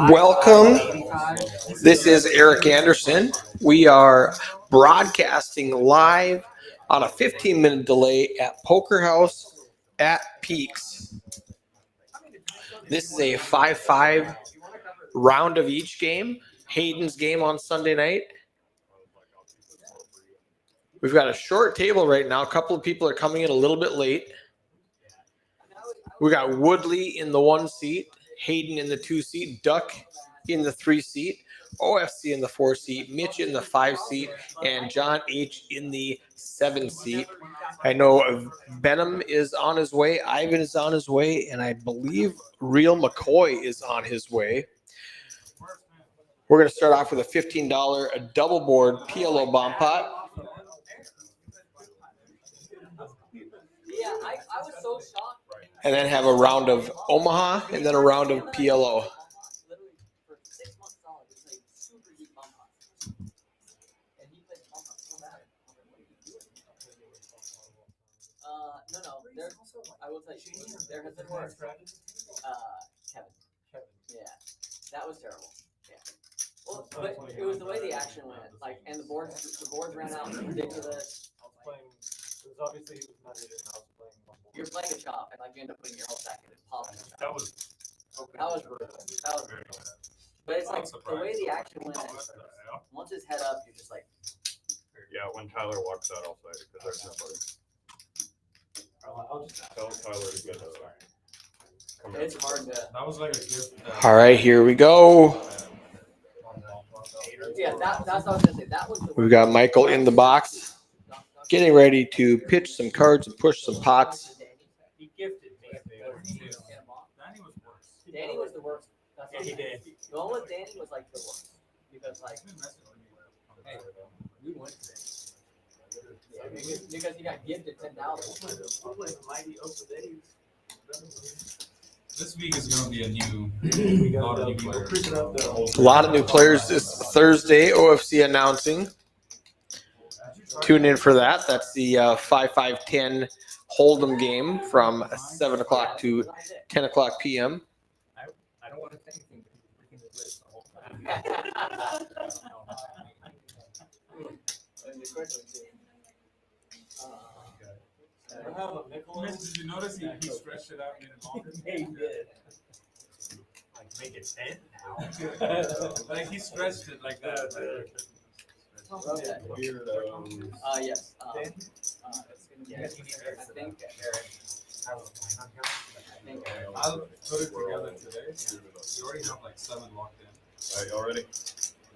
Welcome. This is Eric Anderson. We are broadcasting live on a 15-minute delay at Poker House at Peaks. This is a 5-5 round of each game. Hayden's game on Sunday night. We've got a short table right now. A couple of people are coming in a little bit late. We got Woodley in the 1 seat, Hayden in the 2 seat, Duck in the 3 seat, OFC in the 4 seat, Mitch in the 5 seat, and John H in the 7 seat. I know Benham is on his way, Ivan is on his way, and I believe Real McCoy is on his way. We're going to start off with a $15 double board PLO bomb pot. Yeah, I was so shocked. And then have a round of Omaha and then a round of PLO. For 6 months solid, he played super deep bump pots. And he played bump pots so bad. No. I will tell you, there has been worse. Kevin. Yeah, that was terrible. Yeah. Well, but it was the way the action went. Like, and the boards ran out ridiculous. It was obviously he was not in the house playing one more. You're playing a chop, and like you end up putting your whole stack in it. That was brutal. But it's like the way the action went. Once it's head up, you're just like. Yeah, when Tyler walks out, I'll play it because there's nobody. I'll just Tell Tyler to get us. It's hard to. That was like a gift. All right, here we go. Yeah, that's what I was gonna say. That was the. We've got Michael in the box, getting ready to pitch some cards and push some pots. He gifted me. Danny was the worst. That's Yeah, he did. Going with Danny was like the worst because like we went today. Yeah, because he got gifted $10,000. This week is going to be a lot of new players. A lot of new players this Thursday. OFC announcing. Tune in for that. That's the 5-5-10 Hold'em game from 7 o'clock to 10 o'clock p.m. I don't want to say anything, but he's freaking the list the whole time. Did you notice he stretched it out even longer? He did. Like make it 10 now. Like he stretched it like that. Okay. Yes. It's gonna be. I think. I'll put it together today. You already have like 7 locked in. Are you all ready?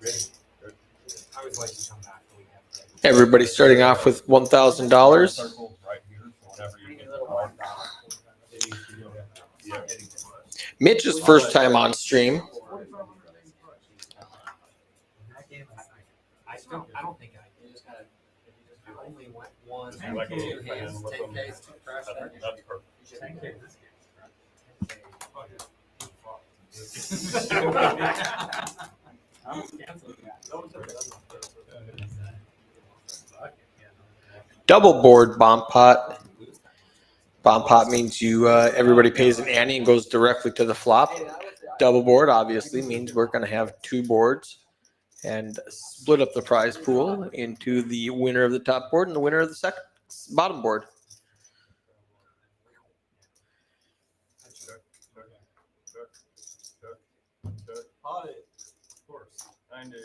Ready. I always like to come back when we have. Everybody starting off with $1,000. Circle right here. So whenever you get Mitch's first time on stream. I don't think I just gotta. I only went one. Like a little Two fan hands, with 10 them. Ks, 2 crash That's perfect. 10 K this game. Double board bomb pot. Bomb pot means you everybody pays an ante and goes directly to the flop. Double board obviously means we're going to have 2 boards and split up the prize pool into the winner of the top board and the winner of the bottom board. Of course. 90. 90.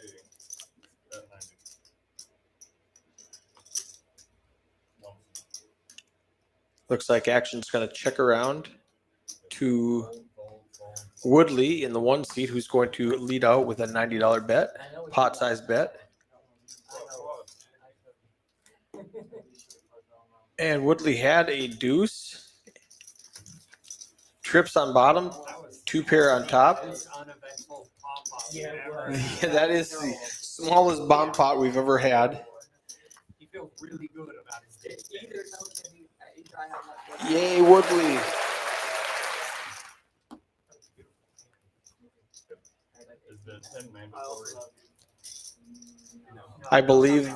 Looks like action's going to check around to Woodley in the 1 seat, who's going to lead out with a $90 bet, pot size bet. And Woodley had a deuce, trips on bottom, 2 pair on top. Yeah, that is the smallest bomb pot we've ever had. He feels really good about his day. Yay, Woodley. Is the 10 mandatory? I believe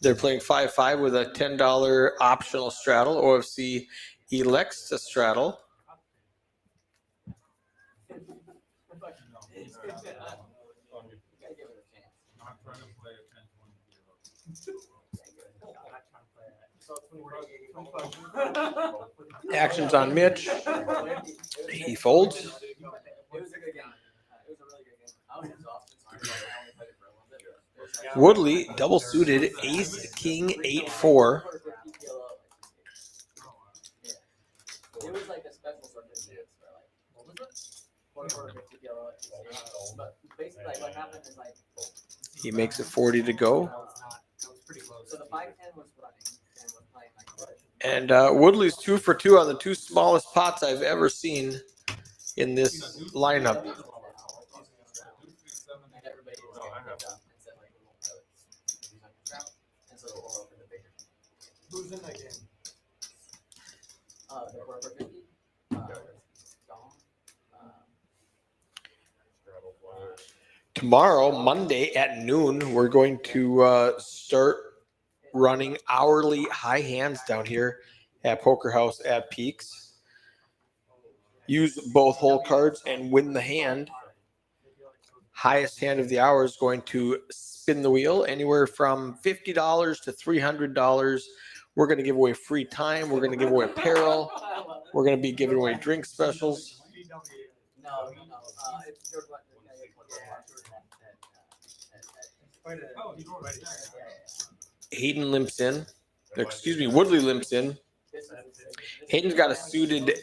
They're playing 5-5 with a $10 optional straddle. OFC elects to straddle. I'm trying to play a 10-20. Actions on Mitch. He folds. It was a good game. It was a really good game. I was exhausted, so I only played it for a little bit. Woodley double suited ace king 8-4. It was like a special sort of dance for like, what was it? Quarter 50 kilo. But basically, like, what happened is like, He makes it 40 to go. so the 5-10 was running and was playing like. And Woodley's 2 for 2 on the two smallest pots I've ever seen in this lineup. And everybody was getting picked up and said like, we won't play it. And so we'll open the bigger. Who's in that game? The quarter 50. Dom. Tomorrow, Monday at noon, we're going to start running hourly high hands down here at Poker House at Peaks. Use both hole cards and win the hand. Highest hand of the hour is going to spin the wheel, anywhere from $50 to $300. We're going to give away free time. We're going to give away apparel. We're going to be giving away drink specials. No. It's George Washington. Hayden limps in. Excuse me, Woodley limps in. Hayden's got a suited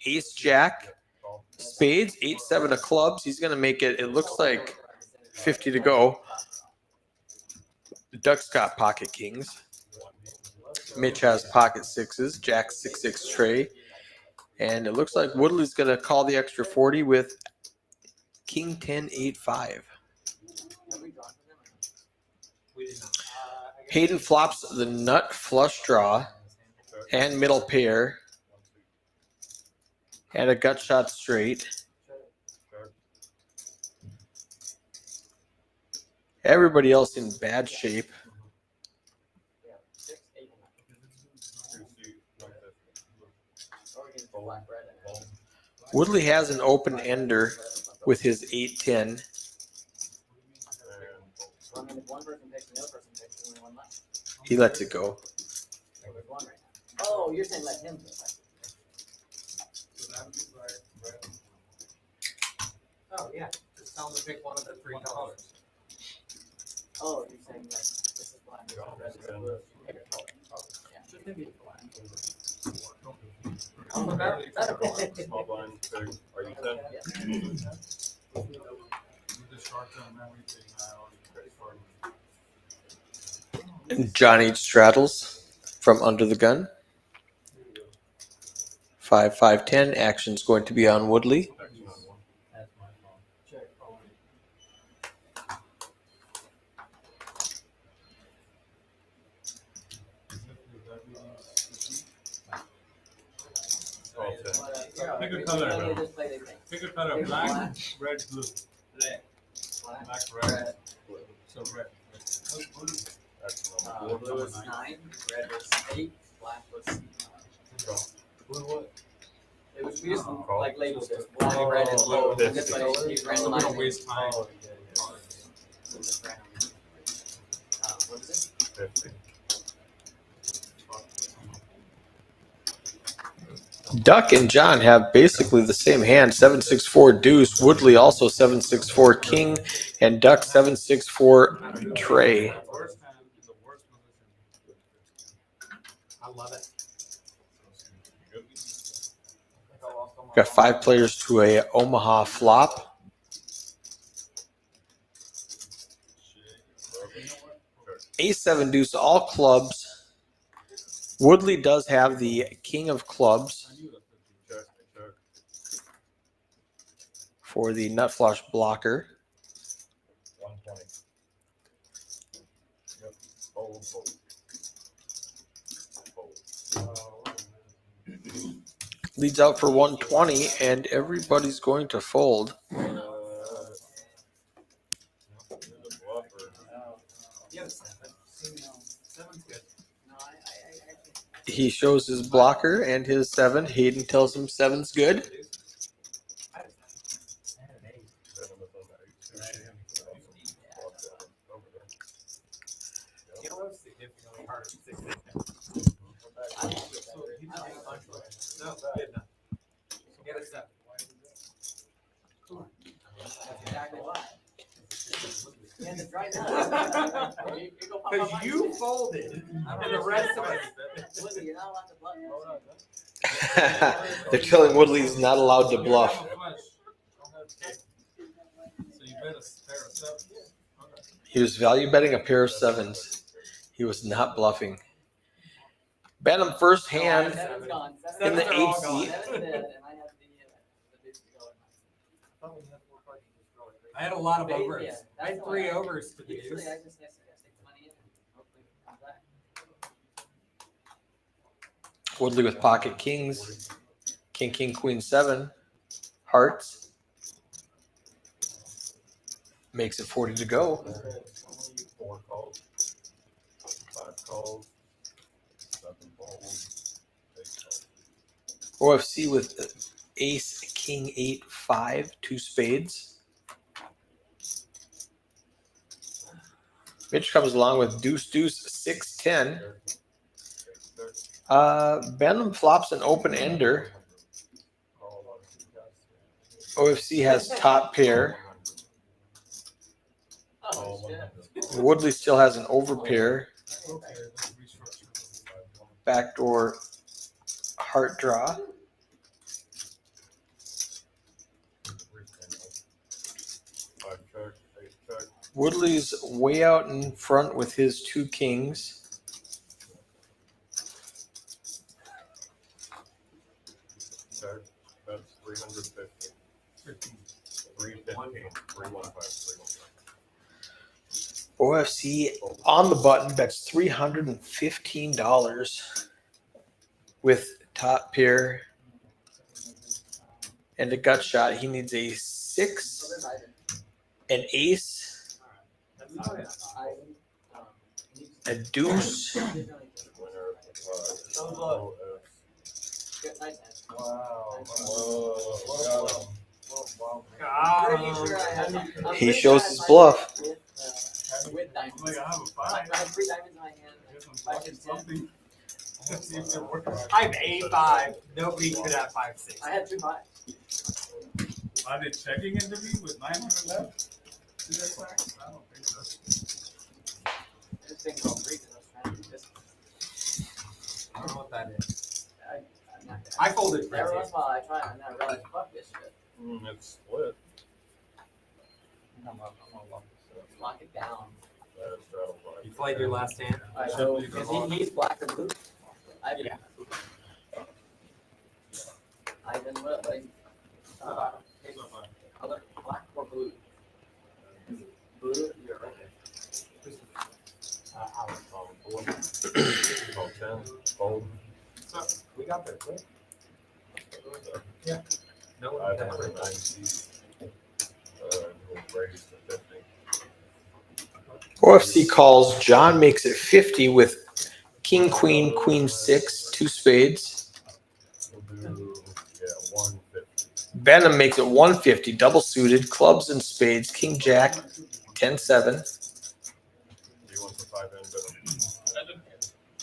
ace jack, spades, 8-7 of clubs. He's going to make it, it looks like 50 to go. The Duck's got pocket kings. Mitch has pocket sixes, jack 6-6 tray. And it looks like Woodley's going to call the extra 40 with king 10-8-5. Hayden flops the nut flush draw and middle pair and a gut shot straight. Everybody else in bad shape. Woodley has an open ender with his 8-10. I mean, if one person picks, the other person picks, only one left. He lets it go. There's one right now. Oh, you're saying let him pick. Oh, yeah. Just tell them to pick one of the three colors. Oh, you're saying like this is black, this is red, this is blue. Pick a color. Yeah, should maybe black. Small blind, big. Are you 10? Yes. John H. straddles from under the gun. 5-5-10. Action's going to be on Woodley. Pick a color. Pick a color. Black, red, blue. Black, red. So red. Blue was 9, red was 8, black was. Blue what? It was, we just like labeled this black, red, and blue. And this way, he So we randomized don't it. waste time. So just random. What is it? 50. Duck and John have basically the same hand, 7-6-4 deuce. Woodley also 7-6-4 king, and Duck 7-6-4 tray. Worst hand is the worst position. I love it. Got 5 players to a Omaha flop. A7 deuce, all clubs. Woodley does have the king of clubs for the nut flush blocker. 120. Yep. Fold, fold. Fold. Leads out for 120, and everybody's going to fold. He shows his blocker and his 7. Hayden tells him 7's good. That's exactly why. And it's right now. Because you folded, and the rest of us. Woody, you're not allowed to bluff. They're telling Woodley he's not allowed to bluff. So you bet a pair of 7s. Okay. He was value betting a pair of 7s. He was not bluffing. Benham first hand Seven's gone. in the Sevens are all 8 gone. seat. Seven's dead, and I have the deuce to go in. I had a lot of Yeah, overs. that's I had the 3 one. overs to the Usually deuce. I just stick the money in and hopefully it comes back. Woodley with pocket kings. King, king, queen, 7. Hearts. Makes it 40 to go. 4 calls, 5 calls, 7 balls, 8 calls. OFC with ace, king, 8, 5, 2 spades. Mitch comes along with deuce, deuce, 6, 10. Benham flops an open ender. OFC has top pair. Oh, shit. Woodley still has an over pair. Backdoor heart draw. Woodley's way out in front with his 2 kings. That's 350. 315, 315, 315. OFC on the button bets $315 with top pair and a gut shot. He needs a 6, an ace, a deuce, Winner, OS. Good, nice hand. God. Pretty sure I have. I'm He pretty shows sure I his have bluff. With diamonds. Like, I have a I 5. have 3 diamonds in my hand. Guess I'm 5 blocking and 10. something. Let's see if they're working. I have A5. Nobody could have 5, 6. I had 2 5. Are they checking into me with 900 left? See that sack? I don't think so. This thing's all 3 because I was trying to do this. I don't know what that is. I'm not gonna- I folded Every frenzy. once in a while I try and then I realize, fuck this shit. It's split. I'm gonna lock this up. Lock it down. That's straddle five. You played your last hand. Alright, so because he's black or blue. Ivan. Yeah. Ivan, what, like, color, black or blue? Blue, you're right there. Call 10, fold. We got there quick. No one had 590. We'll raise to 50. OFC calls. John makes it 50 with king, queen, queen, 6, 2 spades. We'll do, 150. Benham makes it 150, double suited, clubs and spades, king, jack, 10, 7. Do you want the 5 end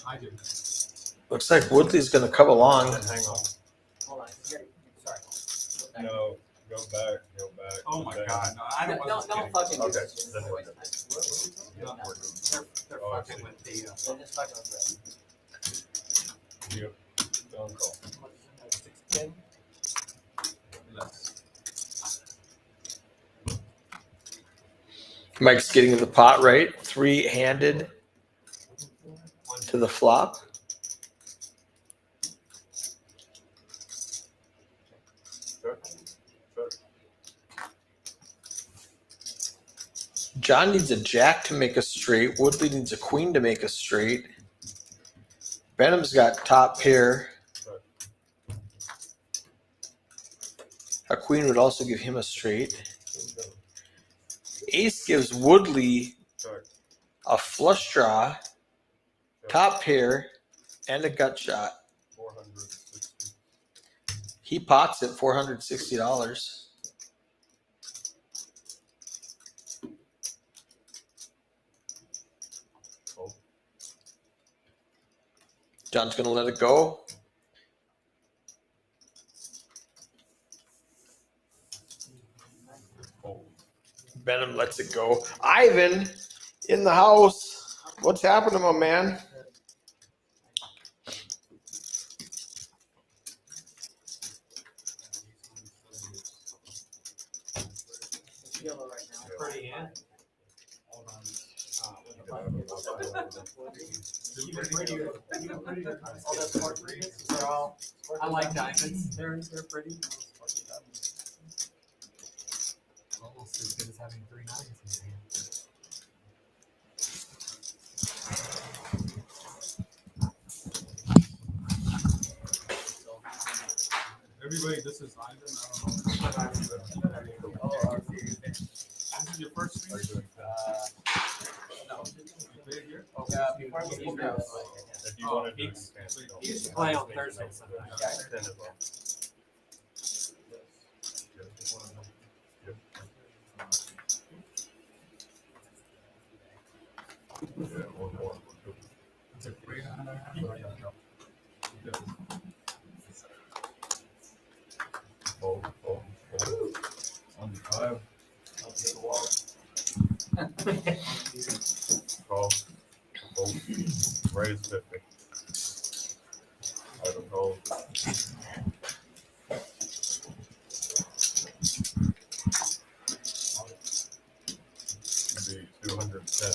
I did. Looks like Woodley's going to come along. Hang on. Hold on, sorry. No, go back, go back. Oh my Down. god, no, I No, don't no, want don't fucking do Okay, this. then we're good. No, They're Oh, I fucking see. with the, they're just fucking with it. You, don't call. 610. Mike's getting in the pot right. 3-handed to the flop. Check, check. John needs a jack to make a straight. Woodley needs a queen to make a straight. Benham's got top pair. A queen would also give him a straight. Ace gives Woodley Check. a flush draw, top pair, and a gut shot. 460. He pots at $460. Oh, John's gonna let it go. oh. Benham lets it go. Ivan in the house. What's happening, my man? Yellow right now. Pretty hand. Even prettier. Even prettier. All that smart greens are all. I like diamonds. They're pretty. Almost as good as having 3 nines in your hand. Everybody, this is Ivan. I don't know. This is your first stream? No. You play here? Before we leave, If you want to do it, He's- you can. He used to play on Thursday sometimes. 10 as well. Yeah, one more. It's a great. Oh, oh, oh. 25. Call. Oh, raise 50. I don't know. Be 210.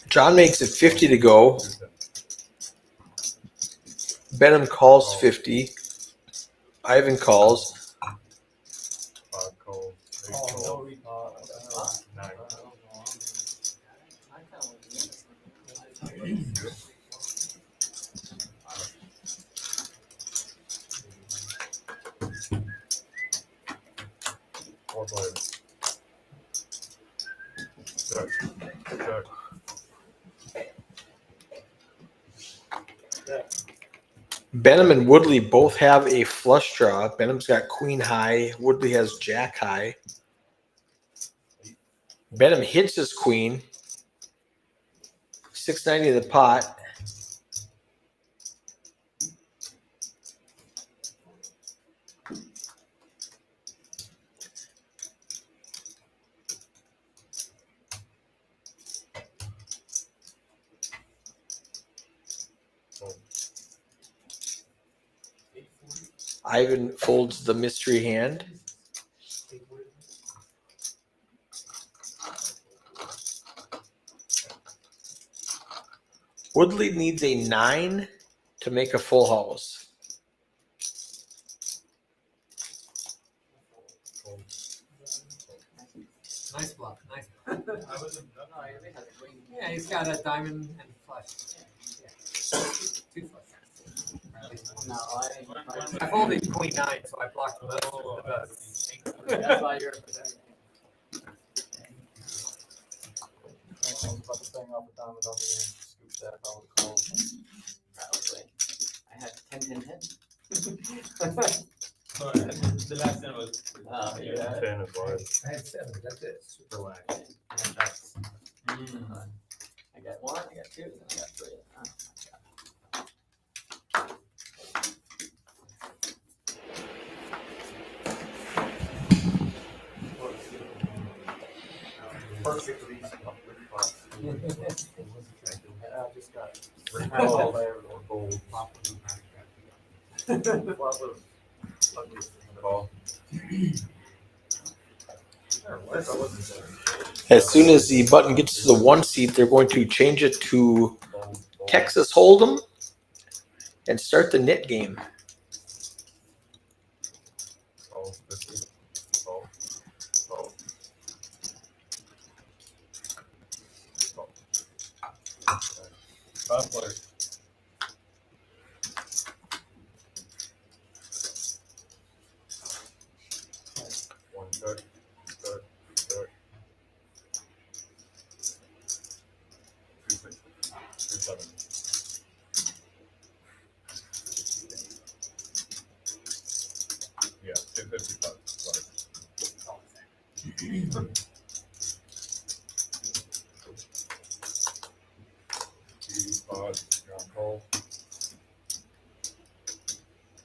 John makes it 50 to go. 210. Benham calls 50. Ivan calls. 5 calls. 8 Oh, no calls. recall. 9. I kind of like this. Four players. Check. Check. Benham and Woodley both have a flush draw. Benham's got queen high. Woodley has jack high. Benham hits his queen. 690 in the pot. Ivan folds the mystery hand. Woodley needs a 9 to make a full house. Nice bluff. Nice. No, everybody has a green. Yeah, he's got a diamond and flush. Yeah. 2 flush. No, I folded queen 9, so I blocked the that's why you're. Probably. I had 10, 10, 10. The last 10 was. Oh, yeah. 10 is wide. I had 7. That's it. Super wide. I got 1, I got 2, and I got 3. Oh, my God. I just got. Recall or gold. Call. As soon as the button gets to the 1 seat, they're going to change it to Fold. Fold. Texas Hold'em and start the net game. Call. 50. Call. Call. Call. 5 players. One check. Check. Check. 270. Yeah, 255. Sorry. John Cole.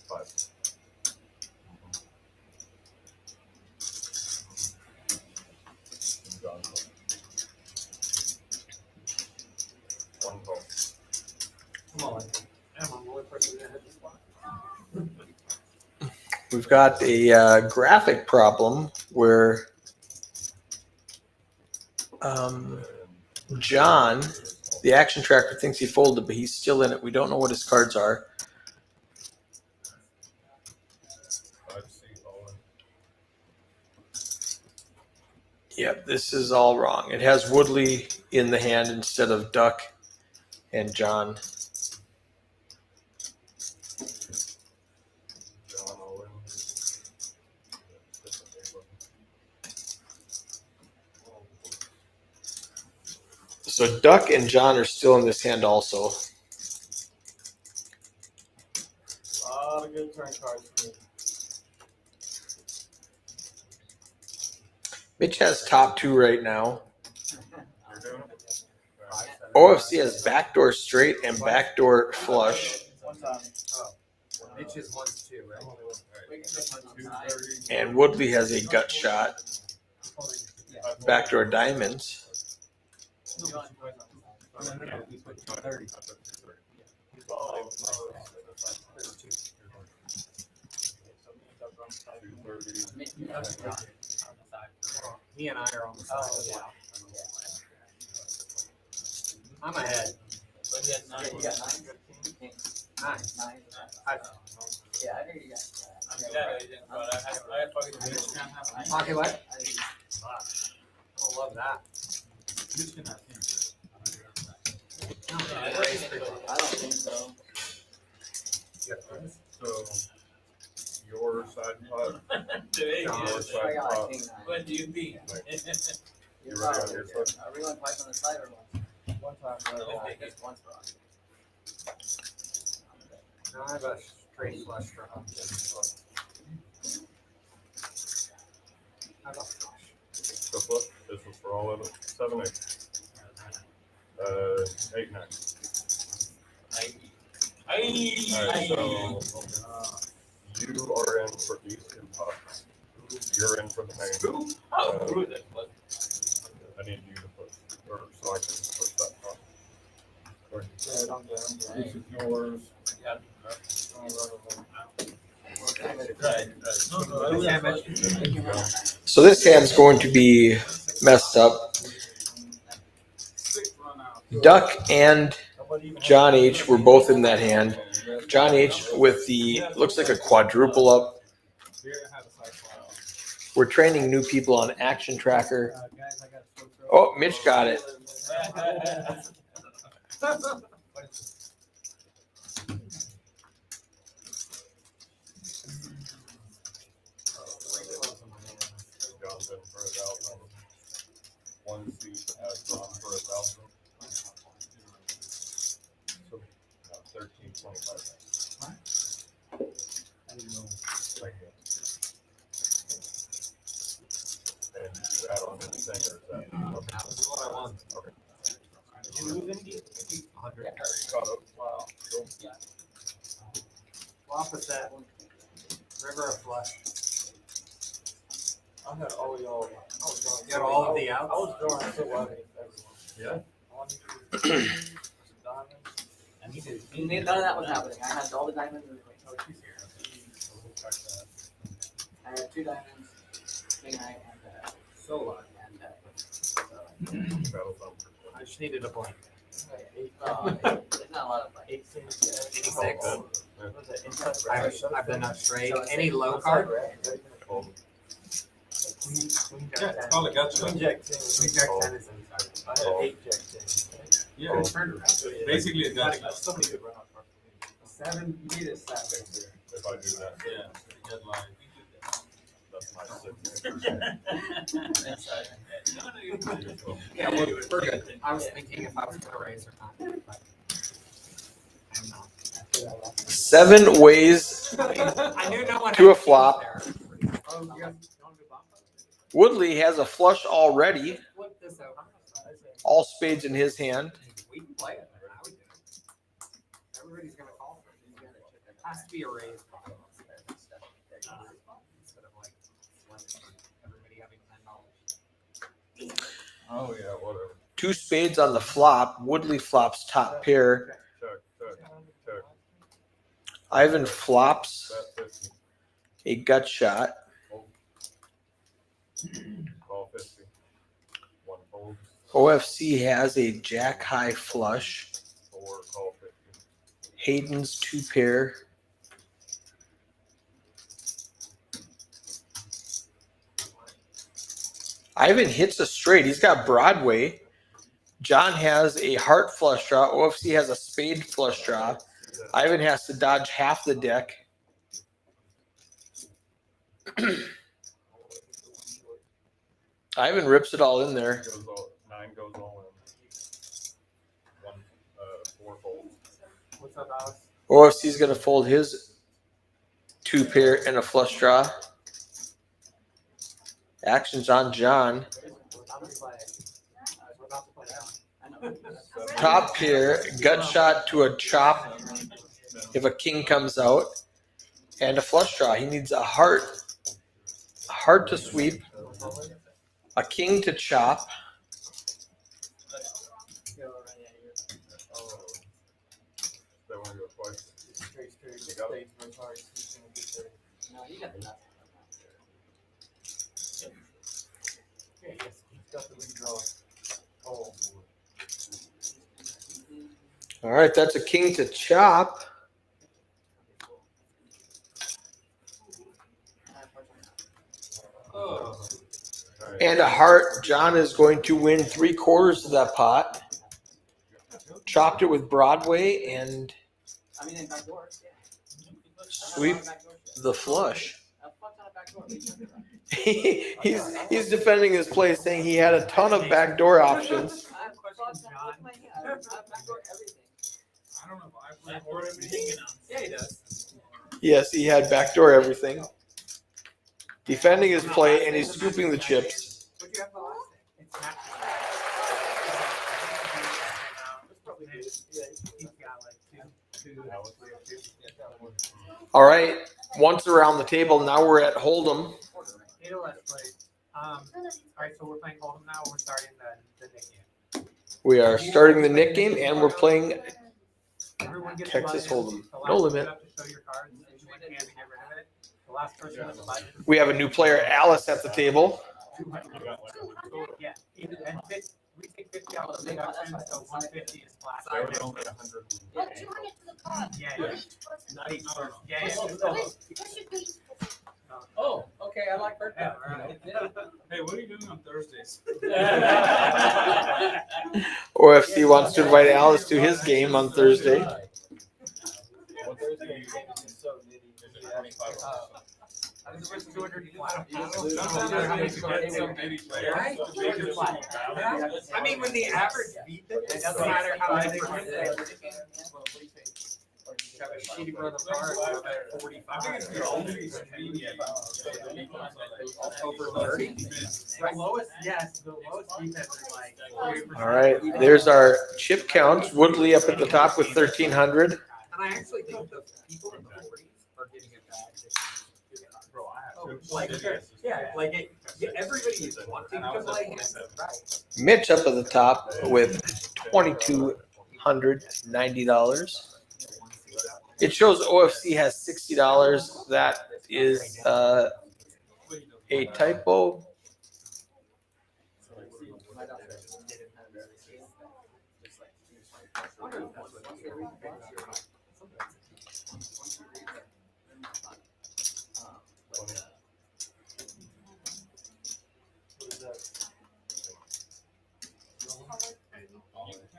5. John Cole. 1 call. Come on. I'm the only person that hit the spot. We've got a graphic problem where John, the action tracker, thinks he folded, but he's still in it. We don't know what his cards are. 5C all in. Yep, this is all wrong. It has Woodley in the hand instead of Duck and John. John all in. So Duck and John are still in this hand also. A lot of good turn cards for me. Mitch has top 2 right now. You're doing it? OFC has backdoor straight and backdoor flush. One time. Oh. Mitch is 1-2, right? We can put one on the side. 230. And Woodley has a gut shot. Backdoor diamonds. You want- No, we put 230. He and I are on the side. Oh, yeah. I'm ahead. Yeah, you got 9? Nine. 9. Yeah, I think you got. Pocket what? I think I don't love that. I don't think so. So your side pot, your I side got pot. like king 9. What do you think? You ready on your side? Are we going twice on the side or once? One time. I guess once for us. Now I have a straight flush for him. I have a flush. So flip, this was for all of it, 7, 8. 8, 9. Alright, so you are in for these 2 pots. You're in for the main. I need you to push, or so I can push that pot. This is yours. So this hand's going to be messed up. Duck and John H were both in that hand. John H with the, looks like a quadruple up. We're training new people on action tracker. Oh, Mitch got it. John's in for 1,000. 1 seat has John for 1,000. So 1325. Right here. And you add on anything or is that? Okay. That's what I want. Okay. Did you lose any? 100. Caught up. Wow. Cool. Flop is that. River of flush. I had all y'all. You got all of the outs? I was drawing so well. Yeah. None of that was happening. I had all the diamonds and everything. I had 2 diamonds, king high, and So lucky. Battle thumb. I just needed a blank. there's not a lot of like. 86. Yeah. I've been up straight. Any low card? Fold. Probably got you. Queen Jack 10 is inside. I had 8 Jack 10. Yeah, turned around. Basically, it got you. Somebody could run out. 7, you need a 7. If I do that, Yeah. Good line. that That's my signature. Yeah, we're good. I was thinking if I was gonna raise or not, but I'm not. 7 ways I knew no one to a had flop. there. Oh, you guys don't do bump? Woodley has a flush already. Flip this over. All spades in his hand. We can play it. I would do it. Everybody's gonna call for it. It has to be a raise. Instead of like everybody having $10. Oh, yeah, whatever. 2 spades on the flop. Woodley flops top pair. Check, check. Ivan flops Bet 50. a gut shot. Call 50. One fold. OFC has a jack high flush. 4, call 50. Hayden's 2 pair. Ivan hits a straight. He's got Broadway. John has a heart flush draw. OFC has a spade flush draw. Ivan has to dodge half the deck. Ivan rips it all in there. 9 goes all in. 1, 4 folds. What's up, Alex? OFC's going to fold his 2 pair and a flush draw. Action's on John. Top pair, gut shot to a chop if a king comes out, and a flush draw. He needs a heart to sweep, a king to chop. They want to go twice. You got it. No, you got the nuts. All right, that's a king to chop. All right. And a heart. John is going to win 3/4 of that pot. Chopped it with Broadway and I mean, in back door. Yeah. sweep the flush. Fuck's on a back door. What are you talking about? He's defending his play, saying he had a ton of backdoor options. I have questions, John. I have back door everything. I don't know. I play board everything. Yeah, he does. Yes, he had backdoor everything. Defending his play, and he's scooping the chips. What'd you have the last thing? It's not. He's got like two. All right, once around the table, now we're at Hold'em. Let's play. All right, so we're playing Hold'em now. We're starting the Nick game. We are starting the Nick game, and we're playing Everyone gets Texas buttons. Hold'em. The No last limit. You have to show your cards. You win hand to get rid of it. The last person with the button. We have a new player, Alice, at the table. Yeah, and we take 50 out of the deduction, so 150 is flat. They were only 100. Yeah, yeah. Not each person. Yeah. Oh, okay. I like her. Yeah, all right. Hey, what are you doing on Thursdays? OFC wants to invite Alice to his game on Thursday. What Thursday are you going to? Is it 25? I was supposed to 200 flat. Sometimes you get some maybe players. Right? to make it flat. I mean, when the average beat it, it doesn't matter how I think have a shitty brother card at 45. I think it's the only convenient. Over 30. The lowest, yes, the lowest defense is like 30%. All right, there's our chip counts. Woodley up at the top with 1,300. And I actually think the people in the 40s are getting it bad. Bro, I have to. Like, yeah, like everybody is wanting to play him. Right. Mitch up at the top with $2,290. It shows OFC has $60. That is a typo.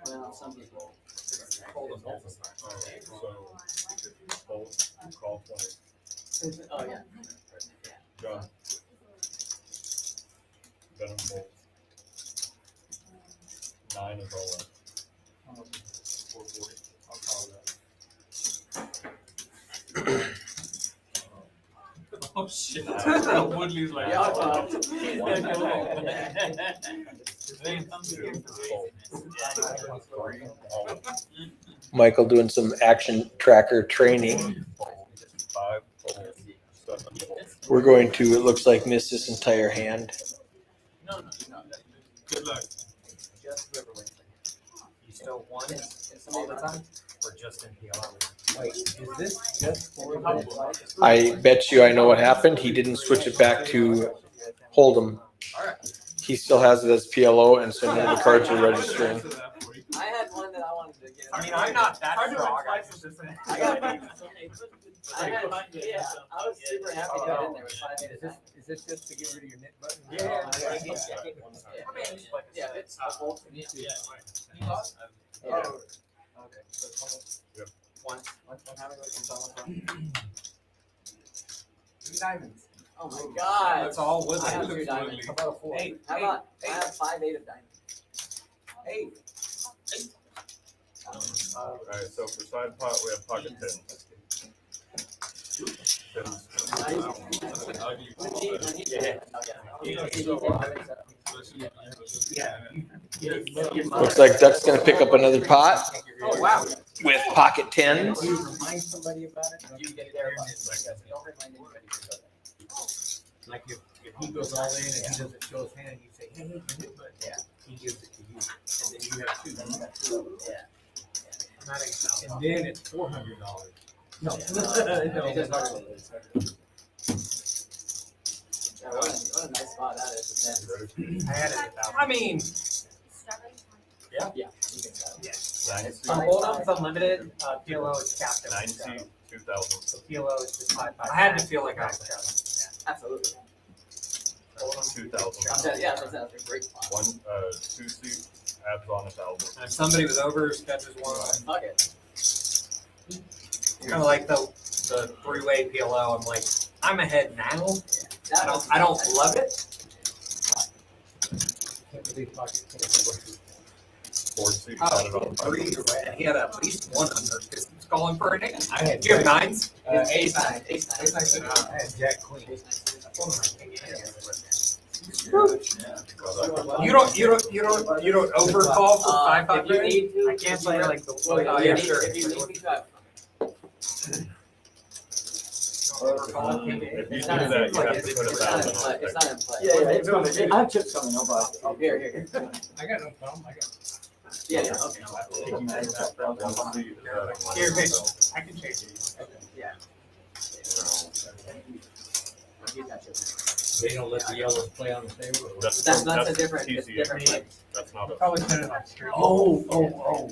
Well, some people. So, fold, call 20. Oh, yeah. John. Venom fold. 9 is all in. I'll call Oh shit. Woodley's like. Yeah, I'll call. Michael doing some action tracker training. 5 fold. 7 fold. We're going to, it looks like, miss this entire hand. No. Good luck. Just whoever wins. You still won all the time, or just in PLO? Wait, is this just for the? I bet you I know what happened. He didn't switch it back to Hold'em. He still has it as PLO, and so none of the cards are registering. I had one that I wanted to get. I mean, I'm not that Hard to strong. explain I this. I got yeah, I was super happy to get in there with 5 8 of diamonds. Is this just to get rid of your knit button? Yeah, it's a full to me. Yeah. Yeah. Yep. Once having like someone. 2 diamonds. Oh my god. That's all I have Woodley. 3 diamonds. How about a 4? Hey, how about I have 5 8 of diamonds. Hey. Alright, so for side pot, we have pocket 10s. Looks like Duck's going to pick up another pot Oh, wow. with pocket 10s. Do you remind somebody about it? You get there, but don't remind anybody. Like if he goes all in and he doesn't show his hand, you say, hey, your knit button. Yeah. He gives it to you. And then you have 2. Then you got 2. Yeah. And then it's $400. No. It just hurts. Yeah, what a nice spot that is. I had it at 1,000. I mean, Yeah. You can tell. Hold'em's unlimited. PLO is capped at 9C, 2000. So PLO is just 5. I had to feel like I was capped. Absolutely. 2000. Yeah, that's a great spot. 2C adds on 1,000. And if somebody was over, sketches one. Fuck it. Kind of like the 3-way PLO. I'm like, I'm ahead now. That I don't love it. 4C added on 500. And he had at least 1 under because he was calling for an 8. I had You have 9s? Ace nine. I had Jack Queen. You don't overcall for 5 If you need to. I can't play like the Well, oh, if yeah, you sure. If you need me to, If you do that, you have to put 1,000 on it's it. not in play. I have chips coming, no problem. Here. I got no problem. I got. Yeah, okay. 1C is adding Here, Mitch, 1,000. I can change it. You got you. They don't let the yellows play on the table. That's a different, it's TCA. different play. That's not a. Probably send it on stream. Oh.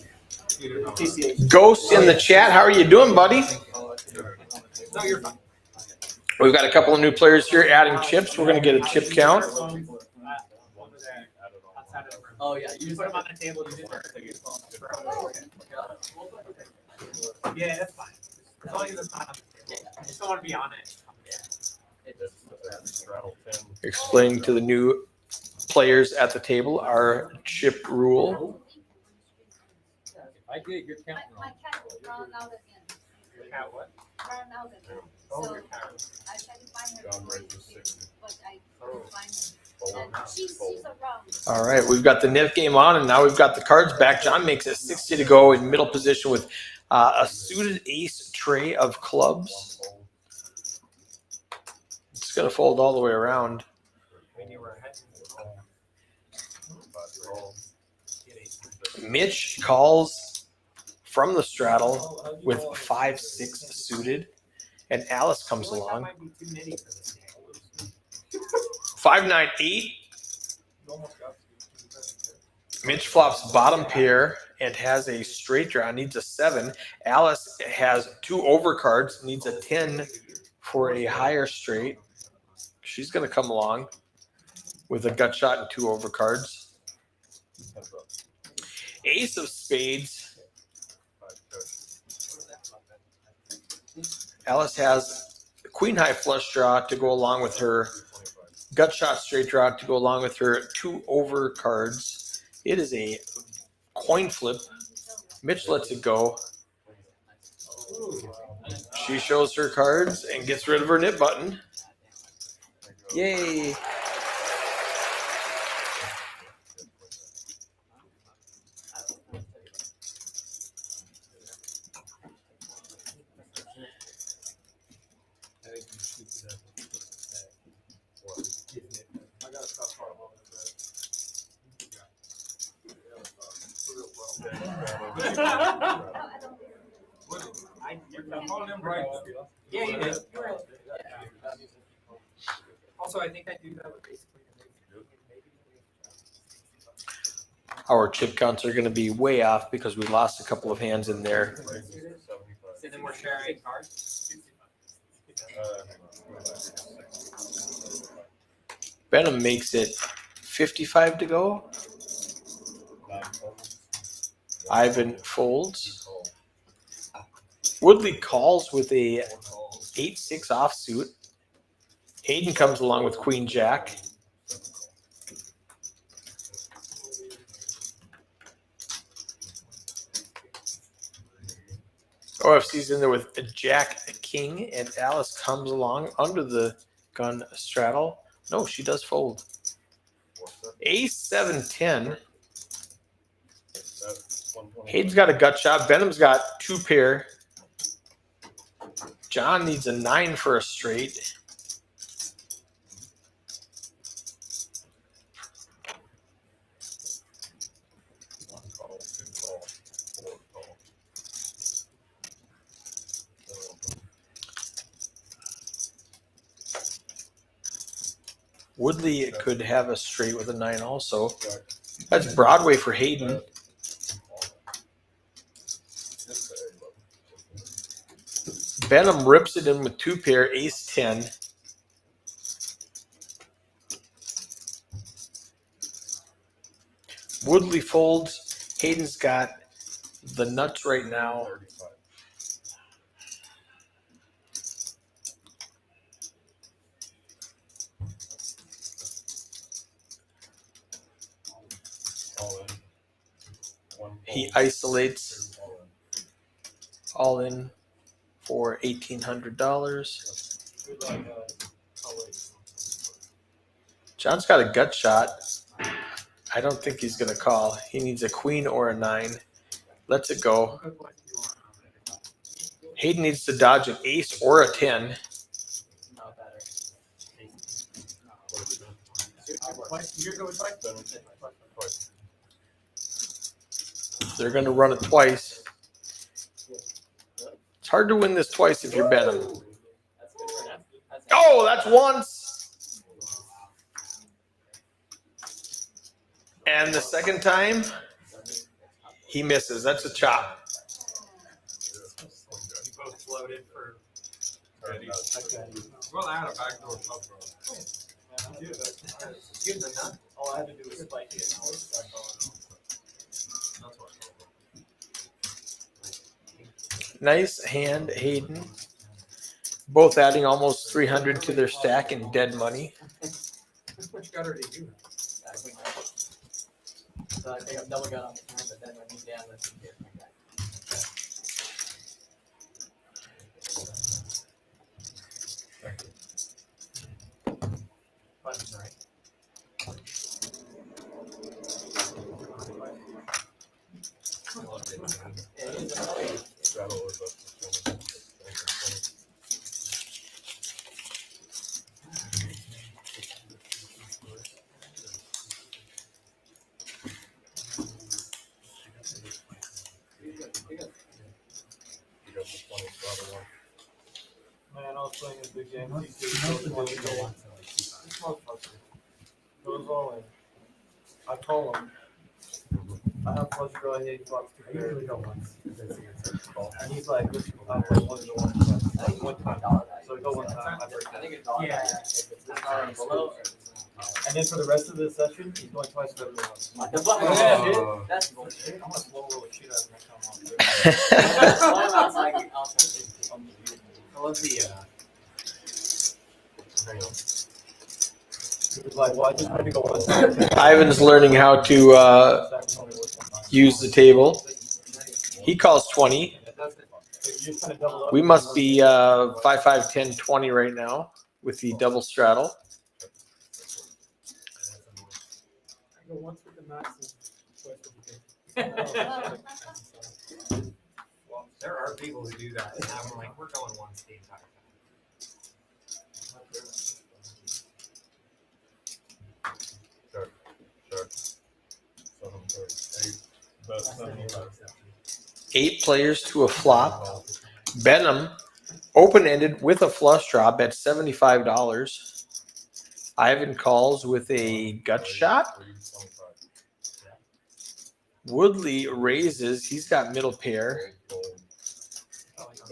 TCH. Ghost in the chat. How are you doing, buddy? No, you're fine. We've got a couple of new players here adding chips. We're going to get a chip count. Oh, yeah. You Put them on the table. You just Yeah, that's fine. As long as it's not on the table. I just don't want to be on it. Straddle 10. Explaining to the new players at the table our chip rule. I get your count My wrong. cat ran out again. Your cat what? Ran out again. Oh, So your cat. I tried to find her. John raises 60. But I couldn't find her. Fold. And she's around. All right, we've got the net game on, and now we've got the cards back. John makes it 60 to go in middle position with a suited ace tray of clubs. It's going to fold all the way around. When you were ahead. Mitch calls from the straddle with 5-6 suited, and Alice comes I feel like that along. might be too many for this game. 5-9-8. Mitch flops bottom pair and has a straight draw, needs a 7. Alice has 2 overcards, needs a 10 for a higher straight. She's going to come along with a gut shot and 2 overcards. Ace of spades. Alice has a queen high flush draw to go along with her gut shot straight draw to go along with her 2 over cards. It is a coin flip. Mitch lets it go. She shows her cards and gets rid of her nip button. Yay. Yeah, you did. Also, I think I do that with basically. Our chip counts are going to be way off because we lost a couple of hands in there. So then we're sharing cards. Benham makes it 55 to go. Ivan folds. Woodley calls with a 8-6 offsuit. Hayden comes along with Queen Jack. OFC's in there with a Jack, a King, and Alice comes along under the gun straddle. No, she does fold. Ace 7-10. Hayden's got a gut shot. Benham's got 2 pair. John needs a 9 for a straight. Woodley could have a straight with a 9 also. That's Broadway for Hayden. Benham rips it in with 2 pair, ace 10. Woodley folds. Hayden's got the nuts right now. He isolates all in for $1,800. John's got a gut shot. I don't think he's going to call. He needs a queen or a 9. Lets it go. Hayden needs to dodge an ace or a 10. No better. They're going to run it twice. It's hard to win this twice if you're Benham. That's good for them. Oh, that's once. And the second time, he misses. That's a chop. You both floated for. Well, I had a backdoor club, bro. Give them a nut. All I had to do was spike it. That's what Nice hand, Hayden. Both adding almost 300 to their stack in dead money. Which gutter did you? So I think I'm double gun on the turn, but then when he's down, let's get my guy. Buttons, right? Yeah, he's a- Man, I was playing a big game. Goes all in. I call him. I have flush draw, I hate flops too fair. And he's like, listen, I play 1 to 1. One time. So we go one time, I break I that. think it's dollar. Yeah. If it's this high and below. And then for the rest of the session, he's going twice for everyone. What the fuck? Oh. That's bullshit. I'm gonna slow roll the shit out of my come on. Well, like, I'll take it. I love the, like, well, I just had to go one time. Ivan's learning how to use the table. He calls 20. We must be 5, 5, 10, 20 right now with the double straddle. There are people who do that, and I'm like, we're going once the entire time. Check. 7, 8. Best 7. 8 players to a flop. Benham open-ended with a flush draw bet $75. Ivan calls with a gut shot. 325. Woodley raises. He's got middle pair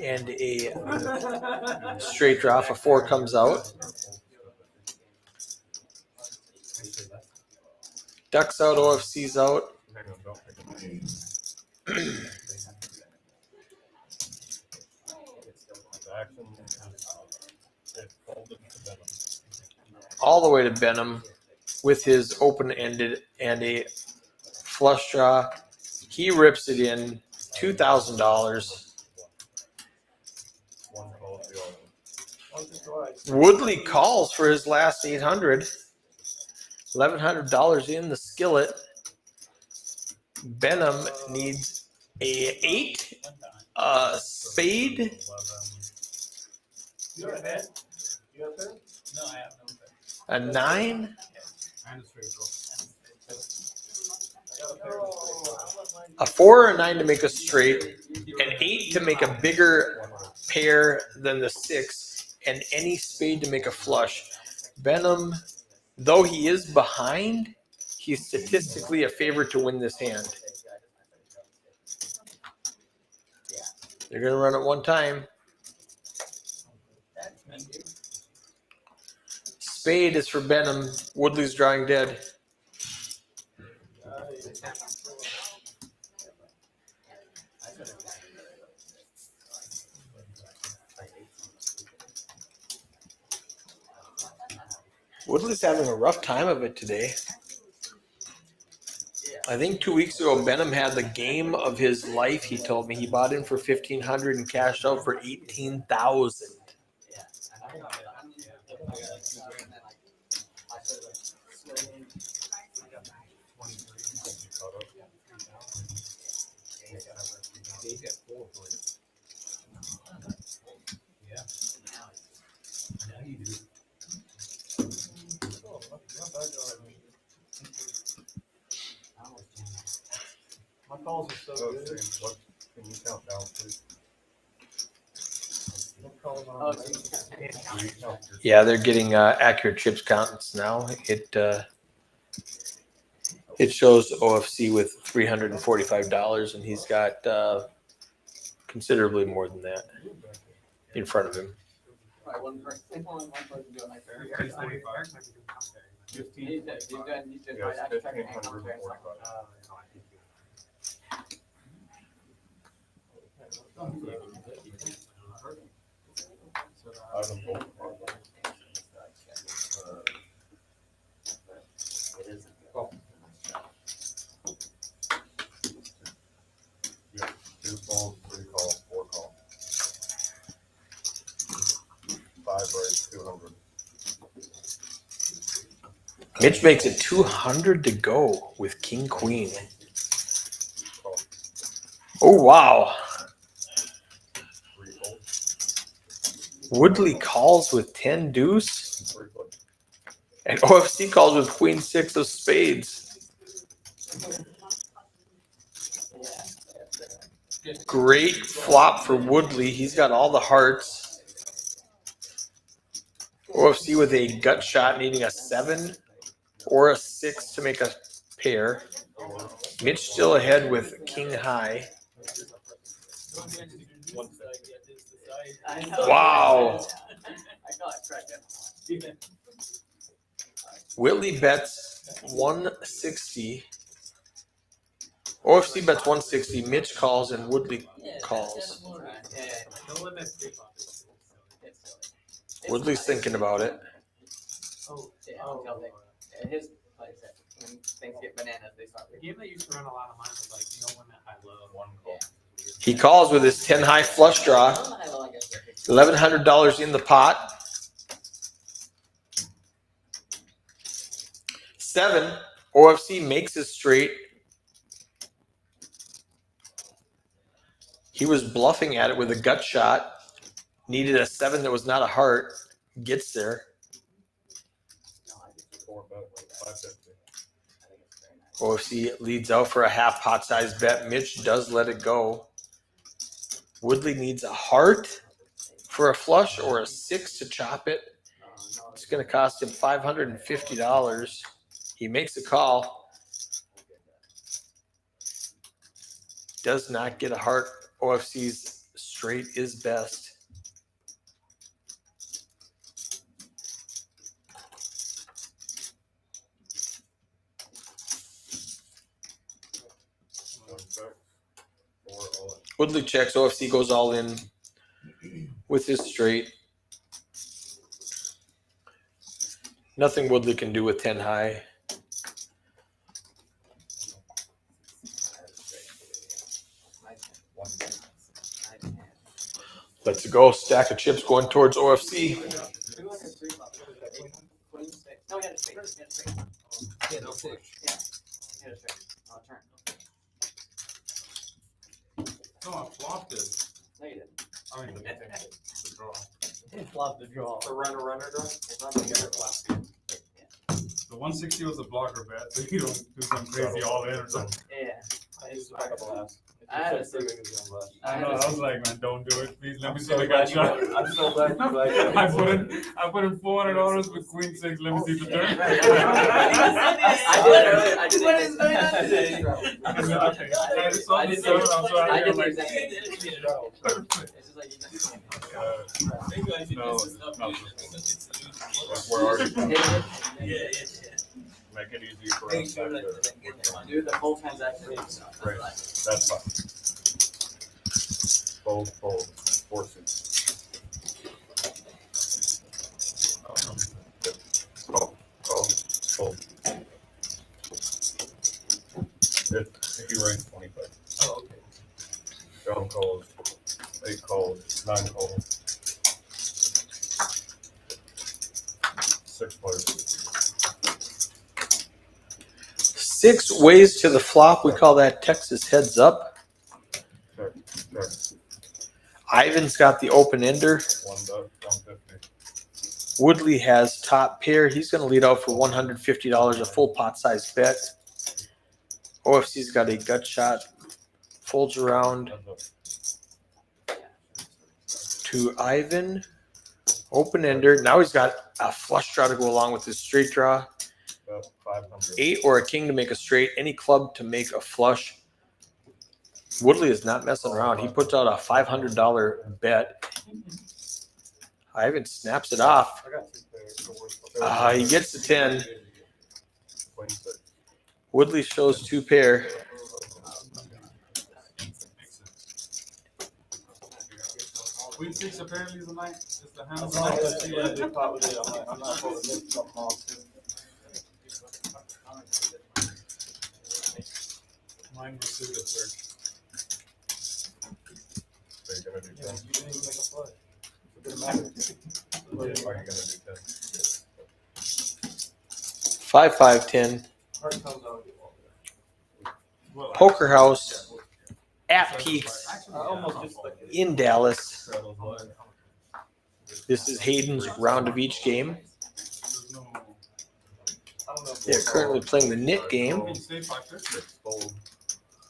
and a straight draw. If a 4 comes out. Ducks out, OFC's out. Hang on, don't pick the action it folded to Benham. All the way to Benham with his open-ended and a flush draw. He rips it in $2,000. One call to the other. Woodley calls for his last 800. $1,100 in the skillet. Benham needs a 8, a spade, 11. You have a head? You have a head? No, I have no. a 9, And a straight draw. a 4 or a 9 to make a straight, an 8 to make a bigger pair than the 6, and any spade to make a flush. Benham, though he is behind, he's statistically a favorite to win this hand. They're going to run it one time. Spade is for Benham. Woodley's drawing dead. Woodley's having a rough time of it today. I think 2 weeks ago, Benham had the game of his life. He told me he bought in for $1,500 and cashed out for $18,000. Now you do. My calls are so Oh, good. see, what, can you count down, please? I'm calling on- Oh, Will you count your- Yeah, they're getting accurate chips counts now. It shows OFC with $345, and he's got considerably more than that in front of him. Right, one person doing my fair. He's 45. 15. You did, Yes, right, I checked your hand on fair. 1545. Item vote. Yeah, 2 calls, 3 calls, 4 calls. 5 raise, 200. Mitch makes it 200 to go with King Queen. Call. Oh, wow. 3 calls, Woodley calls with 10 deuce, 3 foot. and OFC calls with Queen 6 of spades. Great flop for Woodley. He's got all the hearts. OFC with a gut shot needing a 7 or a 6 to make a pair. Mitch still ahead with King High. I know. Wow. I got it correct. Whitley bets 160. OFC bets 160. Mitch calls and Woodley calls. Woodley's thinking about it. Oh, Yeah, oh. until they- And his plays that when things get bananas, they start. The game that used to run a lot of mine was like, no one that high low. One call. He calls with his 10 high flush draw. $1,100 in the pot. 7. OFC makes it straight. He was bluffing at it with a gut shot. Needed a 7 that was not a heart. Gets there. 550. OFC leads out for a half pot size bet. Mitch does let it go. Woodley needs a heart for a flush or a 6 to chop it. It's going to cost him $550. He makes a call. Does not get a heart. OFC's straight is best. Woodley checks. OFC goes all in with his straight. Nothing Woodley can do with 10 high. Let's go. Stack of chips going towards OFC. No, he had a straight. He had a straight. Yeah, no six. Yeah, he had a straight. On a turn. No, I flopped it. No, you didn't. I mean, the draw. Flop the draw. The runner draw? It's not like you're flop. The 160 was a blocker bet, so you don't do some crazy all in or something. Yeah. I used to back up last. I had a six. I know. I was like, man, don't do it. Please let me see so if I got glad shot. you- I'm so glad you like it. I put in $400 with Queen 6. Let me see the turn. I did it. What is going on? I saw the seven. I'm sorry. I did I'm the like, exact same thing. perfect. It's just like you No, we're already done. Make it easy for us. do the whole transaction. Right. That's fine. Fold, 4 6. Call, fold. If you rank 25. Oh, okay. John calls, 8 calls, 9 calls. 6 players. 6 ways to the flop. We call that Texas heads up. Check. Ivan's got the open ender. 1 bet, 150. Woodley has top pair. He's going to lead out for $150, a full pot size bet. OFC's got a gut shot. Folds around Heads up. to Ivan. Open ender. Now he's got a flush draw to go along with his straight draw. Bet 500. 8 or a king to make a straight. Any club to make a flush. Woodley is not messing around. He puts out a $500 bet. Ivan snaps it off. I got 2 pairs. He gets the 10. Queen 6. Woodley shows 2 pair. Queen 6 apparently is the night. It's the hand I'm of not the gonna see what they pop with it. I'm not supposed to mix something off. Mine was suited, sir. So you're gonna do Yeah, 10. you didn't even make a flush. It didn't matter. Or are you gonna do 10? 5, 5, 10. Heart comes out. Well, Poker House at Peaks I almost just like it. in Dallas. Straddles line. This is Hayden's round of each game. there's no. I don't know if They're currently playing the knit game. Queen stay 550. 6 fold.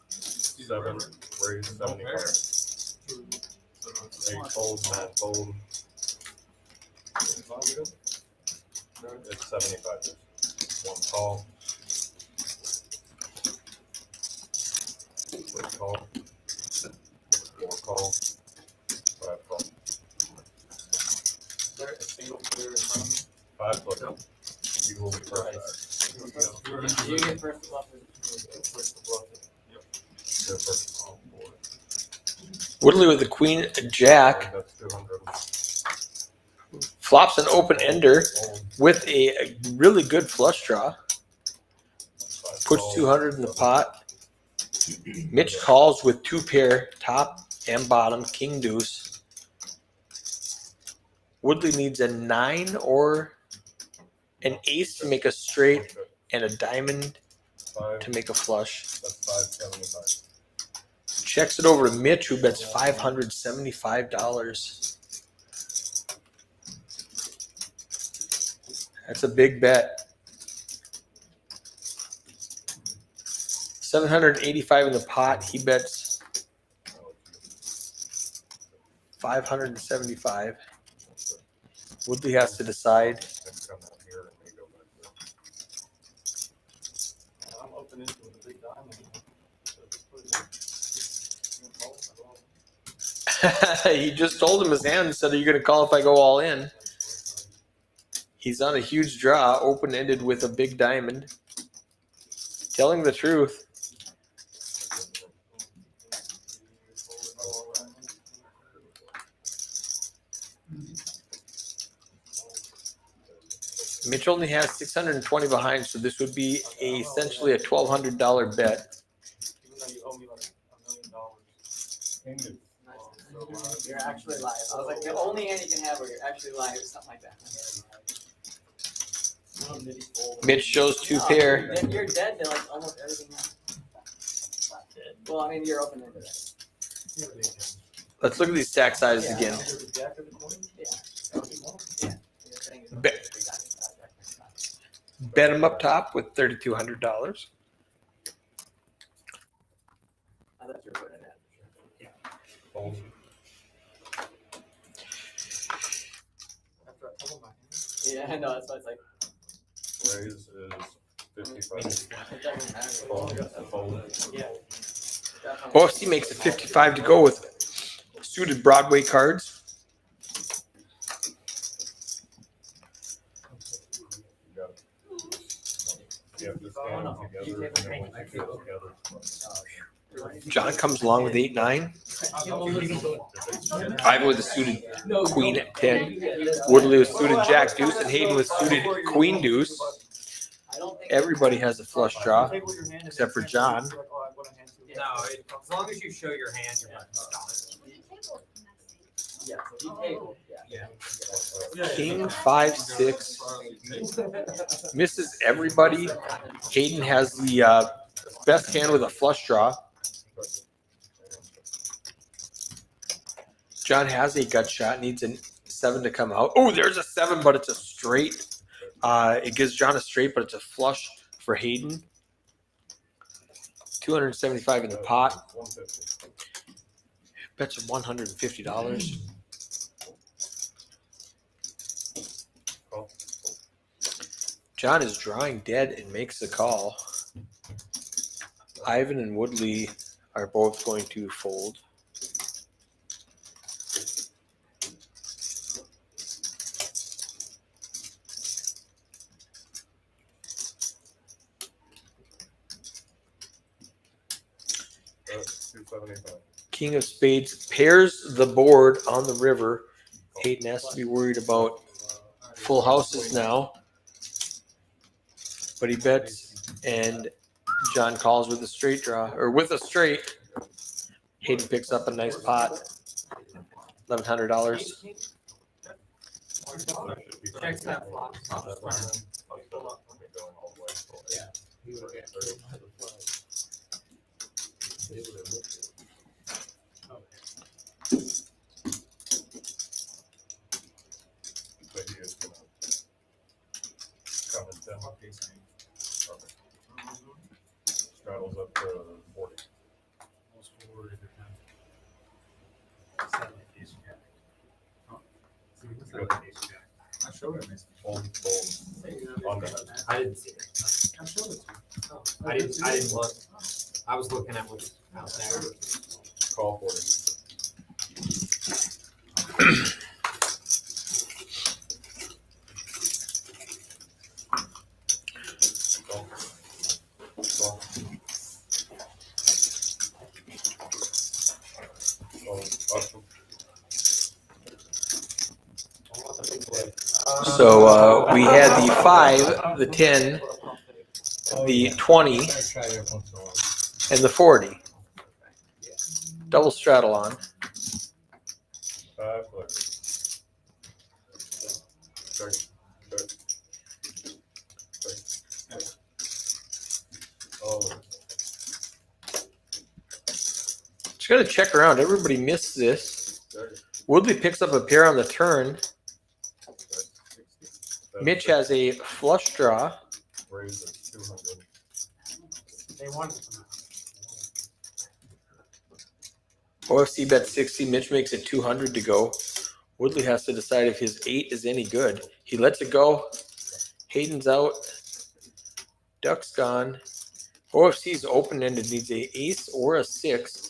7 raise 75. 8 fold, 9 fold. It's 75. 1 call. 3 call. 4 call. 5 call. There, a single player in front of me. 5 foot. You will be first. You get first bluff. Push the bluff. You're first. Woodley with the queen, jack. That's 200. Flops an open ender with a really good flush draw. Puts 200 in the pot. Mitch calls with 2 pair, top and bottom, king deuce. Woodley needs a 9 or an ace to make a straight and a diamond to make a flush. That's 575. Checks it over to Mitch, who bets $575. That's a big bet. 785 in the pot. He bets 575. Woodley has to decide. I'm open into with a big diamond. He just told him his hand said, "Are you going to call if I go all in?" He's on a huge draw, open-ended with a big diamond. Telling the truth. Mitch only has 620 behind, so this would be essentially a $1,200 bet. Even though you owe me like $1 million. You're actually live. I was like, the only hand you can have where you're actually live or something like that. Mitch shows 2 pair. Then you're dead to like almost everything else. Well, I mean, you're open into that. Let's look at these stack sizes again. Bet, bet him up top with $3,200. I thought you were putting it Fold. Yeah, I know. That's why it's like, Raise is 55. it doesn't matter. Fold. Yeah. OFC makes it 55 to go with suited Broadway cards. You got it. You have to stand together and then once you get together. John comes along with 8-9. Ivan with a suited Queen at 10. Woodley with suited Jack Deuce, and Hayden with suited Queen Deuce. Everybody has a flush draw except for John. No, as long as you show your hand, you're not stopped. Yeah, so he tabled. Yeah. King 5-6 misses everybody. Hayden has the best hand with a flush draw. John has a gut shot, needs a 7 to come out. Oh, there's a 7, but it's a straight. It gives John a straight, but it's a flush for Hayden. 275 in the pot. 150. Bets him $150. John is drawing dead and makes the call. Ivan and Woodley are both going to fold. King of Spades pairs the board on the river. Hayden has to be worried about full houses now. But he bets, and John calls with a straight draw, or with a straight. Hayden picks up a nice pot, $1,100. Checks that flop. But he is gonna come and tell. Straddles up to 40. I showed him. Fold. On that. I didn't see it. I showed it. I didn't look. I was looking at what's out there. Call 40. So we had the 5, the 10, the 20, I try it once in a while. and the 40. Double straddle on. 5 players. Check. Oh, Just gotta check around. Everybody missed this. check. Woodley picks up a pair on the turn. That's Mitch has a flush draw. raise at 200. They wanted to. OFC bet 60. Mitch makes it 200 to go. Woodley has to decide if his 8 is any good. He lets it go. Hayden's out. Duck's gone. OFC's open-ended, needs a ace or a 6.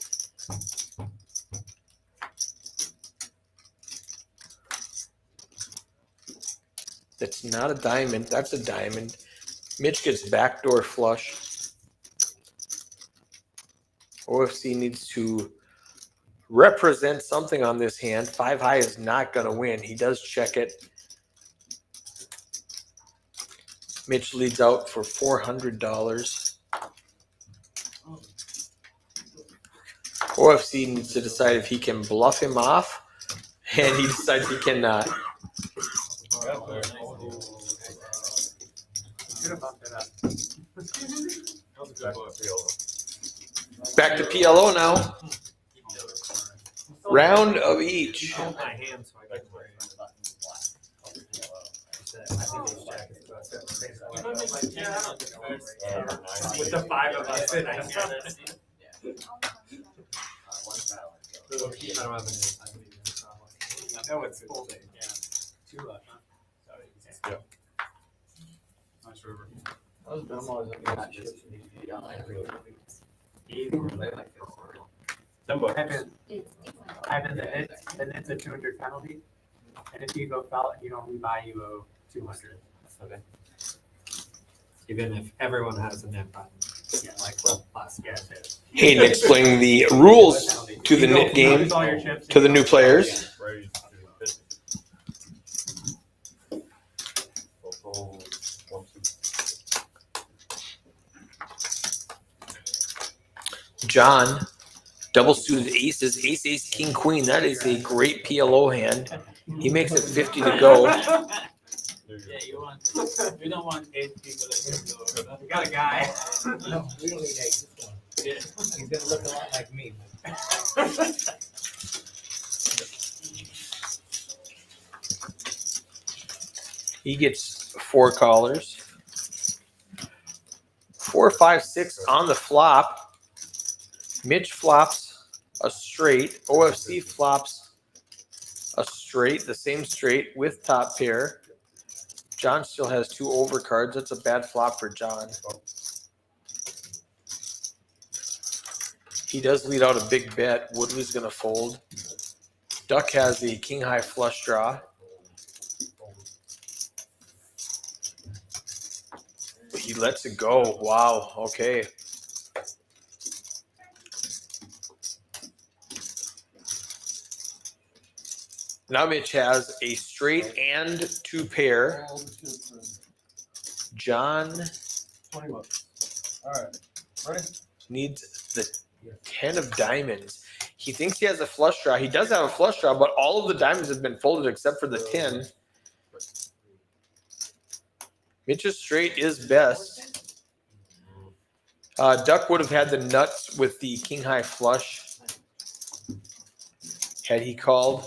That's not a diamond. That's a diamond. Mitch gets backdoor flush. OFC needs to represent something on this hand. 5 high is not going to win. He does check it. Mitch leads out for $400. OFC needs to decide if he can bluff him off, and he decides he cannot. Should have bumped it up. Back to PLO now. Round of each. Hold my hand so I can wear it. With the 5 of us in, I don't have I know it's folding, yeah. 2 left, huh? Yeah. Nice river. I'm always looking at shit. Ivan, then it's a 200 penalty, and if you go foul, you don't rebuy, you owe 200. Okay. Even if everyone has a net button. Yeah, like plus, yeah. Hayden explaining the rules to the knit game to the new players. Raise to 50. Fold 1, 2. John, double suited aces, ace, ace, king, queen. That is a great PLO hand. He makes it 50 to go. There you go. Yeah, you don't want 8 people that can We got a guy. No, we don't need 8. This one. Yeah. He's gonna look a lot like me. He gets 4 callers. 4, 5, 6 on the flop. Mitch flops a straight. OFC flops a straight, the same straight with top pair. John still has 2 overcards. That's a bad flop for John. He does lead out a big bet. Woodley's going to fold. Duck has the king high flush draw. He lets it go. Wow. Okay. Now Mitch has a straight and 2 pair. John 20 bucks. All right. Ready? needs the 10 of diamonds. He thinks he has a flush draw. He does have a flush draw, but all of the diamonds have been folded except for the 10. Mitch's straight is best. Duck would have had the nuts with the king high flush had he called.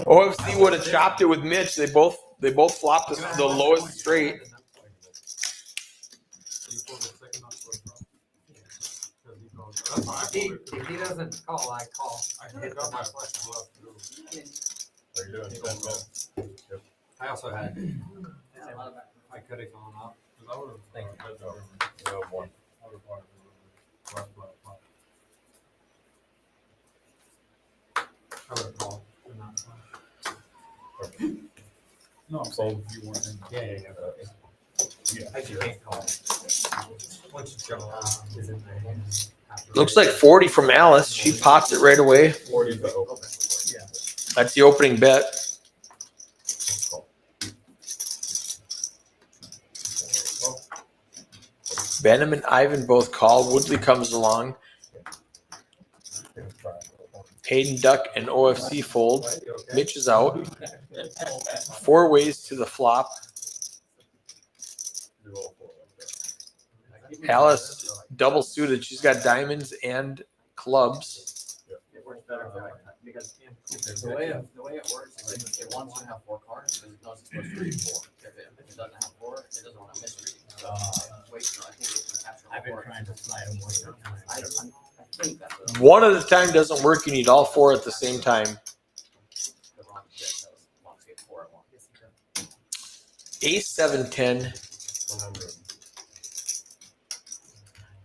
OFC would have chopped it with Mitch. They both flopped the lowest straight. If he doesn't call, I call. I hit up my flush bluff too. Are you doing 10 minutes? Yep. I also had, I could have gone up. Cause I would've. Thank You have 1. I would've bought it. Bluff, bluff, bluff. I would have called. but not flush. No, I'm saying if you want him. Yeah. Yeah. I just can't call. Once you jump out, is in my hand. After Looks like 40 from Alice. She pots it right away. 40 to open. That's the opening bet. Benham and Ivan both call. Woodley comes along. Hayden, Duck, and OFC fold. Mitch is out. 4 ways to the flop. Alice double suited. She's got diamonds and clubs. It works better that way, because the way it works is like, it wants to have 4 cards, because it knows it's supposed to read 4. If it doesn't have 4, it doesn't want to misread. So, wait, so I think it can capture all I've been 4. trying to slide them more I times. think that's what One at a time doesn't work. You need all 4 at the same time. the wrong bit that wants to get 4 at once. Ace 7 10. 100.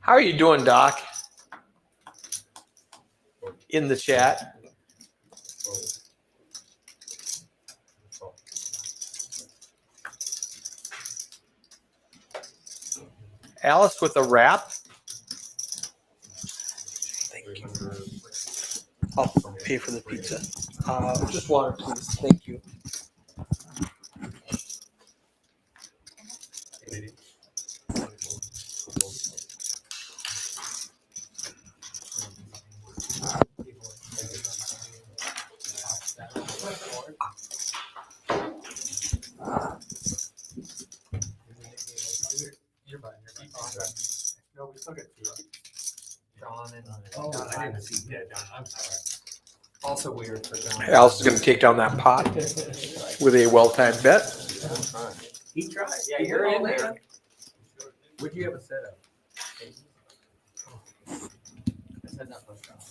How are you doing, Doc? In the chat. Alice with a wrap. Thank you. I'll pay for the pizza. Just water, please. Thank you. No, we still get 2. John and. Oh, I didn't see that, John. I'm sorry. Also weird for John. Alice is going to take down that pot with a well-timed bet. He tried. Yeah, you're in there. Would you have a setup? I said that first round.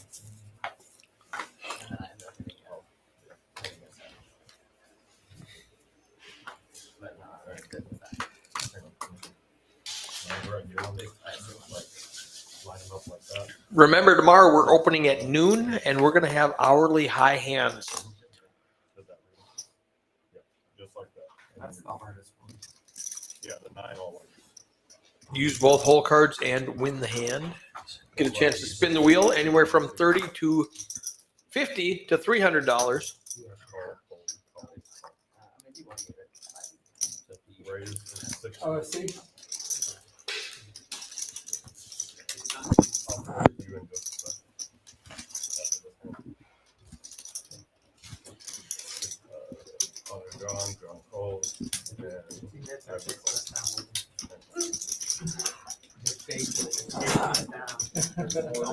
And then I ended up hitting it. But no, I'm very good with that. Remember, tomorrow we're opening at noon, and we're going to have hourly high hands. Just like that. That's the hardest one. Yeah, the 9 always. Use both hole cards and win the hand. Get a chance to spin the wheel anywhere from $30 to $50 to $300. Maybe one give it. Raise from 60. Oh, see? I'll put you in just a second. After this one. John Cole,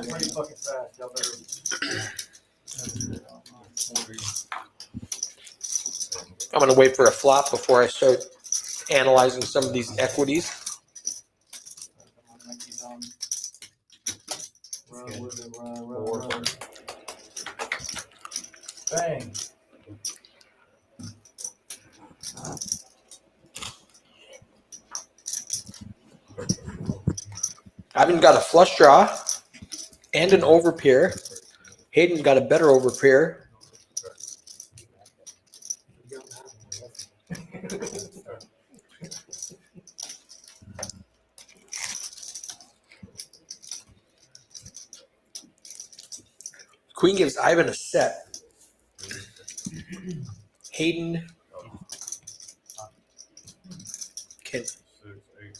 Pretty fucking fast. Y'all better. I'm going to wait for a flop before I start analyzing some of these equities. Run with it, run. Bang. Ivan got a flush draw and an overpair. Hayden got a better overpair. Queen gives Ivan a set. Hayden can 6, 8,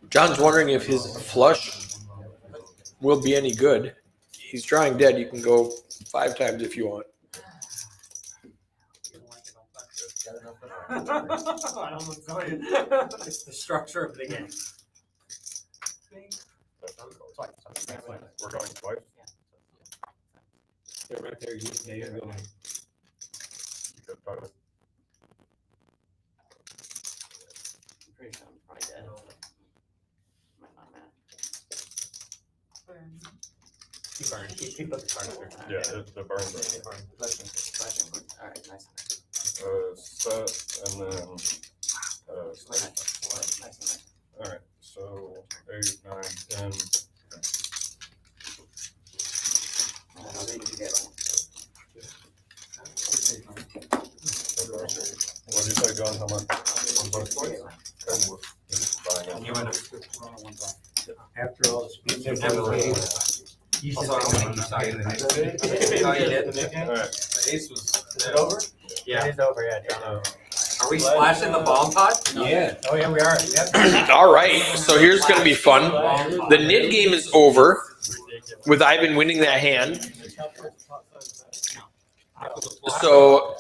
John's wondering if his flush will be any good. He's drawing dead. You can go 5 times if you want. I almost got it. It's the structure of the game. We're going twice. Yeah, right there. There you go. Because probably I'm pretty sure I'm probably dead. Might not matter. Keep burning. Keep the card up there. yeah, it's the burn rate. Flashing. Alright, nice. Set and then Nice. all right. So 8, After all the speeds. You should Also, I don't think you saw it. Oh, you did? The ace was. Is it over? Yeah. It is over, yeah, John. Are we splashing the bomb pot? Yeah. Oh, yeah, we are. Yep. All right, so here's going to be fun. The nid game is over with Ivan winning that hand. So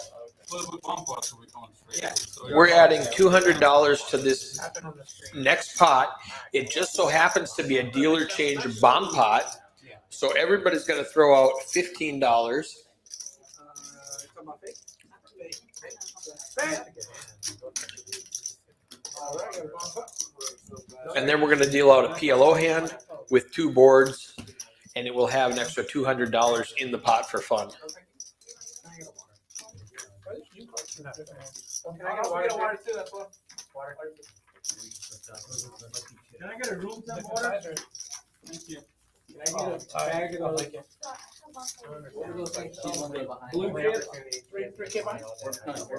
With bomb pots, are we going straight? Yeah. So we're adding $200 to this next pot. It just so happens to be a dealer change bomb pot. So everybody's going to throw out $15. And then we're going to deal out a PLO hand with 2 boards. And it will have an extra $200 in the pot for fun. Can I get a water too? That's what. Water. Can I get a room temp water? Thank you. Can I get a bag of like We're both like she's 1K behind. blue kit? We're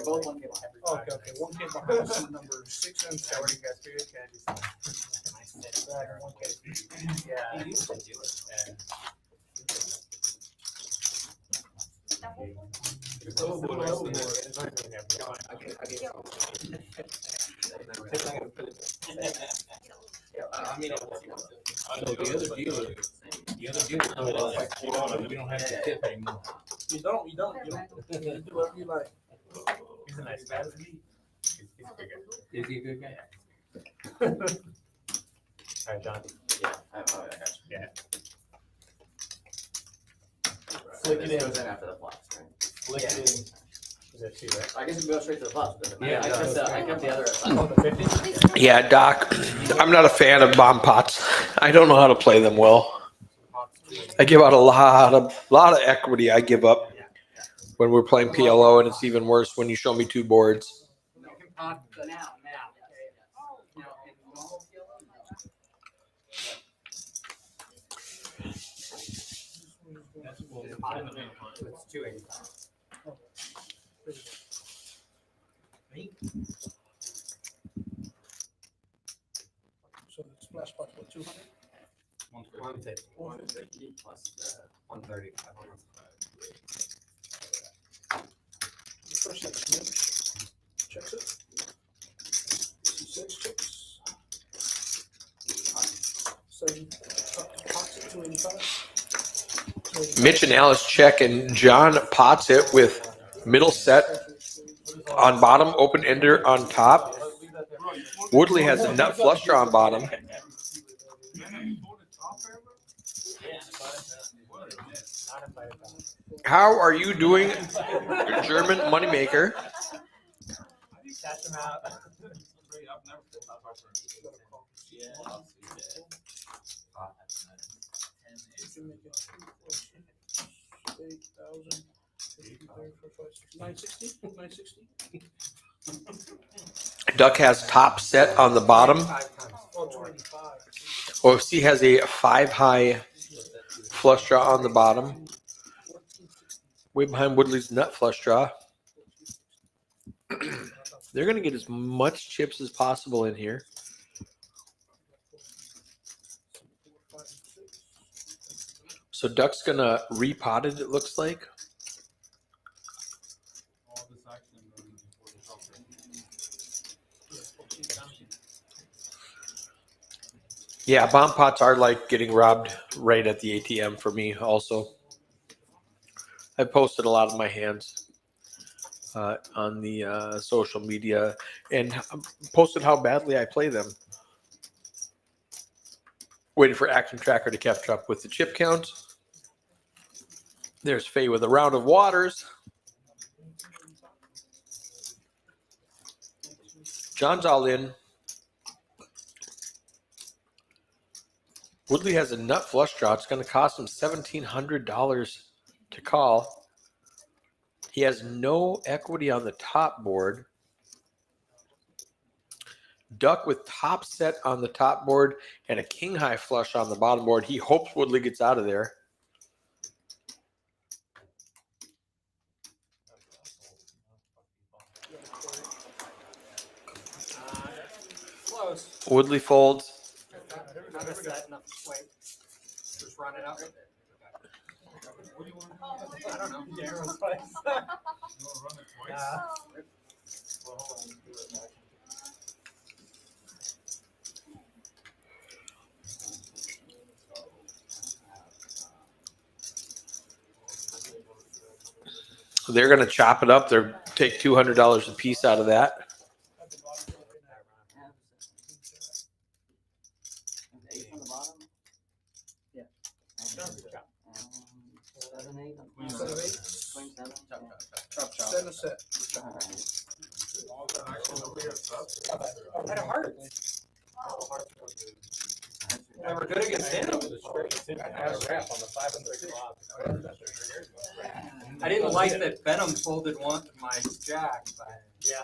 both 1K behind. Okay, 1K behind number 6 and 7. Yeah. He used to do it. I mean, The other dealer, we don't have to tip anymore. You don't. You do whatever you like. He's a nice guy. Is he a good guy? All right, John. Yeah, I got you. Yeah. So this goes in after the flops, right? Flick it in. Is that 2, right? I guess we can go straight to the flops, doesn't it? Yeah, I kept the other Oh, aside. the 50? Yeah, Doc, I'm not a fan of bomb pots. I don't know how to play them well. I give out a lot of equity I give up when we're playing PLO, and it's even worse when you show me 2 boards. You can pot the now. Now, in normal It's 285. So the splash spot's what, 200? 150 plus 130. The first section, checks it. 6 checks. 7 pots at 285. Mitch and Alice check, and John pots it with middle set on bottom, open ender on top. Woodley has a nut flush draw on bottom. How are you doing, German moneymaker? Catch them out. Duck has top set on the bottom. OFC has a 5 high flush draw on the bottom. Way behind Woodley's nut flush draw. They're going to get as much chips as possible in here. So Duck's going to repot it, it looks like. Yeah, bomb pots are like getting robbed right at the ATM for me also. I posted a lot of my hands on the social media and posted how badly I play them. Waiting for Action Tracker to catch up with the chip count. There's Faye with a round of waters. John's all in. Woodley has a nut flush draw. It's going to cost him $1,700 to call. He has no equity on the top board. Duck with top set on the top board and a king high flush on the bottom board. He hopes Woodley gets out of there. close. Woodley folds. Not a set, no, wait. Just run it up. I don't know. Yeah, everyone's twice. You wanna run it twice? Well, hold on. Do it back. They're gonna chop it up. They're take $200 a piece out of that. Ace on the bottom? Yeah. 7, 8. Queen Queen seven. 7. Send a set. Alright. All that action over here, stuff. Had a heart. They were good against him. I didn't like that Benham folded one my jack, but yeah.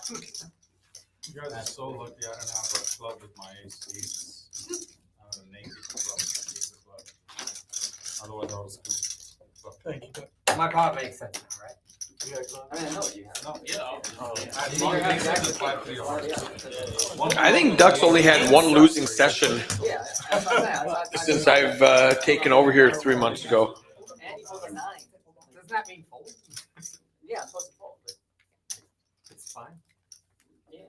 You guys are so lucky I don't have a club with my ace. I have a naked club, ace of club. Otherwise I was good. Thank you. My pot makes sense now, right? You got a I mean, I know what you have. No, I As long as it's five, three, or- I think Ducks only had one losing session Yeah. That's what I'm saying. since I've taken over here 3 months ago. And you fold a 9. Doesn't that mean fold? Yeah, I'm supposed to fold, but It's fine. yeah.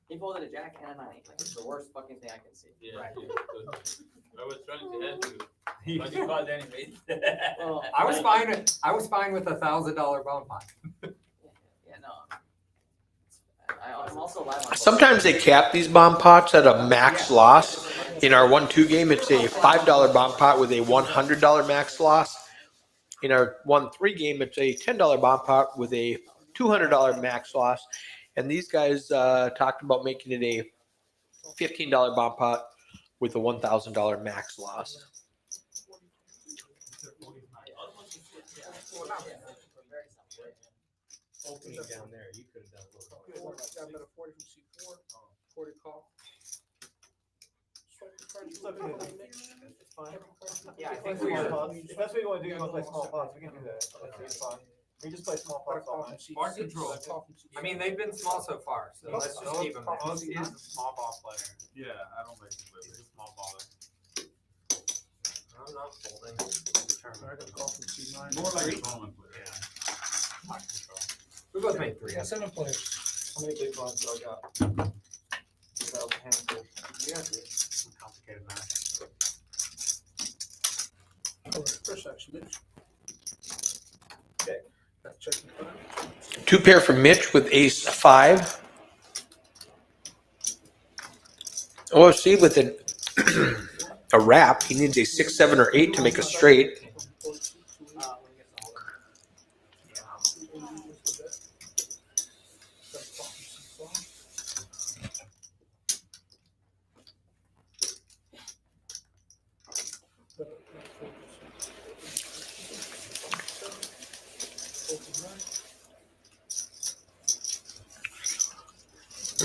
He folded a jack and a 9. Like, it's the worst fucking thing I can see. Right. I was trying to help you, but you called anyway. Well, I was fine with $1,000 bone pot. Yeah, no. I'm also live on. Sometimes they cap these bomb pots at a max loss. In our 1-2 game, it's a $5 bomb pot with a $100 max loss. In our 1-3 game, it's a $10 bomb pot with a $200 max loss. And these guys talked about making it a $15 bomb pot with a $1,000 max loss. Opening down there, you could have done a little. Got better 40 from C4. 40 call. It's fine. Yeah, I think If we are. that's what you want to do, you want to play small pots, we can do that. That's fine. We just play small pots all night. Bar control. I mean, they've been small so far, so let's just keep them there. Oz is a small ball player. Yeah, I don't like to play with a small baller. I'm not folding. More like a common player. We both made 3. Yeah, 7 players. How many big blinds do I got? That was a handful. Some complicated math. First action, Mitch. Okay. That's checking. 2 pair for Mitch with ace 5. OFC with a wrap. He needs a 6, 7, or 8 to make a straight.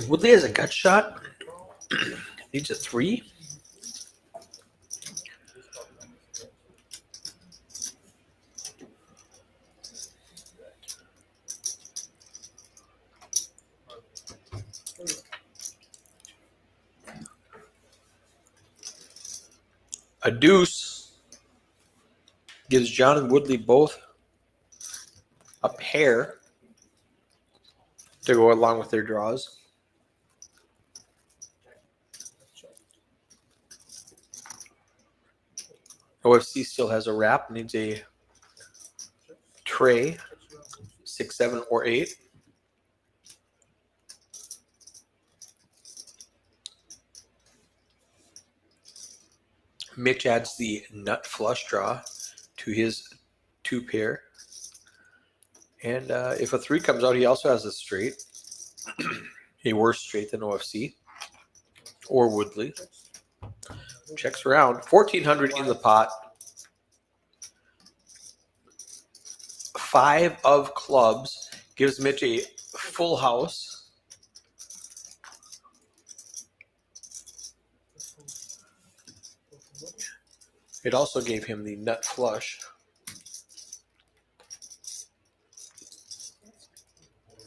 Woodley has a gut shot. Needs a 3. A deuce gives John and Woodley both a pair to go along with their draws. OFC still has a wrap, needs a tray, 6, 7, or 8. Mitch adds the nut flush draw to his 2 pair. And if a 3 comes out, he also has a straight. A worse straight than OFC or Woodley. Checks around. 1,400 in the pot. 5 of clubs gives Mitch a full house. It also gave him the nut flush.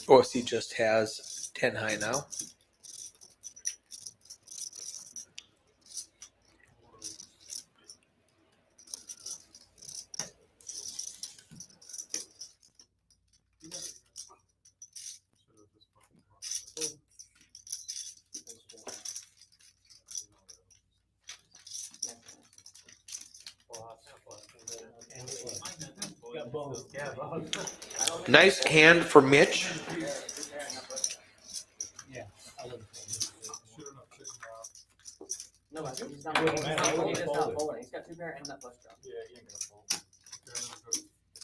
OFC just has 10 high now. Nice hand for Mitch. No, he's not folding. He's just not folding. He's got two pair and that flush draw. Yeah, you ain't gonna fold.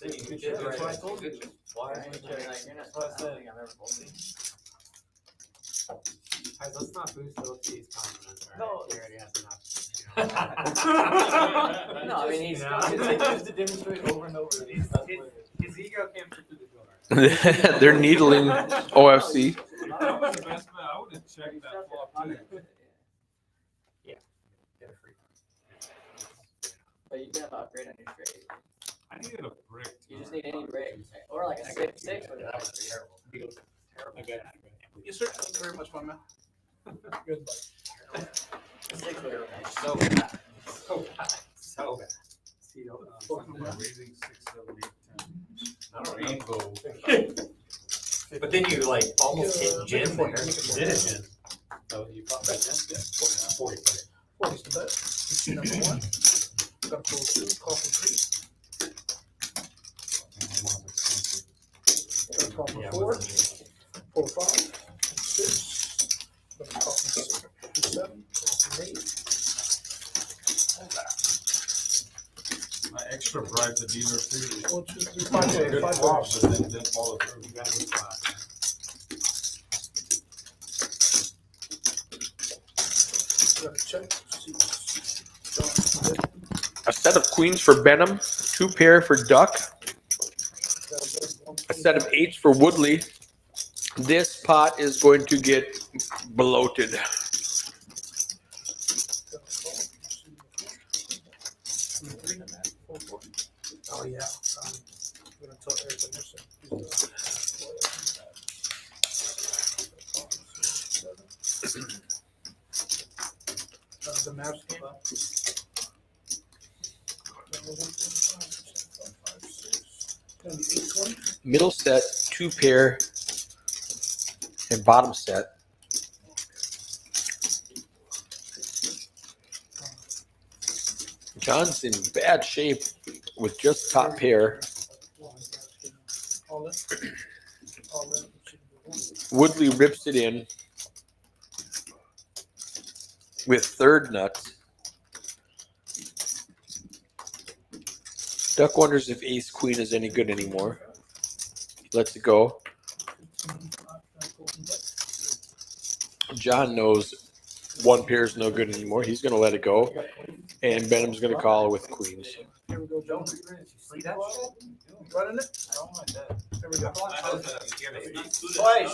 That's why I told you. Why? Right? You're like, you're not, I don't think I've ever folded. Guys, let's not boost OT's confidence, right? No. He already has enough. No, I mean, he's. Yeah. Just to demonstrate over and over that he's not playing. His ego can't fit through the door. They're needling OFC. That was the best bet. I would have checked that flop too. Get a free. But you can have a upgrade on your straight. I needed a brick. You just need any break. Or like a 6-6 with a Terrible. Yes, sir. Thank you very much, my man. Good. 6 with a So bad. So bad. Raising 6, 7, 8, 10. I don't know. Rainbow. But then you like almost hit gin there. You did it, gin. So you thought that gin? Yeah. 40. 40's the bet. Machine number 1. Got a full 2, coffee 3. Got a coffee 4. 4, 5, 6. Got a coffee 6, 7, coffee 8. My extra bribe the dealer too. 1, 2, 3, 5, Good 5, flop, 5. but then didn't follow through. You got a good class. Got a check. A set of queens for Benham, 2 pair for Duck, a set of 8s for Woodley. This pot is going to get bloated. Oh, yeah. I'm gonna tell Eric that the maps game. Gonna be 820. Middle set, 2 pair, and bottom set. John's in bad shape with just top pair. All in. All in. Woodley rips it in with third nuts. Duck wonders if ace queen is any good anymore. Lets it go. John knows 1 pair is no good anymore. He's going to let it go. And Benham's going to call with queens. Here we go, John. See that? Running it. Oh my god. There we go. Twice.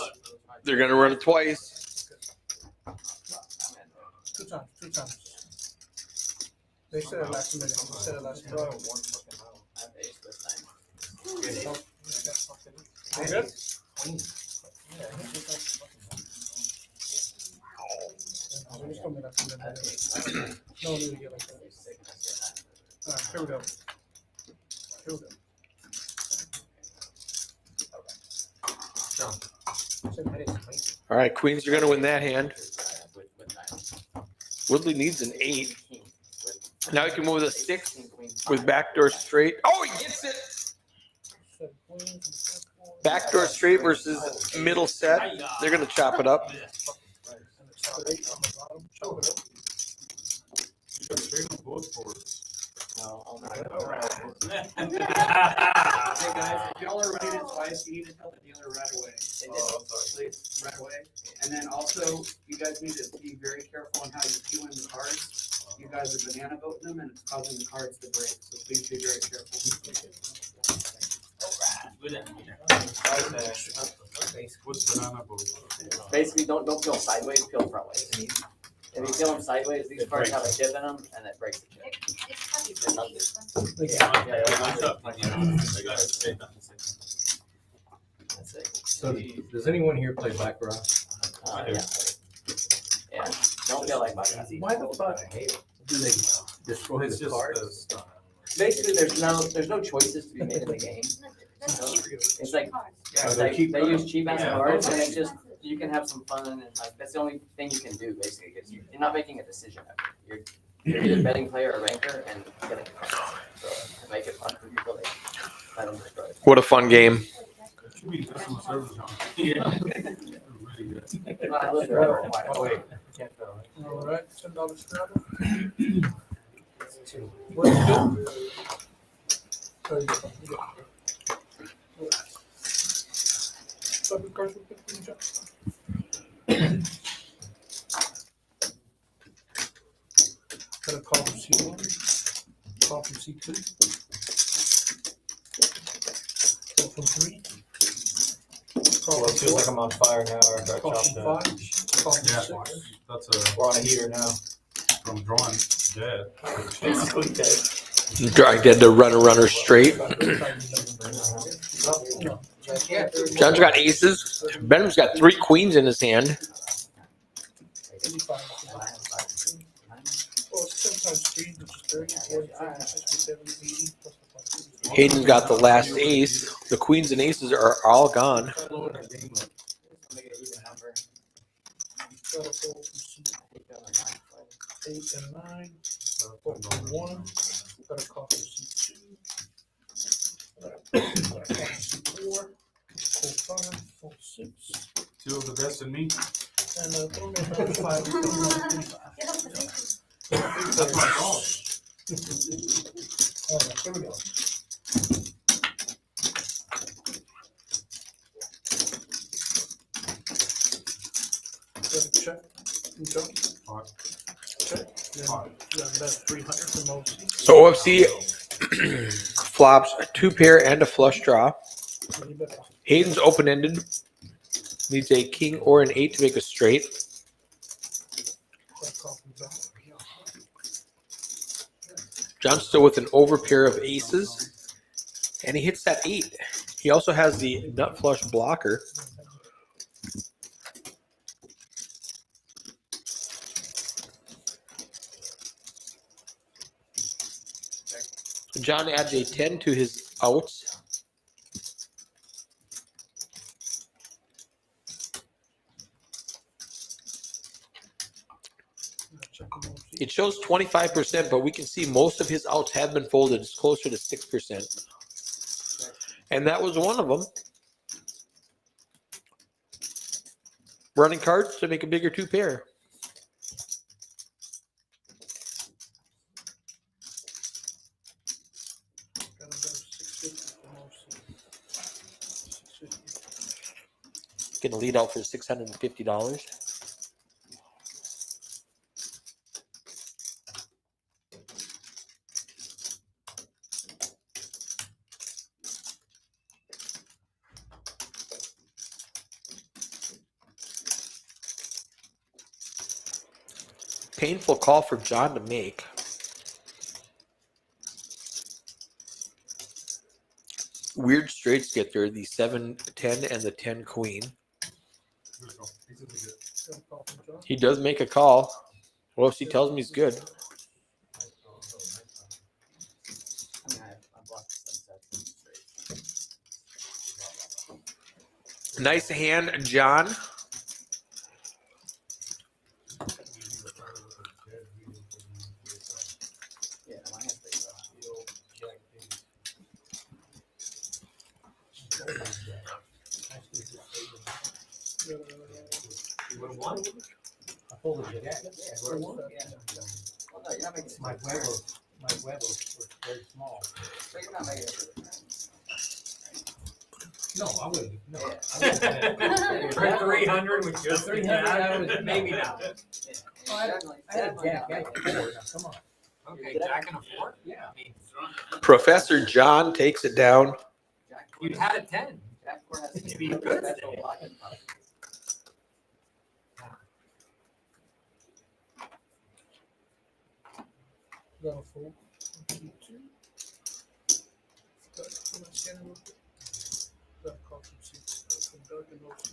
They're going to run it twice. 2 times. 2 times. They said it last minute. They said it last minute. I have ace this time. You good? We're just coming up to the minute. No need to get like that. All right, here we go. Here we go. All All right, queens are going to win that hand. Woodley needs an 8. Now he can move with a 6 with backdoor straight. Oh, he gets it! Backdoor straight versus middle set. They're going to chop it up. You got straight on both boards. Hey guys, if y'all are running it twice, you need to tell the dealer right away. Please, right away. And then also, you guys need to be very careful on how you cue in the cards. You guys are banana boating them and it's causing the cards to break, so please be very careful. What's banana boat? Basically, don't peel sideways, peel front ways. If you peel them sideways, these cards have a dip in them and it breaks the chip. It's ugly. That's it. So does anyone here play baccarat? Yeah. Yeah, don't feel like baccarat. Why the fuck do they destroy It's the just card? Basically, there's no choices to be made in the game. It's like, Are they cheap they use cards? cheap ass cards and it's just, you can have some fun and like, that's the only thing you can do basically, because you're not making a decision. You're either betting player or banker and getting a card. So to make it fun for people, they What a fun game. Should be customer service, John. Yeah. Really good. I live there. Oh, wait. All right, $10 Scrabble. Where you go? Oh, you go. You go. Seven cards will pick from John. Got a call from C1, call from C2, call from 3, call Well, it from feels 4, like I'm on fire now after I call chopped from that. 5, call from Yeah, 6. that's We're on a heater now. from drawing dead. Basically dead. I did the runner straight. John's got aces. Benham's got 3 queens in his hand. 85. Well, it's 10 times 3, which is 30, 40, 50, 60, 70, 80, plus the 5. Hayden's got the last ace. The queens and aces are all gone. Got a fold from C8 and 9, fold from 1, got a call from C2, got a call from C4, fold 5, fold 6, Two of the best in me. and throw me another 5, throw me another 35. That's my fault. All right, here we go. Got a check from John. Fine. Check. Then Fine. got about 300 from OC. So OFC flops a 2 pair and a flush draw. Really better. Hayden's open-ended. Needs a king or an 8 to make a straight. Got a call from John. John's still with an over pair of aces. And he hits that 8. He also has the nut flush blocker. John adds a 10 to his outs. It shows 25%, but we can see most of his outs have been folded. It's closer to 6%. And that was one of them. Running cards to make a bigger 2 pair. Got about 650 from OC. 650. Getting a lead out for $650. Painful call for John to make. Weird straights get there. The 7, 10, and the 10 queen. Good call. This is good. Got a call from John. He does make a call. Well, if he tells me he's good. I mean, I blocked the straight. Nice hand, John. Yeah, mine has big stuff. You would have won? I folded it. Yeah. Well, no, you're not making it. My huevos were very small. But you're not making it. No, I wouldn't. No, Yeah. For 300 with just 300, I that? would- maybe not. Yeah, definitely. I had a Definitely jack, not I had making a it. four, now, come on. Okay, Jack and a 4? Yeah. I mean, Professor John takes it down. Jack you four had a 10. Jack four has You'd be good. that's no blocking. Got a fold from C2. Got a call from Scanner real quick. Got a call from C2 from Doug and OC.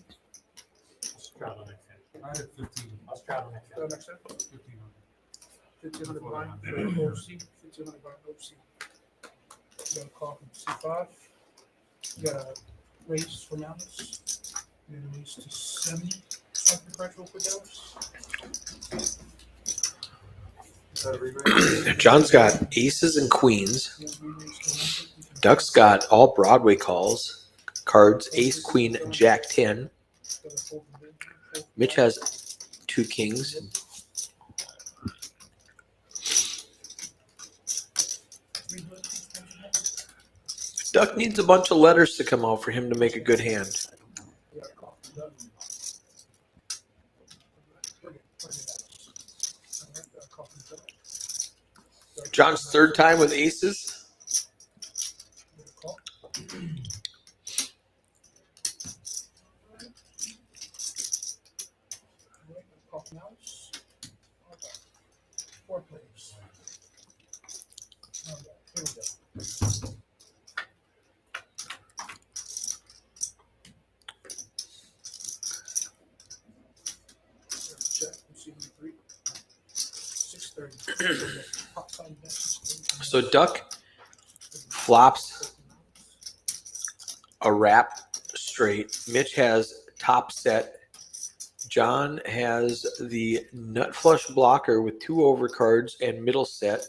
Travel next hand. I had 15. I'll travel next Got hand. next set. 1500. 1500 blind for OC. 1500 blind OC. Got a call from C5. Got a raise from Alice. And a raise to 70. Something correct real quick, Alice. John's got aces and queens. And then we raise to 150. Duck's got all Broadway calls, cards, ace, queen, jack 10. Mitch has 2 kings. Duck needs a bunch of letters to come out for him to make a good hand. John's third time with aces. So Duck flops a wrap straight. Mitch has top set. John has the nut flush blocker with 2 overcards and middle set.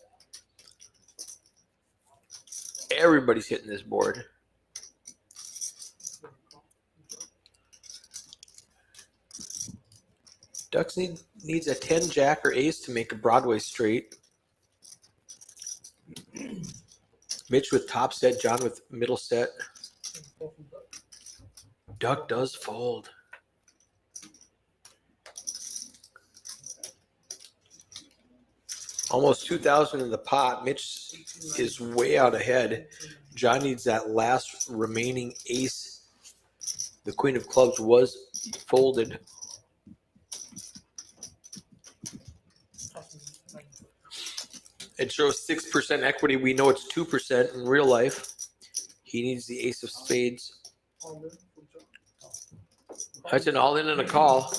Everybody's hitting this board. Ducks needs a 10 jack or ace to make a Broadway straight. Mitch with top set, John with middle set. Duck does fold. Almost 2,000 in the pot. Mitch is way out ahead. John needs that last remaining ace. The queen of clubs was folded. It shows 6% equity. We know it's 2% in real life. He needs the ace of spades. That's an all in and a call.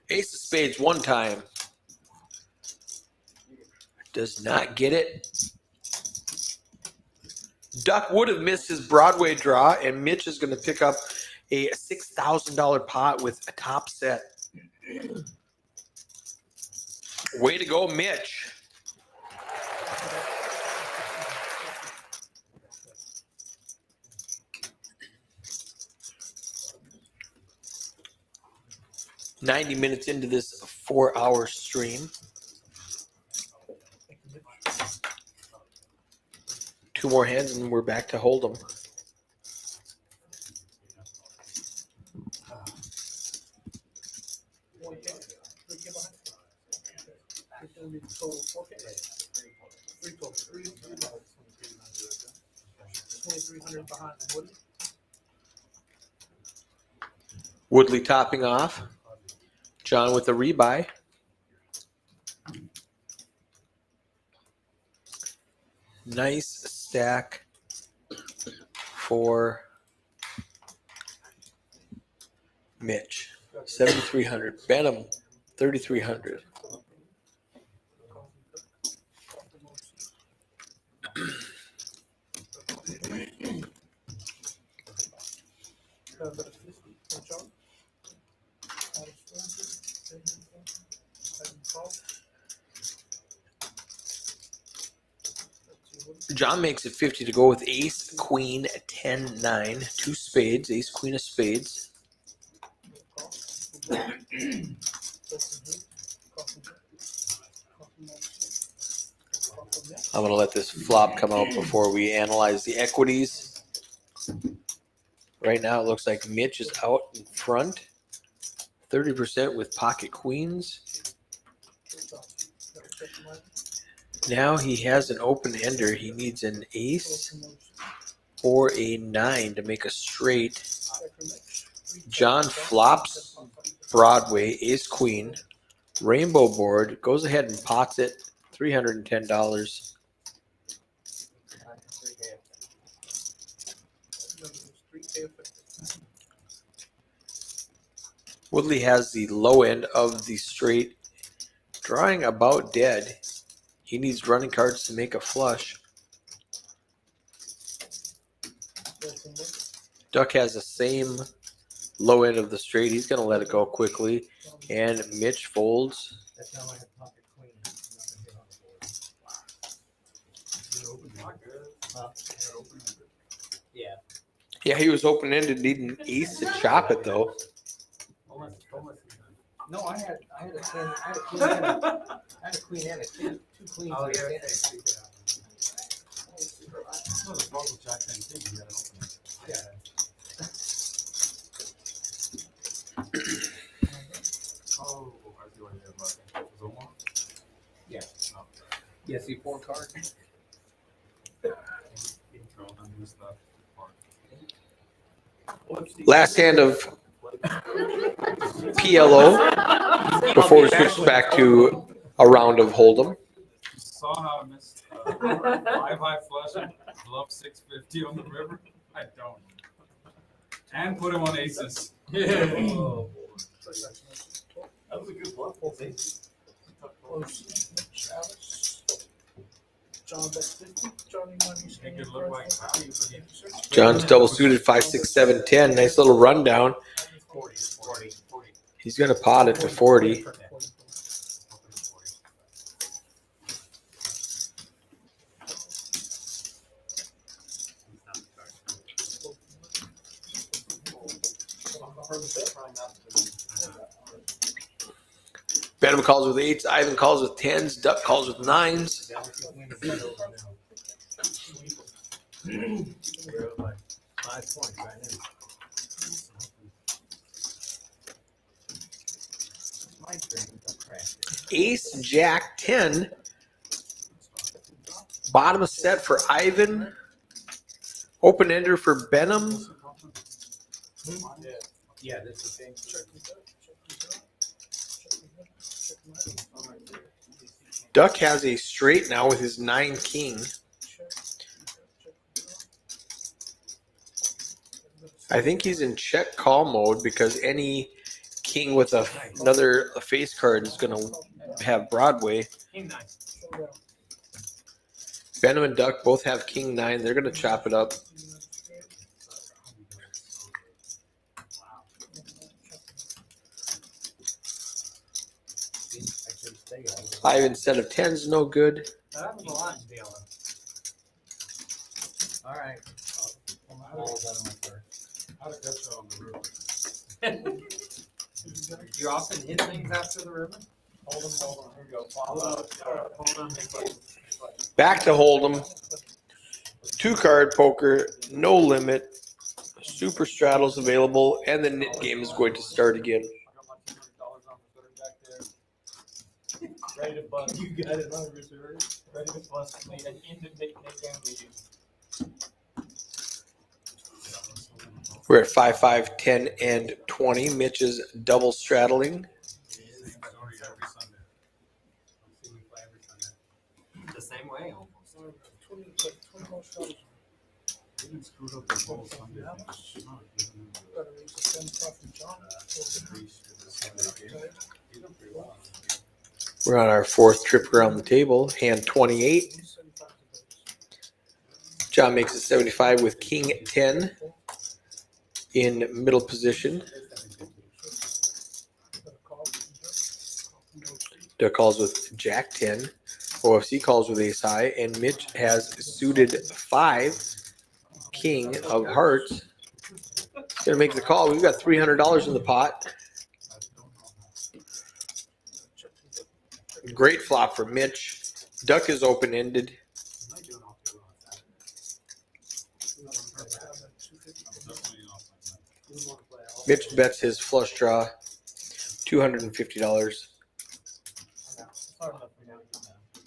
Ace of spades 1 time. Does not get it. Duck would have missed his Broadway draw, and Mitch is going to pick up a $6,000 pot with a top set. Way to go, Mitch. "90 minutes into this 4-hour stream. 2 more hands and we're back to hold 'em. Woodley topping off. John with a rebuy. Nice stack for Mitch. 7,300. Benham, 3,300. John makes it 50 to go with ace, queen, 10, 9, 2 spades, ace, queen of spades. I'm going to let this flop come out before we analyze the equities. Right now it looks like Mitch is out in front. 30% with pocket queens. Now he has an open ender. He needs an ace or a 9 to make a straight. John flops Broadway, ace queen, rainbow board, goes ahead and pots it, $310. Woodley has the low end of the straight, drawing about dead. He needs running cards to make a flush. Duck has the same low end of the straight. He's going to let it go quickly. And Mitch folds. Yeah. Yeah, he was open ended, needing ace to chop it though. No, I had a queen, I had a queen and a queen and a king, two queens. Oh, and a yeah, king. No, the problem with Jack 10 king, you gotta open it. Oh, I see what you're about. Is Omaha? Yeah. No. Yeah, see 4 cards. No, I missed that part. Last hand of PLO before we switch back to a round of Hold'em. You saw how I missed 5-high flush and bluff 650 on the river? I don't. And put him on aces. Oh, That was a good bluff. Make it look like value, but he John's double suited 5, 6, 7, 10. Nice little rundown. 40. He's gonna pot it to 40. Benham calls with 8s. Ivan calls with 10s. Duck calls with 9s. We're up by 5 points right now. My turn to crash it. Ace, Jack, 10. Bottom of set for Ivan. Open ender for Benham. Yeah, that's the thing. Duck has a straight now with his 9 king. I think he's in check call mode because any king with another face card is going to have Broadway. King 9. Benham and Duck both have king 9. They're going to chop it up. Ivan's set of 10s no good. That was a lot, Dylan. All right. How'd it get you on the river? You often hit things after the river? Hold on. Here we go. Hold on. Back to Hold'em. 2-card poker, no limit. Super straddles available, and the knit game is going to start again. I got my $200 on the footer back there. Ready to bust. You got it on reserve. Ready to bust. Made an independent game meeting. We're at 5, 5, 10, and 20. Mitch is double straddling. The same way almost. Even screwed up the whole Sunday. We're on our 4th trip around the table. Hand 28. John makes it 75 with king 10 in middle position. Duck calls with jack 10. OFC calls with ace high. And Mitch has suited 5, king of hearts. He's going to make the call. We've got $300 in the pot. Great flop for Mitch. Duck is open-ended. Mitch bets his flush draw $250.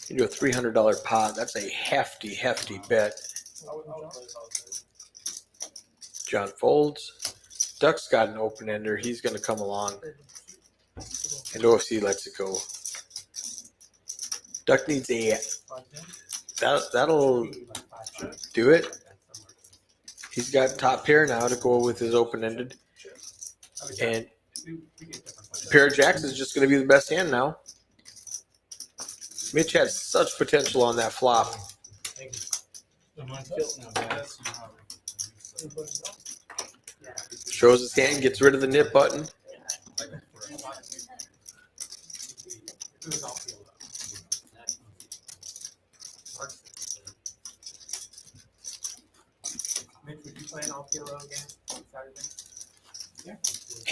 You do a $300 pot. That's a hefty, hefty bet. John folds. Duck's got an open ender. He's going to come along. And OFC lets it go. Duck needs a. That'll do it. He's got top pair now to go with his open ended. And pair of jacks is just going to be the best hand now. Mitch had such potential on that flop. Shows his hand, gets rid of the nip button.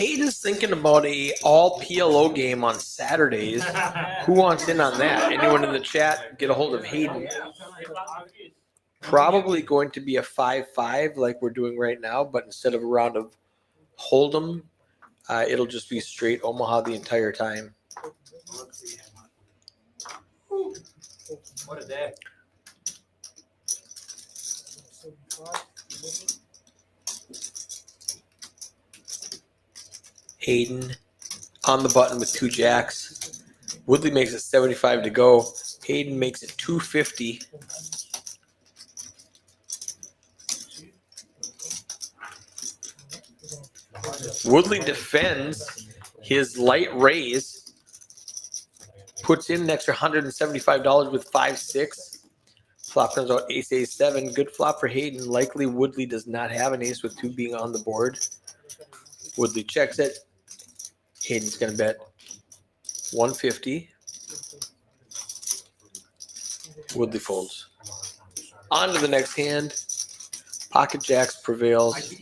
Hayden's thinking about a all PLO game on Saturdays. Who wants in on that? Anyone in the chat, get a hold of Hayden. Probably going to be a 5-5 like we're doing right now, but instead of a round of Hold'em, it'll just be straight Omaha the entire time. What a day. Hayden on the button with 2 jacks. Woodley makes it 75 to go. Hayden makes it 250. Woodley defends his light raise, puts in an extra $175 with 5-6. Flop comes out ace, ace, 7. Good flop for Hayden. Likely Woodley does not have an ace with 2 being on the board. Woodley checks it. Hayden's going to bet 150. Woodley folds. On to the next hand. Pocket jacks prevails.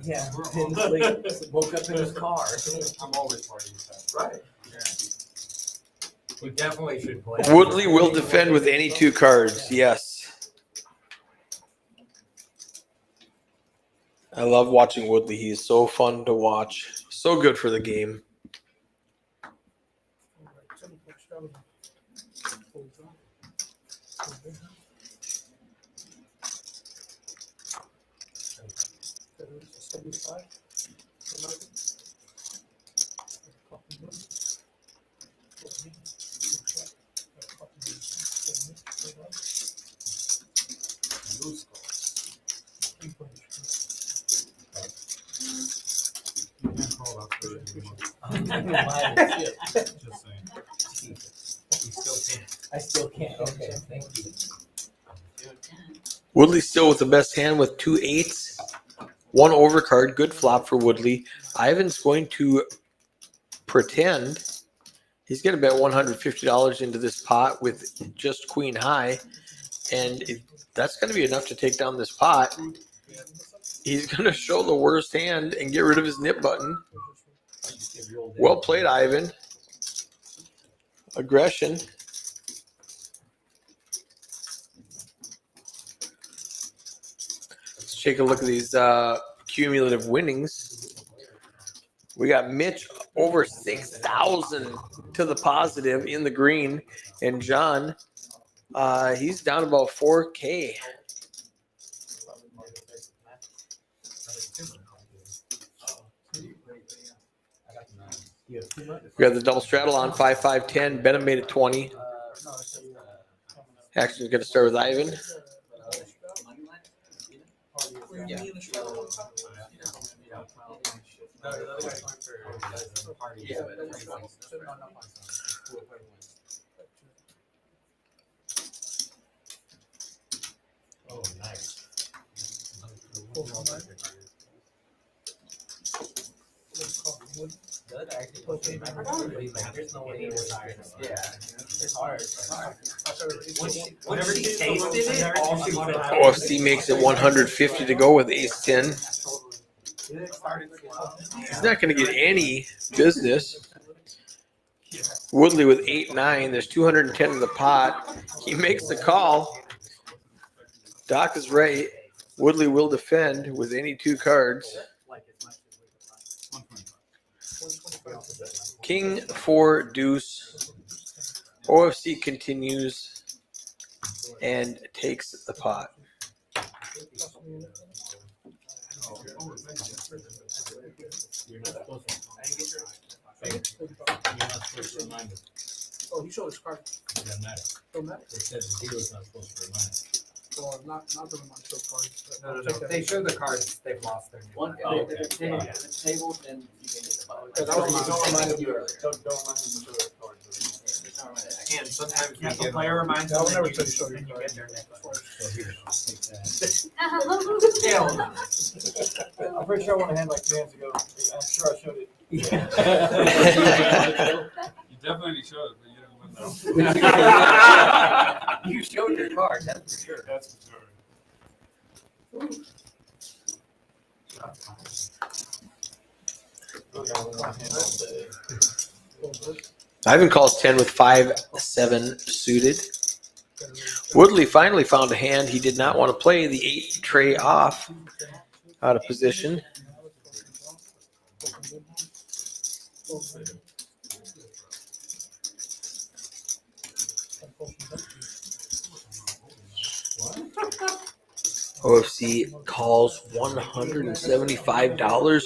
Yeah, didn't sleep, woke up in his car. I'm always partying with that. Right. We definitely should play. Woodley will defend with any 2 cards. Yes. I love watching Woodley. He's so fun to watch. So good for the game. You can't call that for it anymore. Just saying. You still can't. I still can't, okay, thank you. Woodley still with the best hand with 2 8s. 1 overcard. Good flop for Woodley. Ivan's going to pretend he's going to bet $150 into this pot with just queen high. And that's going to be enough to take down this pot. He's going to show the worst hand and get rid of his nip button. Well played, Ivan. Aggression. Let's take a look at these cumulative winnings. We got Mitch over 6,000 to the positive in the green. And John, he's down about 4K. We got the double straddle on 5-5-10. Benham made it 20. Action's going to start with Ivan. Oh, nice. Good, actually. There's no way he was higher. Yeah, it's hard. Whenever she tasted it, all she wanted to OFC makes it 150 to go with ace 10. He's not going to get any business. Woodley with 8-9. There's 210 in the pot. He makes the call. Doc is right. Woodley will defend with any 2 cards. King 4 deuce. OFC continues and takes the pot. Oh, he showed his card. It doesn't matter. Don't matter. It said the dealer's not supposed to remind us. Well, not the remind show cards. No, they show the cards, they've lost their. One, Oh, if okay. it's tabled, then you can get the button. Because I was Don't remind you them. earlier. Don't remind them to show their cards. And sometimes we Yeah, the give. player reminds them, I'll then never you tell you show then your you cards. get their next one. So here, I'll take that. Hell no. I'm pretty sure I won a hand like 2 hands ago. I'm sure I showed it. You definitely should, but you didn't win though. You showed your card, that's for sure. That's for sure. Ivan calls 10 with 5-7 suited. Woodley finally found a hand he did not want to play. The 8 tray off, out of position. OFC calls $175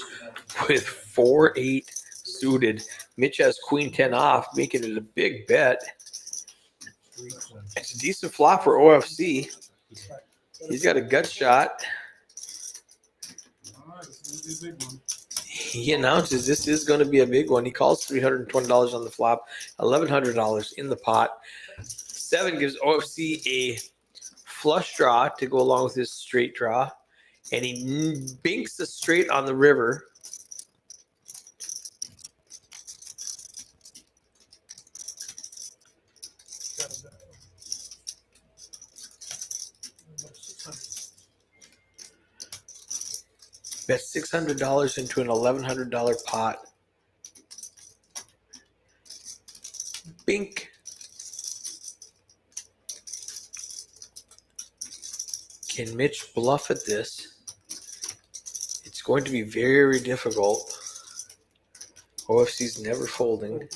with 4-8 suited. Mitch has queen 10 off, making it a big bet. It's a decent flop for OFC. He's got a gut shot. All right, this is gonna be a big one. He announces this is going to be a big one. He calls $320 on the flop, $1,100 in the pot. 7 gives OFC a flush draw to go along with his straight draw, and he binks the straight on the river. Bet $600 into an $1,100 pot. Bink. Can Mitch bluff at this? It's going to be very difficult. OFC's never folding.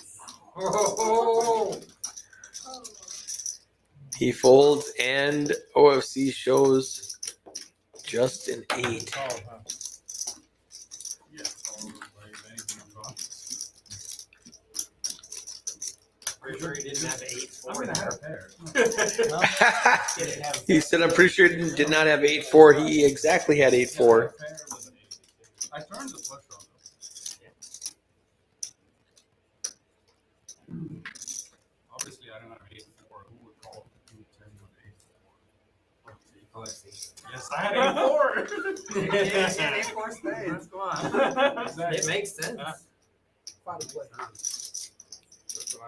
He folds, and OFC shows just an 8. Yeah, so, like, anything involved. Pretty sure he didn't have 8. I mean, I had a pair. He said, I'm pretty sure he did not have 8-4. He exactly had 8-4. Yeah, I had a pair with an 8. I turned the flush draw though. Obviously, I don't have 8-4. Who would call 2-10 with 8-4? Yes, I had 8-4. 4 spades, come on. Exactly. It makes sense. That's what I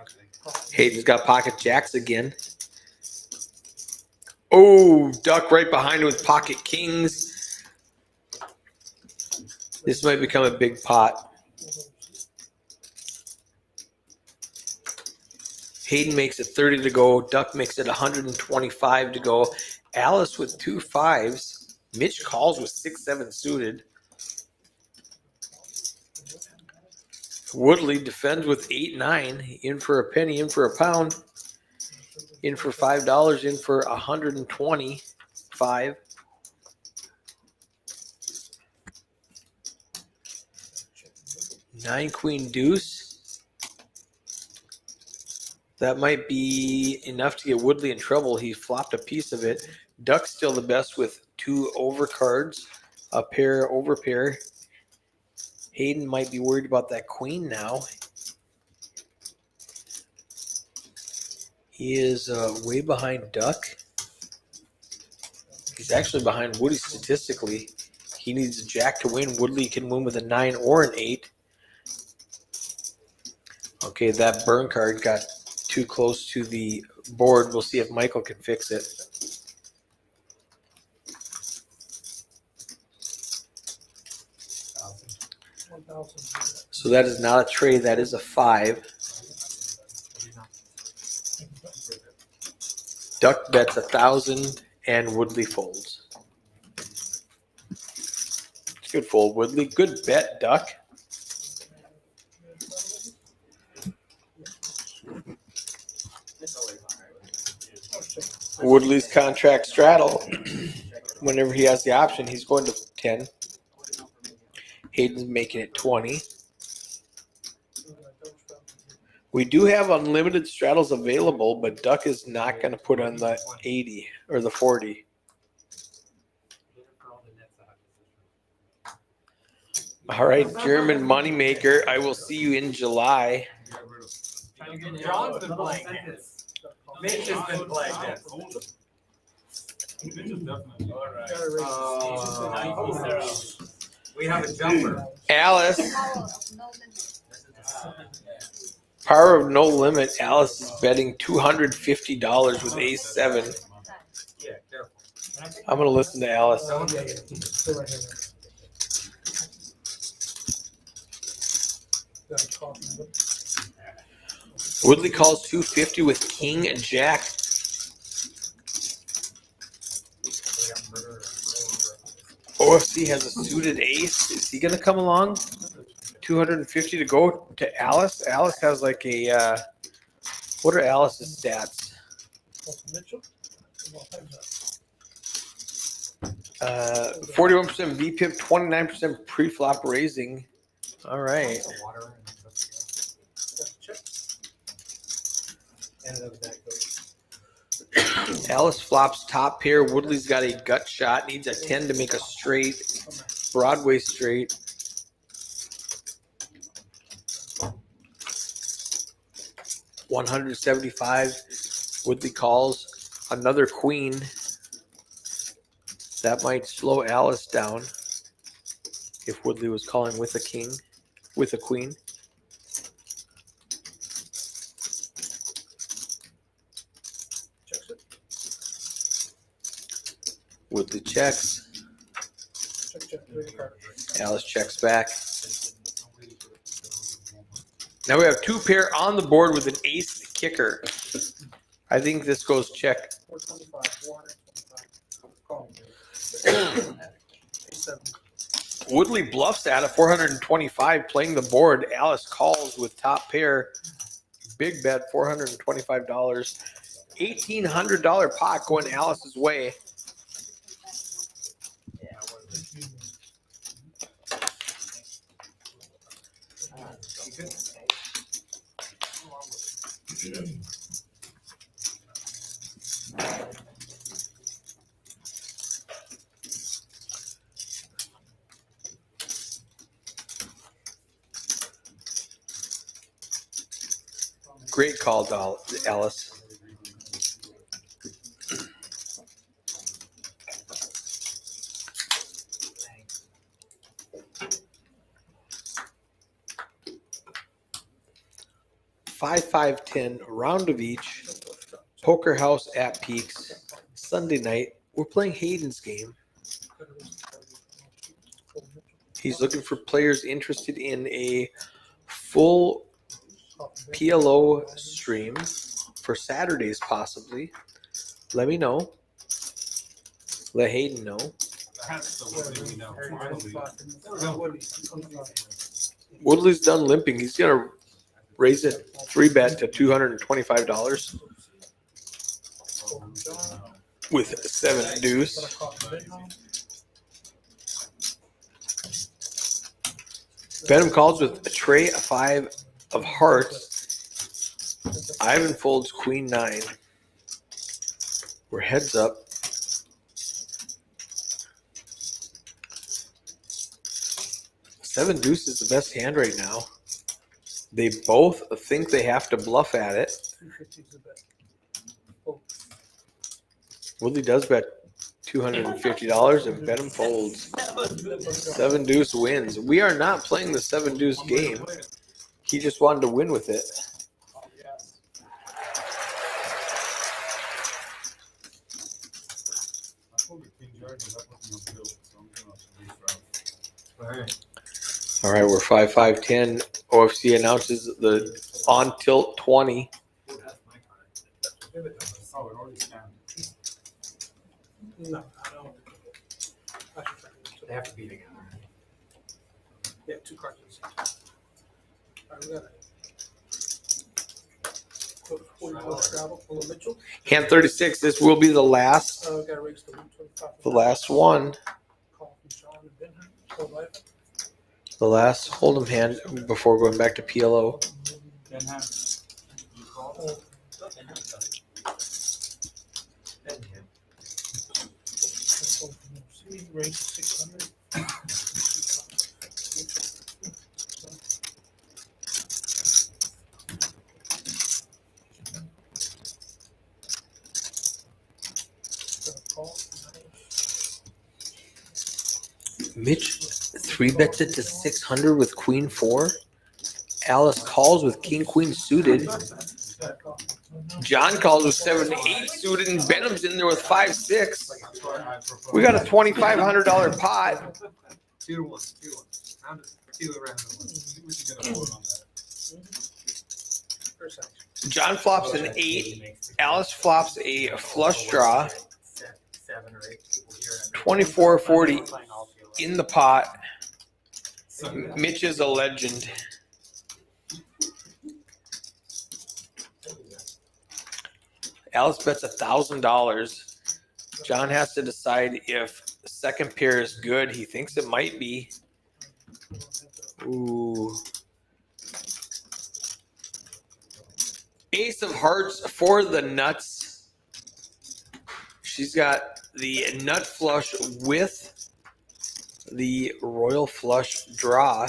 think. Hayden's got pocket jacks again. Oh, duck right behind him with pocket kings. This might become a big pot. Hayden makes it 30 to go. Duck makes it 125 to go. Alice with 2 5s. Mitch calls with 6-7 suited. Woodley defends with 8-9. In for a penny, in for a pound. In for $5, in for 125. Nine queen deuce. That might be enough to get Woodley in trouble. He flopped a piece of it. Duck's still the best with 2 overcards, a pair over pair. Hayden might be worried about that queen now. He is way behind Duck. He's actually behind Woody statistically. He needs a jack to win. Woodley can win with a 9 or an 8. Okay, that burn card got too close to the board. We'll see if Michael can fix it. So that is not a tray, that is a 5. Duck bets 1,000 and Woodley folds. Good fold, Woodley. Good bet, Duck. Woodley's contract straddle. Whenever he has the option, he's going to 10. Hayden's making it 20. We do have unlimited straddles available, but Duck is not going to put on the 80 or the 40. All right, German moneymaker. I will see you in July. John's been playing this. Mitch has been playing this. Mitch is definitely. All right. We have a jumper. Alice. Power of no limit. Alice is betting $250 with ace 7. Yeah, careful. I'm gonna listen to Alice. Oh, yeah, yeah. Stay right here. Got a coffee, but Woodley calls 250 with king and jack. OFC has a suited ace. Is he gonna come along? 250 to go to Alice. Alice has like a what are Alice's stats? Mitchell. Well, heads up. 41% VPIP, 29% pre-flop raising. All right. Water and Check. And it was that goes. Alice flops top pair. Woodley's got a gut shot. Needs a 10 to make a straight. Broadway straight. $175. Woodley calls. Another queen. That might slow Alice down. If Woodley was calling with a king, with a queen. Checks it. Woodley checks. Check. Bring the card. Alice checks back. Now we have two pair on the board with an ace kicker. I think this goes check. 425. 425. Call. Ace 7. Woodley bluffs at a 425 playing the board. Alice calls with top pair. Big bet, $425. $1,800 pot going Alice's way. Great call, Alice. Five, 5, 10, a round of each. Poker House at Peaks. Sunday night. We're playing Hayden's game. He's looking for players interested in a full PLO stream for Saturdays, possibly. Let me know. Let Hayden know. That's the one thing we know. Finally. Woodley's done limping. He's gonna raise it 3-bet to $225 with 7 deuce. Benham calls with a tray of 5 of hearts. Ivan folds queen 9. We're heads up. Seven deuce is the best hand right now. They both think they have to bluff at it. 350 is the bet. Woodley does bet $250 and Benham folds. 7 deuce wins. We are not playing the 7 deuce game. He just wanted to win with it. All right, we're 5, 5, 10. OFC announces the on tilt 20. Oh, it already scanned. No, I don't. I should check it. They have to be together. Yeah, 2 cards. All right, we got it. Mitchell. Hand 36. This will be the last Got to raise to 125. the last one. Call from John and Benham. So, right. The last hold'em hand before going back to PLO. Then have you call? Range 600. Mitch 3-bets it to 600 with queen 4. Alice calls with king queen suited. John calls with 7-8 suited, and Benham's in there with 5-6. We got a $2,500 pot. 2-1. Round it. 2 around the one. We should get a vote on that. John flops an 8. Alice flops a flush draw. 7 or 8 people here. 2440 in the pot. Mitch is a legend. Alice bets $1,000. John has to decide if the second pair is good. He thinks it might be. Ooh. Ace of hearts for the nuts. She's got the nut flush with the royal flush draw.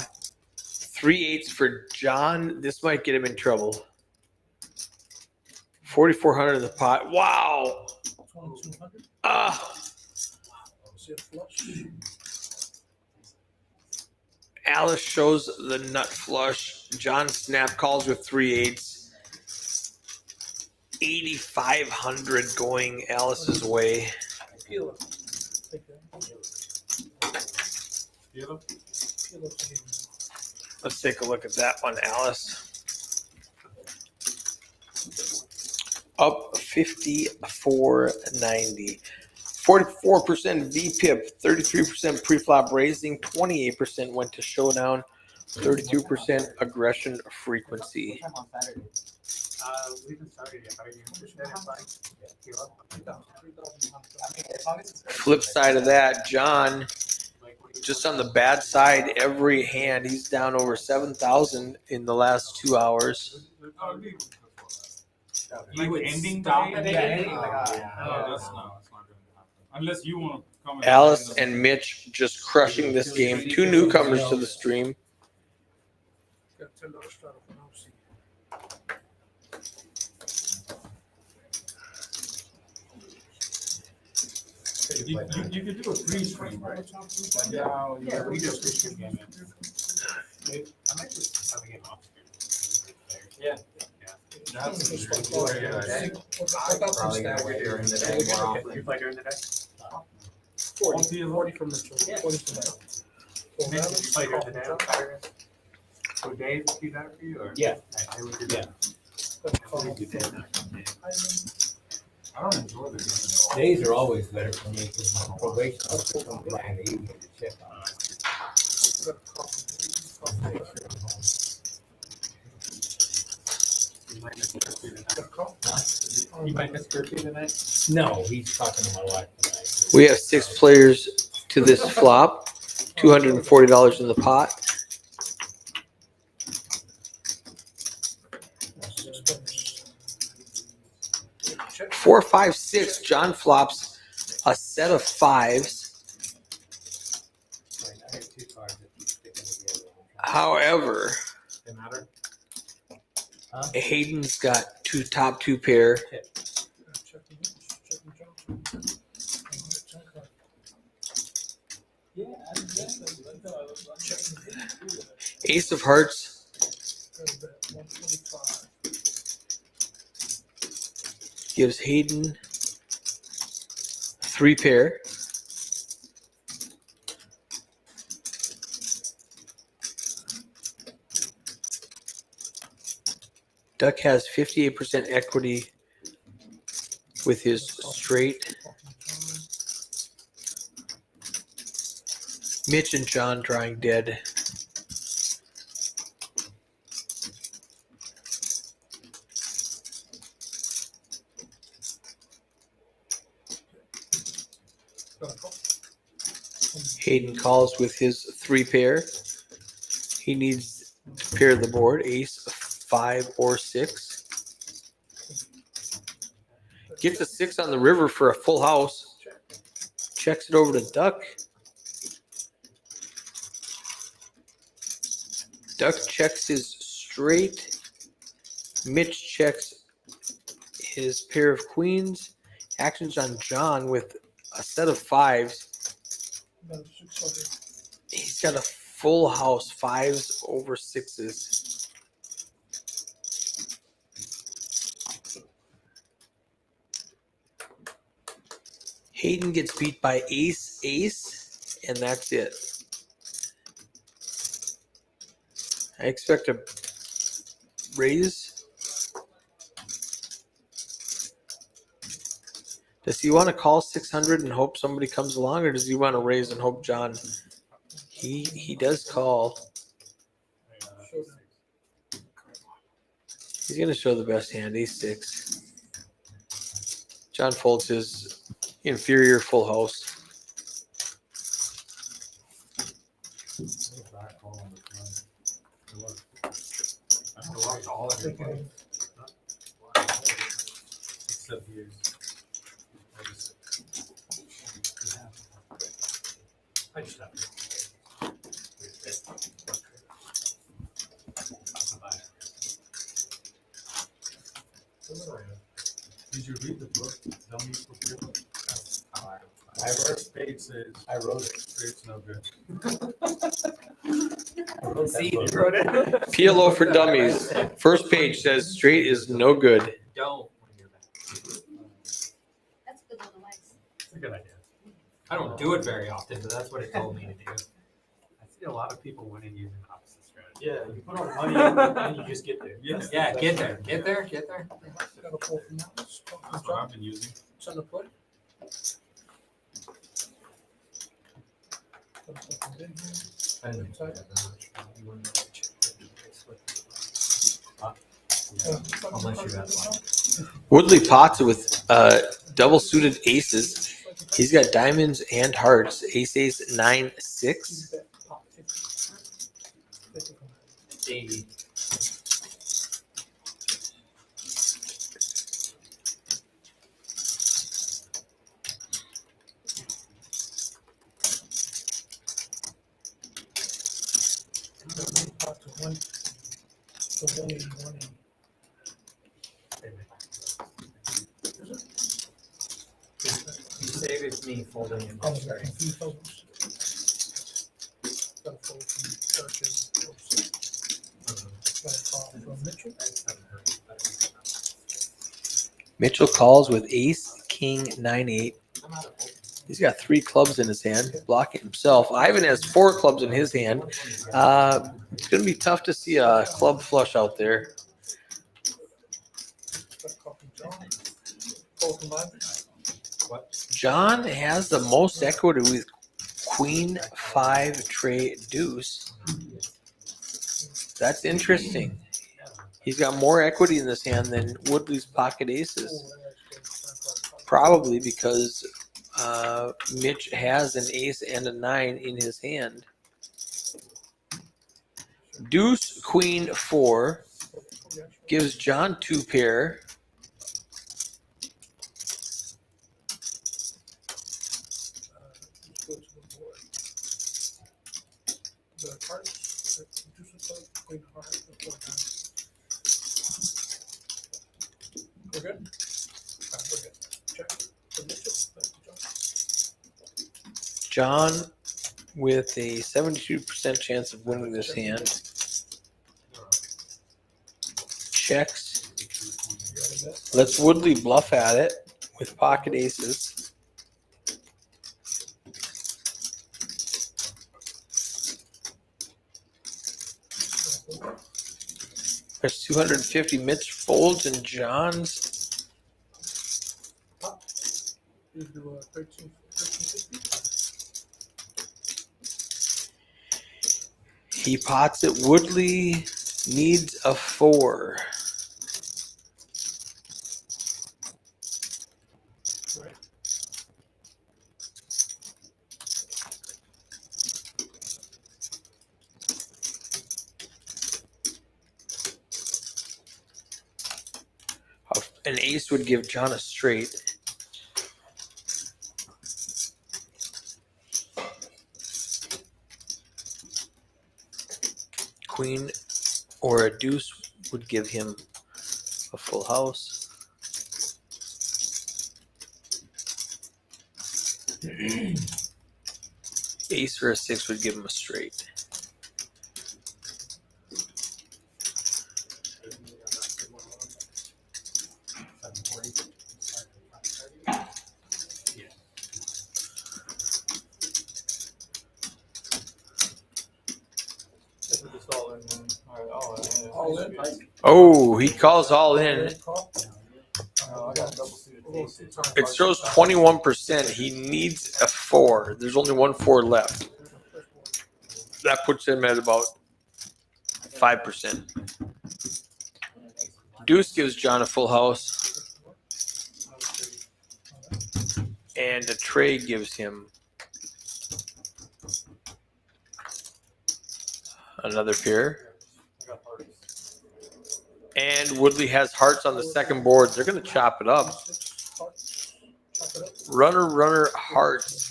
3-8s for John. This might get him in trouble. 4,400 in the pot. Wow. Alice shows the nut flush. John snap calls with 3-8s. 8,500 going Alice's way. Let's take a look at that one, Alice. Up 54.90. 44% VPIP, 33% preflop raising, 28% went to showdown, 32% aggression frequency. We haven't started yet. Are you interested in buying? Flip side of that, John, just on the bad side, every hand, he's down over 7,000 in the last 2 hours. You would ending stop day? at Yeah, any- no, that's not gonna happen. Unless you want to come. Alice and Mitch just crushing this game. 2 newcomers to the stream. You could do a free stream, right? Yeah, we just free stream game. I might just have a game off. Yeah. That's a great Probably gonna wait during the day more often. You play during the day? 40 from the street. 40 from the. Did you play during the day on Saturday? Would Dave do that for you or? Yeah. I would do that. I don't enjoy the game. Days are always better for me because my probation officer comes by in the evening to check on it. You might miss curfew tonight? No, he's talking to my wife tonight. We have 6 players to this flop. $240 in the pot. Four, 5, 6. John flops a set of 5s. I have 2 cards that keep sticking together. However, Doesn't matter. Hayden's got top 2 pair. Ace of hearts. Gives Hayden 3 pair. Duck has 58% equity with his straight. Mitch and John drawing dead. Hayden calls with his 3 pair. He needs to pair the board, ace, 5, or 6. Gets a 6 on the river for a full house. Checks it over to Duck. Duck checks his straight. Mitch checks his pair of queens. Actions on John with a set of 5s. He's got a full house, 5s over 6s. Hayden gets beat by ace, and that's it. I expect a raise. Does he want to call 600 and hope somebody comes along, or does he want to raise and hope John? He does call. He's going to show the best hand, ace 6. John folds his inferior full house. Except yours. I just have to. Did you read the book? Dummies for People? I wrote Spade says I wrote it. straight's no good. See, you wrote it. PLO for dummies. First page says straight is no good. Don't. That's good advice. It's a good idea. I don't do it very often, but that's what it told me to do. I see a lot of people winning using opposite strategy. Yeah, you put on money and you just get there. Yes. Yeah, get there. Get there. Get there. Gotta pull from that. That's what I've been using. It's on the foot. I didn't know that much. You wouldn't know. Unless you had one. Woodley pots it with double suited aces. He's got diamonds and hearts. Ace 9-6. 80. You saved me folding in my straight. Mitchell calls with ace, king, 9-8. He's got 3 clubs in his hand, blocking himself. Ivan has 4 clubs in his hand. It's going to be tough to see a club flush out there. John has the most equity with queen, 5, tray, deuce. That's interesting. He's got more equity in this hand than Woodley's pocket aces. Probably because Mitch has an ace and a 9 in his hand. Deuce, queen, 4 gives John 2 pair. We're good? We're good. Check. John with a 72% chance of winning this hand. Checks. Let's Woodley bluff at it with pocket aces. There's 250. Mitch folds and John's. You do 1350. He pots it. Woodley needs a 4. An ace would give John a straight. Queen or a deuce would give him a full house. Ace or a 6 would give him a straight. Oh, he calls all in. Oh, I got double suited aces. It shows 21%. He needs a 4. There's only 1 4 left. That puts him at about 5%. Deuce gives John a full house. And a tray gives him another pair. And Woodley has hearts on the second board. They're going to chop it up. Runner, runner, hearts.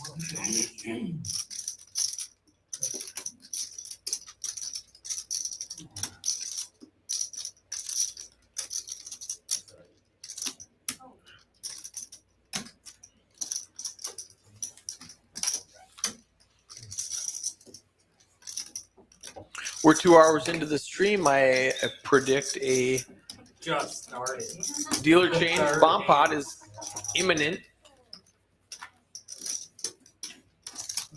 We're 2 hours into the stream. I predict a Just started. dealer change bomb pot is imminent.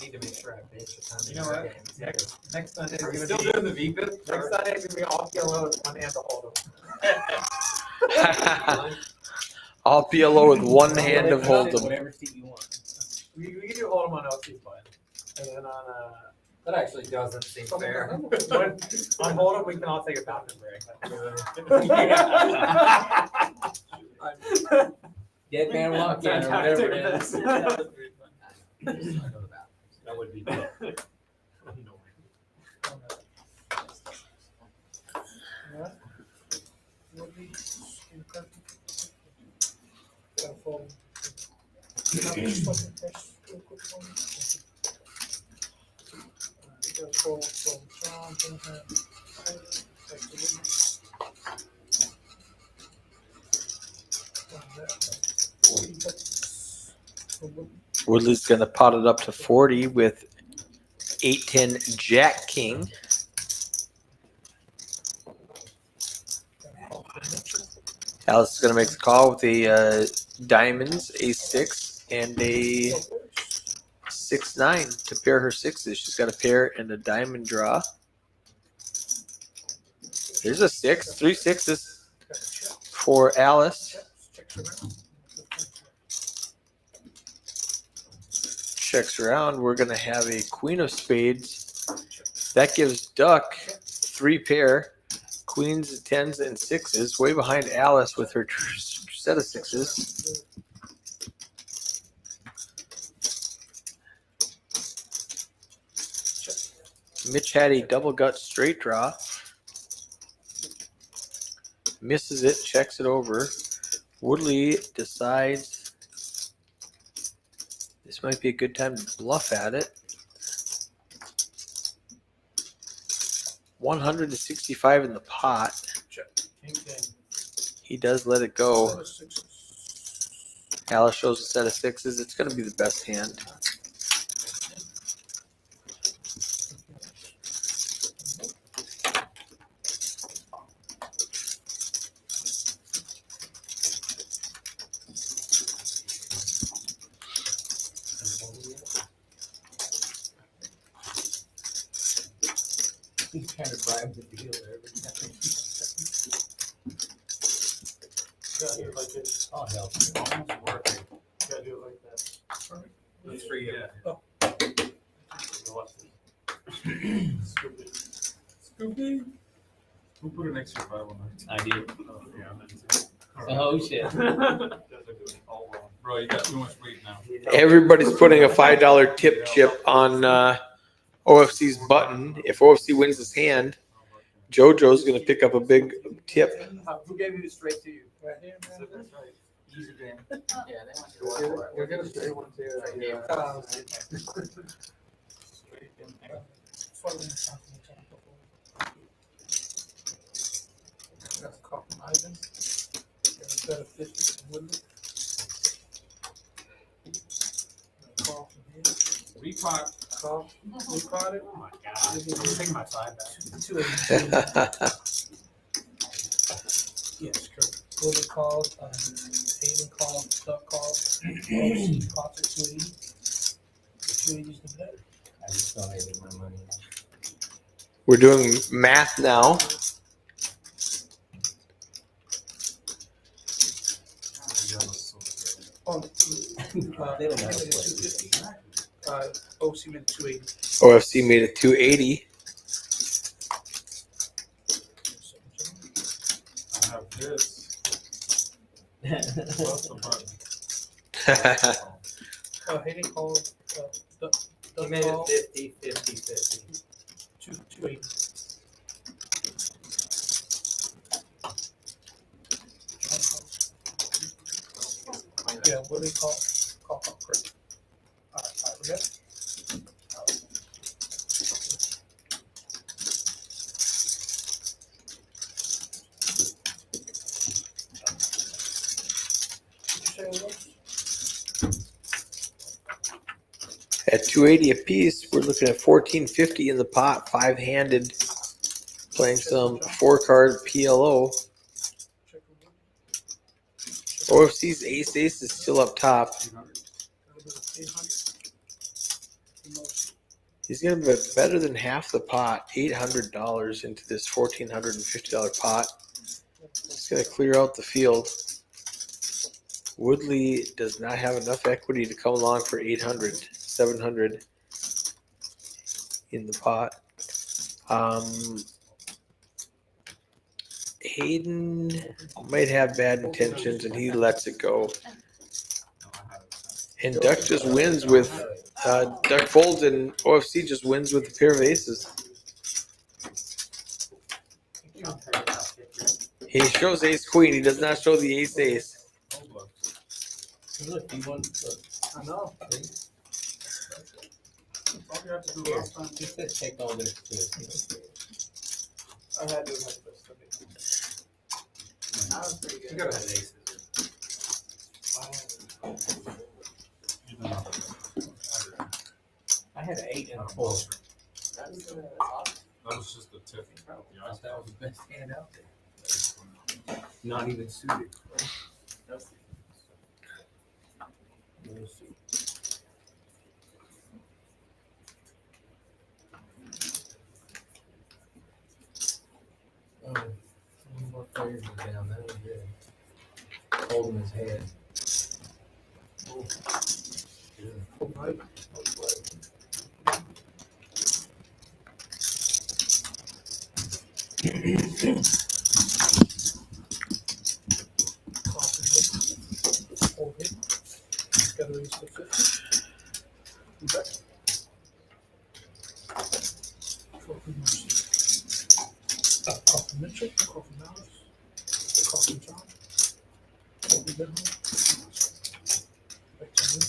Need to make sure I bitch the time. You know what? Next Sunday Are we is still gonna be. doing the VPIP? Next Sunday is gonna be all PLO with one hand to hold them. All PLO with one hand of Hold'em. Whatever seat you want. We can do hold them on LT's button. And then on That actually doesn't seem fair. on Hold'em, we can all take a bathroom break. Dead man walk in or whatever it is. That would be good. Woodley's going to pot it up to 40 with 8-10 Jack King. Alice is going to make the call with the diamonds, Ace-6, and a 6-9 to pair her sixes. She's got a pair and a diamond draw. There's a 6, 3 6s for Alice. Checks around. We're going to have a queen of spades. That gives Duck 3 pair. Queens, 10s, and 6s. Way behind Alice with her set of 6s. Mitch had a double gut straight draw. Misses it, checks it over. Woodley decides this might be a good time to bluff at it. 165 in the pot. He does let it go. Alice shows a set of 6s. It's going to be the best hand. He's trying to bribe the dealer every time. I'll help you. Almost working. Gotta do it like that. It's for you. Scoopy. Who put an extra 5 on that? I do. Oh, yeah, I'm in. Oh, shit. All wrong. Bro, you got too much weight now. Everybody's putting a $5 tip chip on OFC's button. If OFC wins this hand, JoJo's going to pick up a big tip. Who gave you the straight to you? Right here, man. Easy game. Yeah, they want you to work for it. You're gonna straight one too. Straight game. That's compromising. Got a set of 50 from Woodley. Call from here. Repot. Call. We caught it. Oh my god. I'm taking my 5 back. 282. Yes, correct. Woodley called, Hayden called, Duck called, OC caught it 280. 280's the bet. I just donated my money. We're doing math now. Oh, They don't have a play. OC made 280. OFC made it 280. I have this. Plus the button. Hayden called, He made it 50, 50, 50. 280. Yeah, what do they call? Call correct. Alright, we're good. At 280 apiece, we're looking at 1450 in the pot, 5-handed, playing some 4-card PLO. OFC's ace is still up top. He's gonna be better than half the pot, $800 into this $1,450 pot. He's gonna clear out the field. Woodley does not have enough equity to come along for 800, 700 in the pot. Hayden might have bad intentions and he lets it go. And Duck just wins with Duck folds and OFC just wins with a pair of aces. He shows ace queen. He does not show the ace ace. Look, he won. I know. All you have to do Here, last time. he said take all this to. I had to do like this. That was pretty good. You gotta have aces. You don't have to. I had an 8 and a 4. That's awesome. That was just the tip. I thought that was the best hand out there. Not even suited. We'll see. One more players are down. That was good. Holding his head. Oh. Good. Gotta raise the 50. Back. Coffee Mitchell, Coffee Mouse, Coffee John, Coffee Benham. Back to me.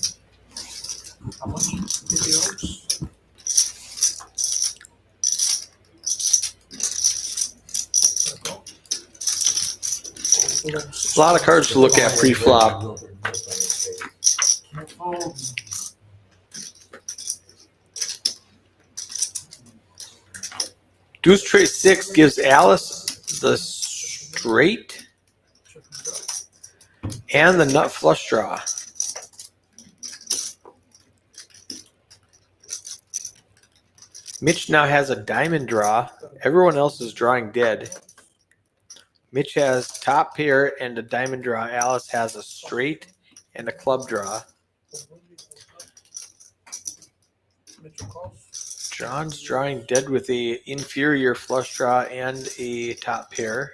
How much? $50. A lot of cards to look at pre-flop. Deuce Trey 6 gives Alice the straight and the nut flush draw. Mitch now has a diamond draw. Everyone else is drawing dead. Mitch has top pair and a diamond draw. Alice has a straight and a club draw. John's drawing dead with a inferior flush draw and a top pair.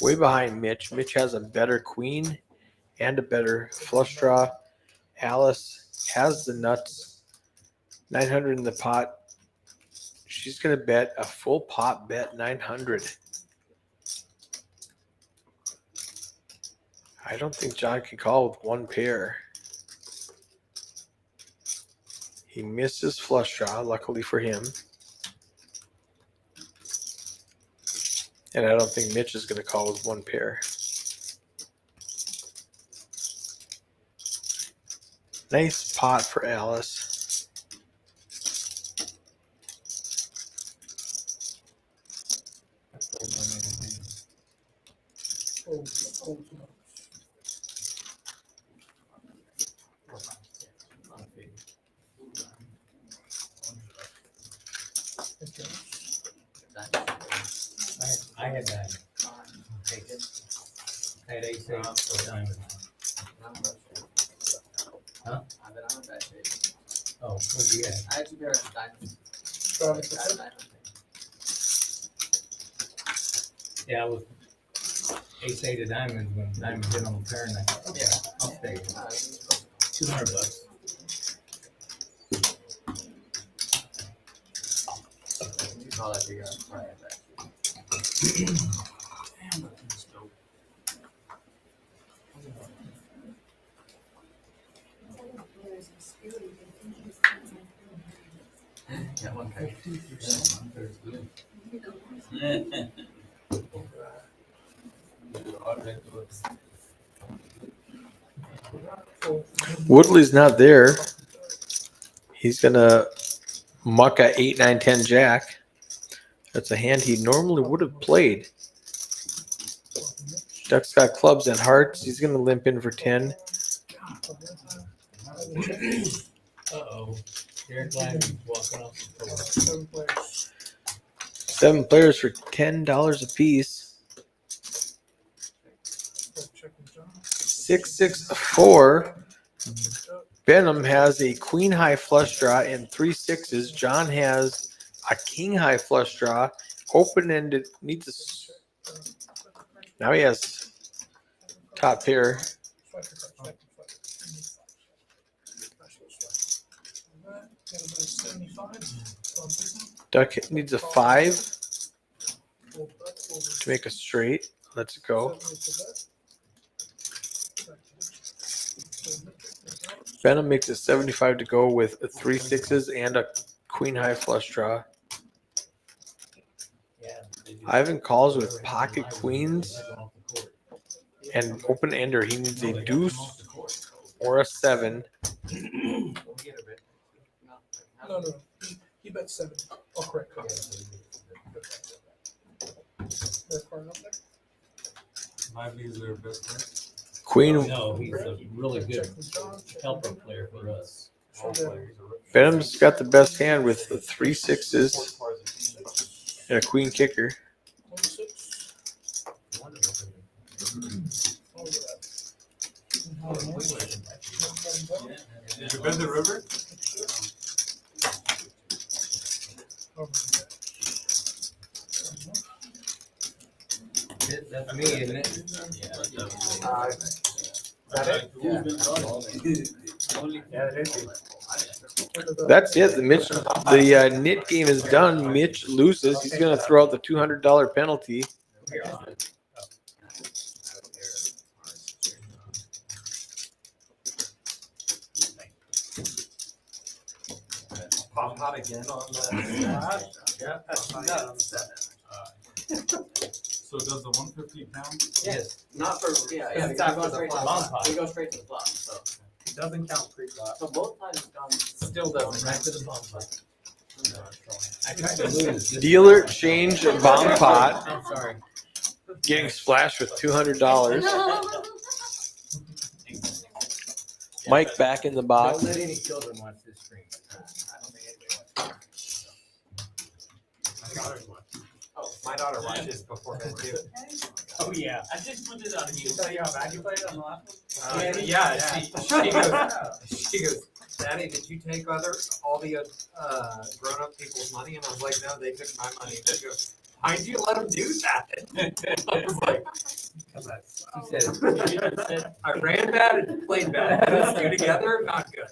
Way behind Mitch. Mitch has a better queen and a better flush draw. Alice has the nuts. 900 in the pot. She's going to bet a full pot bet 900. I don't think John can call with one pair. He missed his flush draw, luckily for him. And I don't think Mitch is going to call with one pair. Nice pot for Alice. I had that. I had ace, diamond. Huh? I've been on a bad shape. Oh, what do you got? I had 2 pairs of diamonds. Yeah, I was ace eight of diamonds when diamonds hit on the turn. I thought, okay, I'll stay. $200. You saw that figure out. Right, back. Damn, that thing's dope. Yeah, one pair. Woodley's not there. He's gonna muck a 8, 9, 10 jack. That's a hand he normally would have played. Duck's got clubs and hearts. He's gonna limp in for 10. Uh-oh. Derek Lyman's walking off the floor. 7 players for $10 a piece. 6, 6, 4. Benham has a queen high flush draw and 3 6s. John has a king high flush draw. Open ended needs a. Now he has top pair. Duck needs a 5 to make a straight. Let's go. Benham makes a 75 to go with 3 6s and a queen high flush draw. Ivan calls with pocket queens and open ender. He needs a deuce or a 7. No. He bet 7. Oh, correct. They're far enough there. Lively is their best friend. Queen. No, he's a really good helper player for us. Benham's got the best hand with the 3 6s and a queen kicker. 26. Did you bend the river? That's me, isn't it? That's it. The knit game is done. Mitch loses. He's going to throw out the $200 penalty. Pop hot again on the. Yeah, that's on the 7. So does the 150 count? Yes. Not for, yeah, It's because after we go the straight to the bomb flop. pot. We go straight to the flop, so. It doesn't count pre-flop. So both times it's gone. Still doesn't. Back to the bomb pot. I tried to lose. Dealer change bomb pot. I'm sorry. Getting splashed with $200. Mike back in the box. Don't let any children watch this stream. My daughter watches before bed too. Oh, yeah. I just put it on you. Tell you how bad you played on the last She goes, Daddy, did you take all the grown-up people's money? And I was like, no, they took my money. She goes, why'd you let them do that? I was like, He said, I ran bad and played bad. Those two together, not good.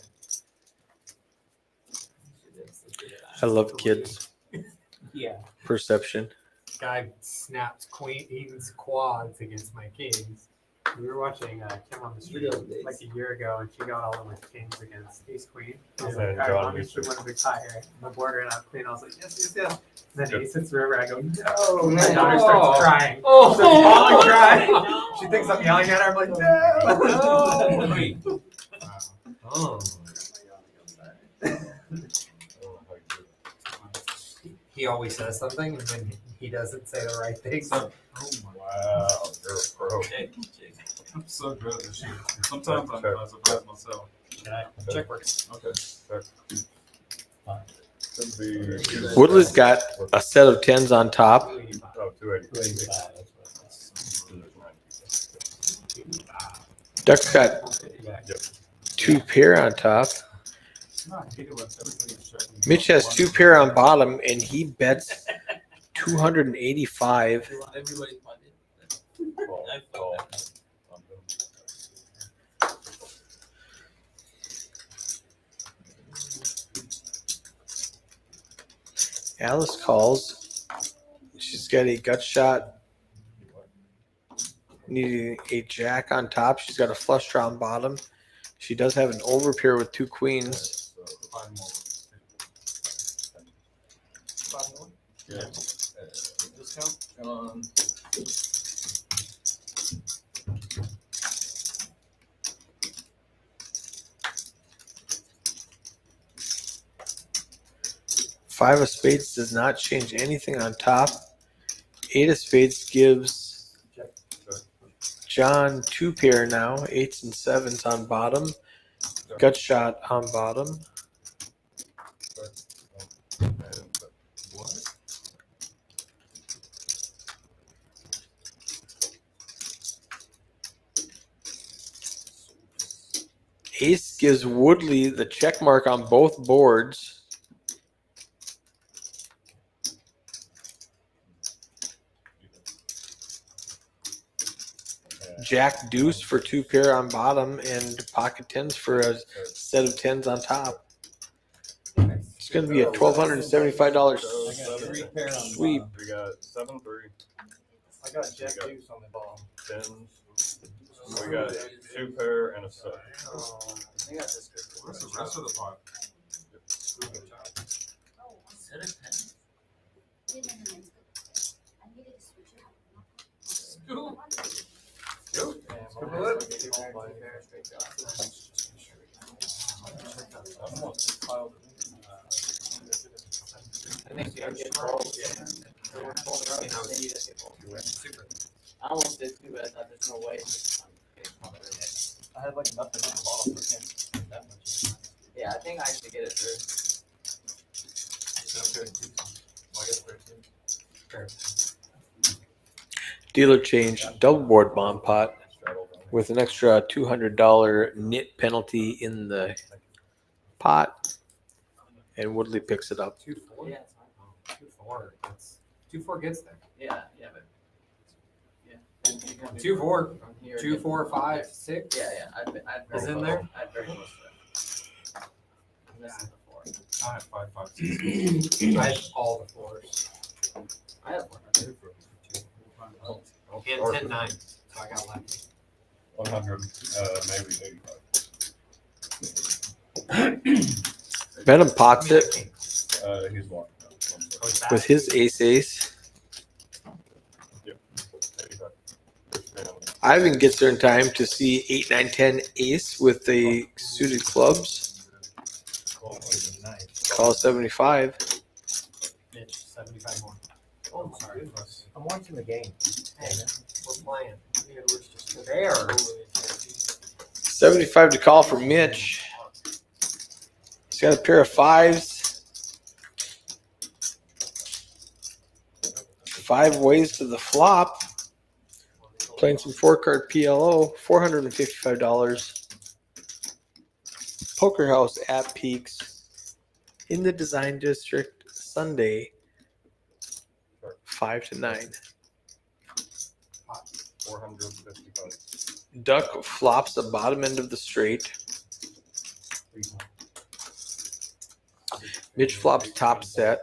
I love kids. yeah. Perception. Guy snaps queens quads against my kings. We were watching Kim on the Street like a year ago, and she got all of my kings against ace queen. I was like, all right, obviously one big tie here. The border and I have queen. I was like, yes. And then ace hits the river. I go, no. My daughter starts crying. Oh. She's falling crying. She thinks I'm yelling at her. I'm like, no. Oh. He always says something, and then he doesn't say the right thing. Oh my. Wow, you're a pro. I'm so good at this shit. Sometimes I'm surprised myself. Check works. Okay. Could be. Woodley's got a set of 10s on top. Oh, 280. Duck's got 2 pair on top. I hate it when everybody's checking. Mitch has 2 pair on bottom, and he bets 285. Everybody's funded. Call, I call. felt that. Alice calls. She's got a gut shot. Needing a jack on top. She's got a flush draw on bottom. She does have an over pair with 2 queens. Five more. Yeah. Discount? 5 of spades does not change anything on top. 8 of spades gives John 2 pair now. 8s and 7s on bottom. Gut shot on bottom. What? Ace gives Woodley the check mark on both boards. Jack deuce for 2 pair on bottom and pocket 10s for a set of 10s on top. It's going to be a $1,275 sweep. We got 7-3, I got jack deuce on the bottom. 10s. We got 2 pair and a set. I got this good. What's the rest of the pot? Set of 10. I needed to switch it up. I almost did too, but I thought there's no way. I had like nothing on the bottom, so I can't get that much. Yeah, I think I should get it through. Dealer change double board bomb pot with an extra $200 nit penalty in the pot, and Woodley picks it up. 2-4. Yeah, it's fine. 2-4. That's 2-4 gets there. Yeah, but. Yeah. And you can do 2-4. from here, 2, 4, 5, 6. Yeah, I'd Is very in close. there? I'd very close to it. I'm missing the 4. I have 5, 5, 6. I have all the 4s. I have 1. And 10-9. So I got lucky. 100, maybe 85. Venom pots it He's locked. Oh, he's back. with his ace. 85. Ivan gets there in time to see 8, 9, 10 ace with the suited clubs. Call 75. Mitch, 75 more. Oh, sorry. I'm watching the game. Hey, we're playing. There. 75 to call for Mitch. He's got a pair of 5s. 5 ways to the flop. Playing some 4-card PLO, $455. Poker House at Peaks in the Design District Sunday, 5 to 9. 455. Duck flops the bottom end of the straight. Mitch flops top set.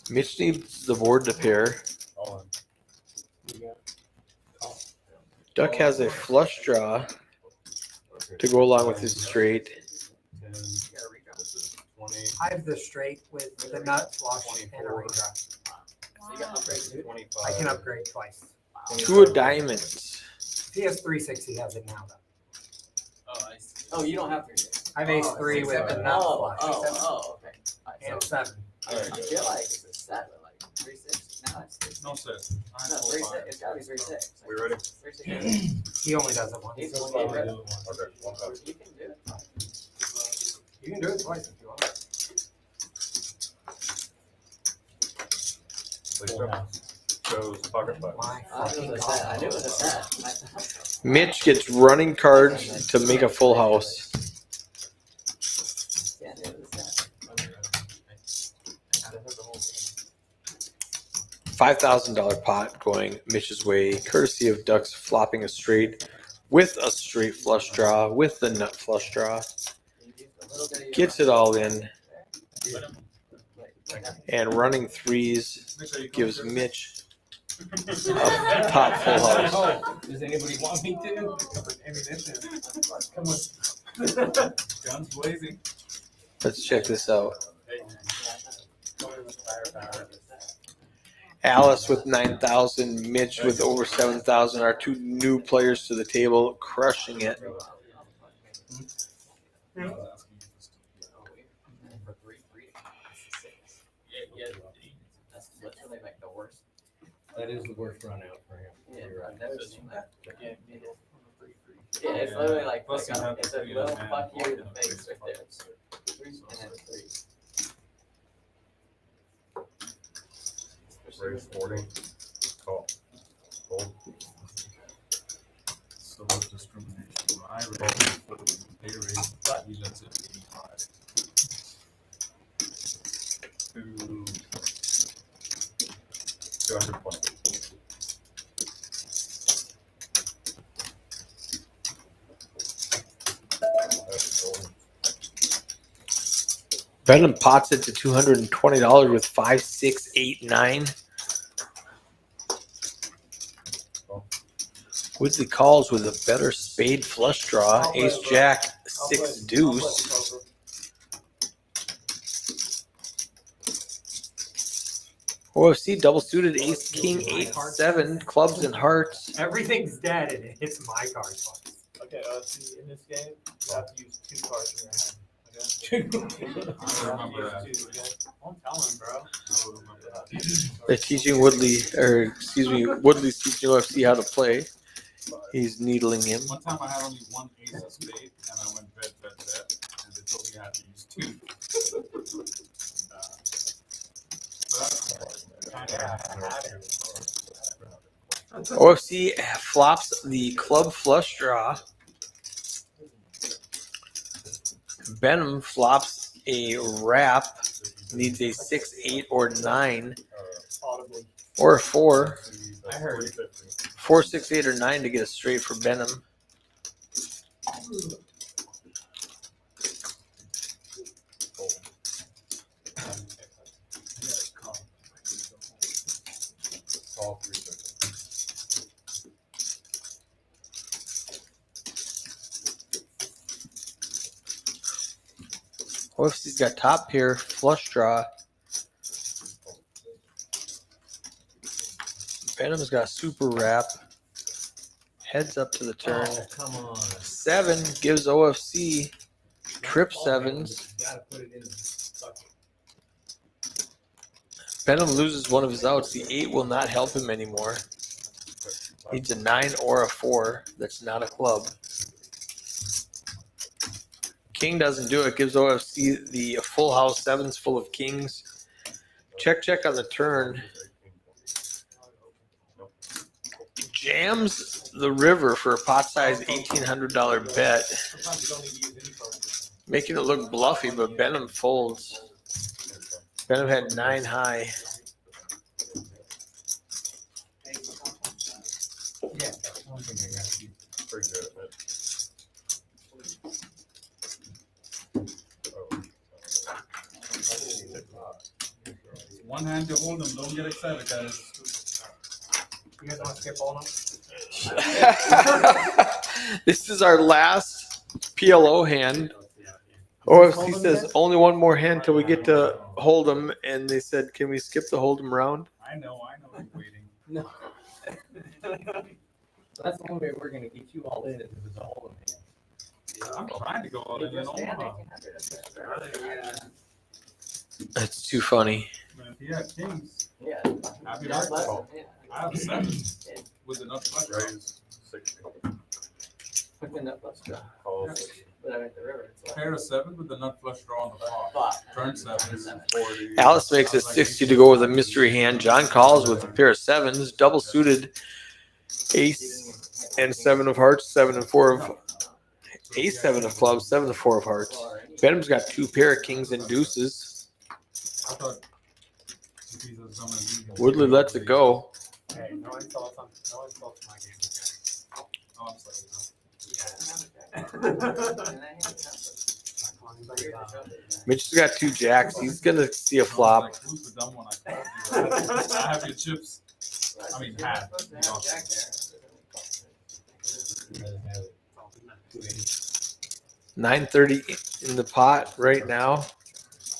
Mitch needs the board to pair. All in. Duck has a flush draw to go along with his straight. 10. This is 20. I have the straight with the nut flush and a 24. redraw. So you got upgrade too? 25. I can upgrade twice. 2 of diamonds. If he has 3-6, he has it now though. Oh, I see. Oh, you don't have 3. I have ace 3 with the nut flush. Okay. And 7. I feel like it's a 7, like 3-6. No, it's 3-6. No set. I have No, 4, 3-6. 5. It's gotta be 3-6. We ready? 3-6. He only does it once. He's only getting rid of it. Okay. 1 5. You can do it. You can do it twice if you want. Please stop. Chose pocket five. My I knew fucking it was a set. I God. knew it was a set. I thought so. Mitch gets running cards to make a full house. Yeah, I knew it was a set. $5,000 pot going Mitch's way, courtesy of Ducks flopping a straight with a straight flush draw with the nut flush draw. Gets it all in, and running threes gives Mitch a pop full house. Does anybody want me to? Ammunition. Guns blazing. Let's check this out. Alice with 9,000, Mitch with over 7,000. Our two new players to the table, crushing it. That's really like the worst. That is the worst run out for him. Yeah, You're right. that's just yeah, it's literally like, Plus you have it's to a do little this, man. fuck you in the face right there. And then three. Raise 40. Call. Fold. So what's discrimination? When I raise, they raise, but he lets it 85. To 220. That's fold. Venom pots it to $220 with 5, 6, 8, 9. Woodley calls with a better spade flush draw. Ace Jack, 6 deuce. OFC double suited Ace King 8 7 clubs and hearts. Everything's dead and it hits my card twice. Okay, see, in this game, you have to use 2 cards in your hand. I remember that. Don't tell him, bro. I remember that. They're teaching Woodley, or excuse me, Woodley's teaching OFC how to play. He's needling him. One time I had only one ace of spade and I went bet, and they told me I had to use 2. OFC flops the club flush draw. Benham flops a wrap. Needs a 6, 8, or 9, or a 4. I heard. 4, 6, 8, or 9 to get a straight for Benham. Call 350. OFC's got top pair, flush draw. Benham's got super wrap. Heads up to the turn. Oh, come on. 7 gives OFC trip 7s. You gotta put it in the bucket. Benham loses one of his outs. The 8 will not help him anymore. Needs a 9 or a 4. That's not a club. King doesn't do it. Gives OFC the full house. 7's full of kings. Check on the turn. Jams the river for a pot size $1,800 bet. Making it look bluffy, but Benham folds. Benham had 9 high. Yeah, that's one thing I got you. Pretty good at it. One hand to hold them. Don't get excited, guys. You guys want to skip all of them? This is our last PLO hand. OFC says only one more hand till we get to Hold'em, and they said, can we skip the Hold'em round? I know, you're waiting. No. That's the only way we're gonna get you all in is if it's a hold'em hand. I'm trying to go all in Omaha. That's too funny. Man, if you had kings, Yeah. happy Not to less- call. yeah. I have 7 with enough flush. Raise 60. Put the nut plus draw. Call Yeah. 60. But I'm at the river. It's like, Pair of sevens with the nut flush draw on the flop. but- Turn sevens. Alice makes it 60 to go with a mystery hand. John calls with a pair of sevens, double suited ace and 7 of hearts, 7 and 4 of ace, 7 of clubs, 7 and 4 of hearts. Benham's got 2 pair of kings and deuces. I thought if he's as dumb as you, Woodley lets it go. Hey, no insults on my game. Oh, I'm sorry. Mitch has got 2 jacks. He's gonna see a flop. Like, who's the dumb one? I have your chips. I mean, hat. You know. 930 in the pot right now.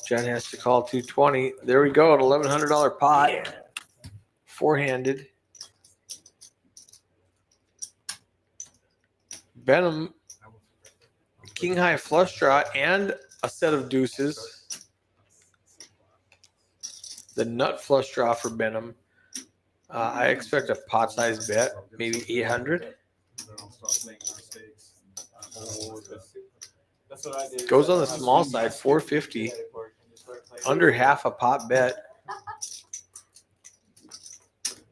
John has to call 220. There we go, an $1,100 pot. Four-handed. Benham, king high flush draw and a set of deuces. The nut flush draw for Benham. I expect a pot size bet, maybe 800. That's what I did. Goes on the small side, 450. Under half a pot bet.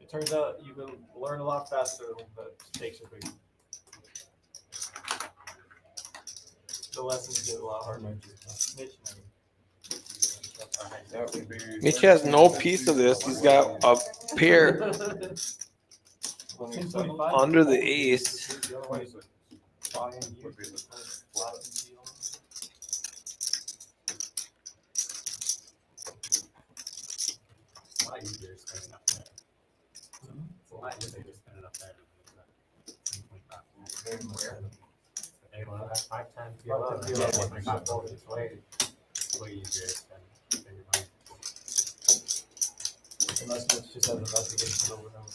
It turns out you can learn a lot faster than the stakes are big. The lessons get a lot harder. Mitch has no piece of this. He's got a pair under the ace. Unless Mitch just has enough to get it over and over.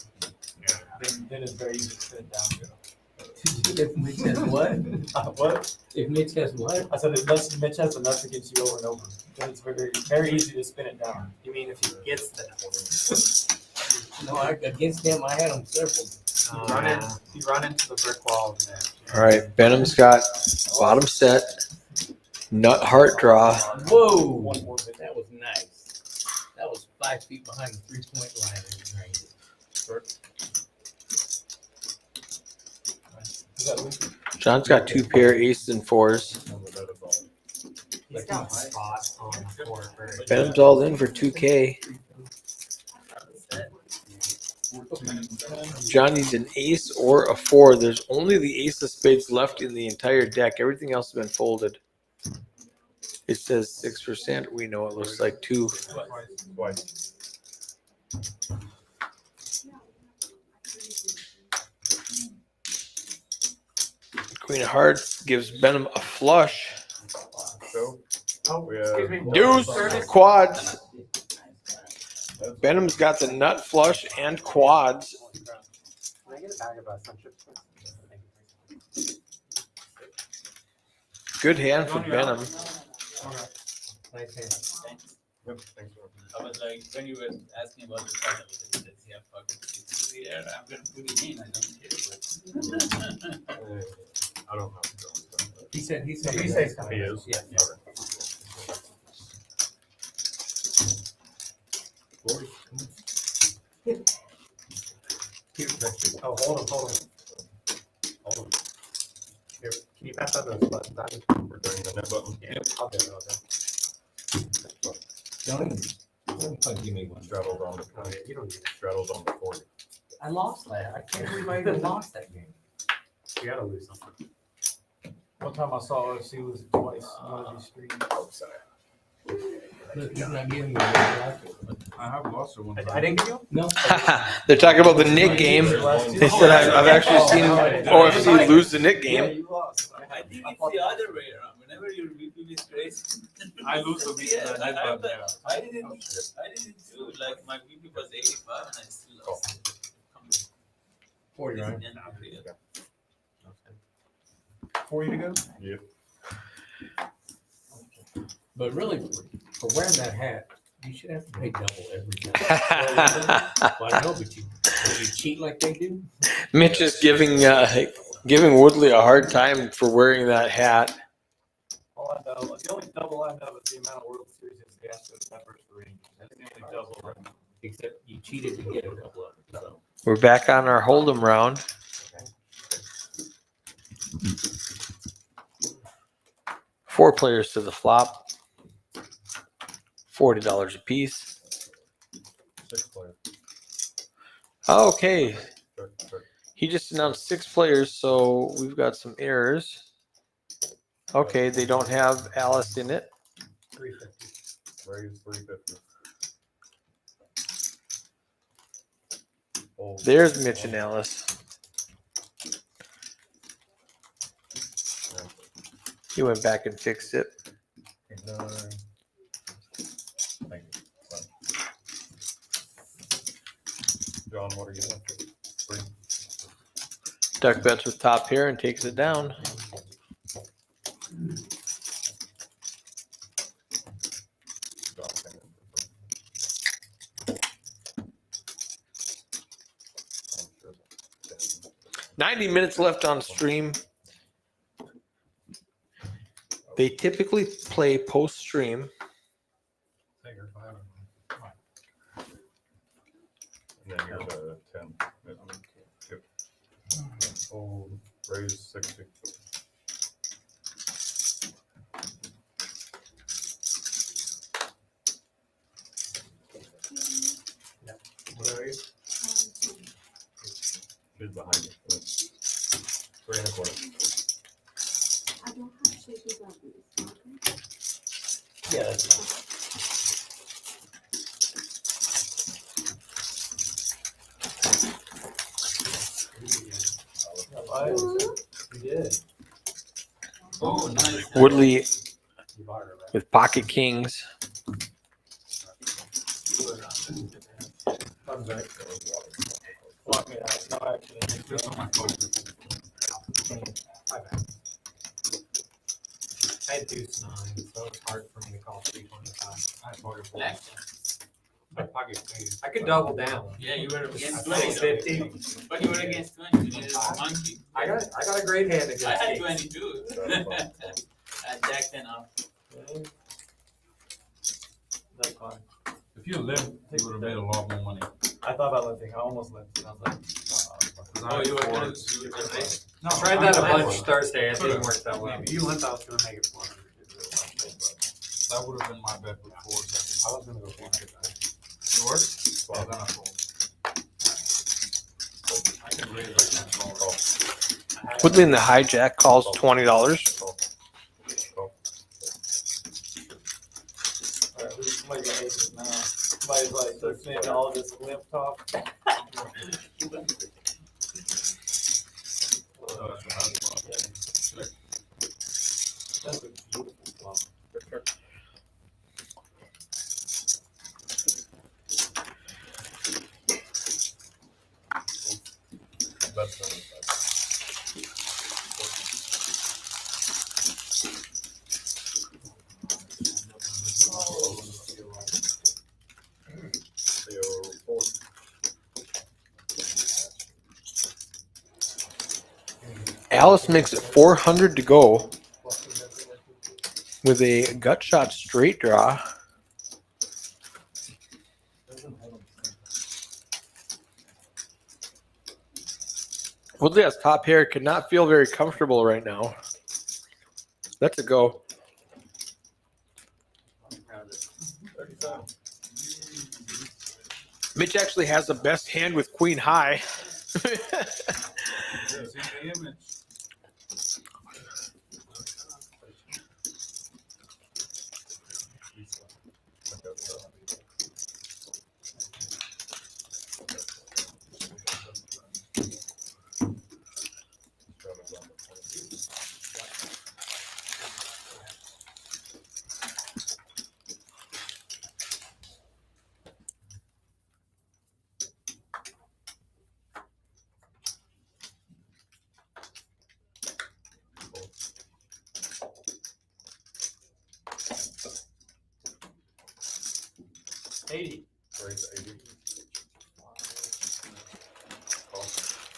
Then it's very easy to spin it down. If Mitch has what? What? If Mitch has what? I said unless Mitch has enough to get you over and over, then it's very, very easy to spin it down. You mean if he gets the No, against him, I had him several. you run into the brick wall of Mitch. All right, Benham's got bottom set, nut heart draw. Whoa, that was nice. That was 5 feet behind the 3-point line and he drained it. Is that Luke? John's got 2 pair aces and 4s. He's got spots on the court. Benham's all in for 2K. John needs an ace or a 4. There's only the ace of spades left in the entire deck. Everything else has been folded. It says 6%. We know it looks like 2. Twice. Queen of hearts gives Benham a flush. So we Excuse me. have Deuce, quads. Benham's got the nut flush and quads. Can I get a bag of some chips? Good hand for Benham. Nice hand. Yep, thanks, Rob. I was like, when you were asking about the product, I said, yeah, fuck it. Yeah, I'm gonna put it in, I don't care. I don't have to go. He said, He is? Yeah. Oh, hold on. Here, can you pass out those buttons? We're doing the net button. Yeah, I'll do it. Don't give me one. Straddles on the Oh, yeah, you don't need it. straddles on the 40. I lost that. I can't believe I even lost that game. You gotta lose something. One time I saw OC lose it twice in one of these streams. Look, he's not giving me one. I I have lost her one I time. didn't give you? No. They're talking about the Nick game. They said I've actually seen OFC lose the Nick Yeah, game. you lost. I think it's the other way around. Whenever you repeat this race. I lose the week Yeah, that I I did, but yeah. I didn't do, like, my VP was 85 and I still lost. 40, right? Yeah. 40 to go? Yep. But really, for wearing that hat, you should have to pay double every time. Well, I know, but you cheat like they do. Mitch is giving Woodley a hard time for wearing that hat. odd though. The only double I know is the amount of World Series he has to peppers for Rangers. That's the only double right now. Except you cheated to get a couple of them, so. We're back on our hold'em round. Four players to the flop. $40 a piece. 6 players. Okay, Check, check. he just announced 6 players, so we've got some errors. Okay, they don't have Alice in it. 350. Raise 350. Fold. There's Mitch and Alice. He went back and fixed it. Ignore. Thank you. John, what are you doing? 3. Duck bets with top pair and takes it down. John, hang on. 90 minutes left on stream. They typically play post stream. Take your 5 of them. Come on. And then here's a 10. Yep. Fold. Raise 60. What are you? She's behind you. 3 1/4. I don't have shaky buttons. Yeah, that's fine. You did. Oh, nice. Woodley You bought her, right? with pocket kings. I'm sorry. Well, I mean, no, actually. Just on my phone. My bad. I had deuce 9, so it's hard for me to call 325. I voted for Black? it. My pocket queen. I could double down. Yeah, you were against 650. 20. But you were against 20. You needed a monkey. I got a great hand against I had kings. 22. I jacked 10 off. That's fine. If you lived, you would have made a lot more money. I thought about lifting. I almost lifted. I was like, 'Cause I Oh, had you were gonna fours. you were gonna make. No, I tried that a I bunch would. Thursday. It didn't Could've. work that well. You limp, I was going to make it 400. That would have been my bet with 4s. I was going to go 400. Yours? Well, then I fold. I can raise right now. Call. Woodley in the hijack calls $20. alright, somebody got aces now. Somebody's like, let's make all this limp talk. That's a beautiful flop. That's Alice makes it 400 to go with a gut shot straight draw. Woodley has top pair, could not feel very comfortable right now. That's a go. Mitch actually has the best hand with queen high. See the image.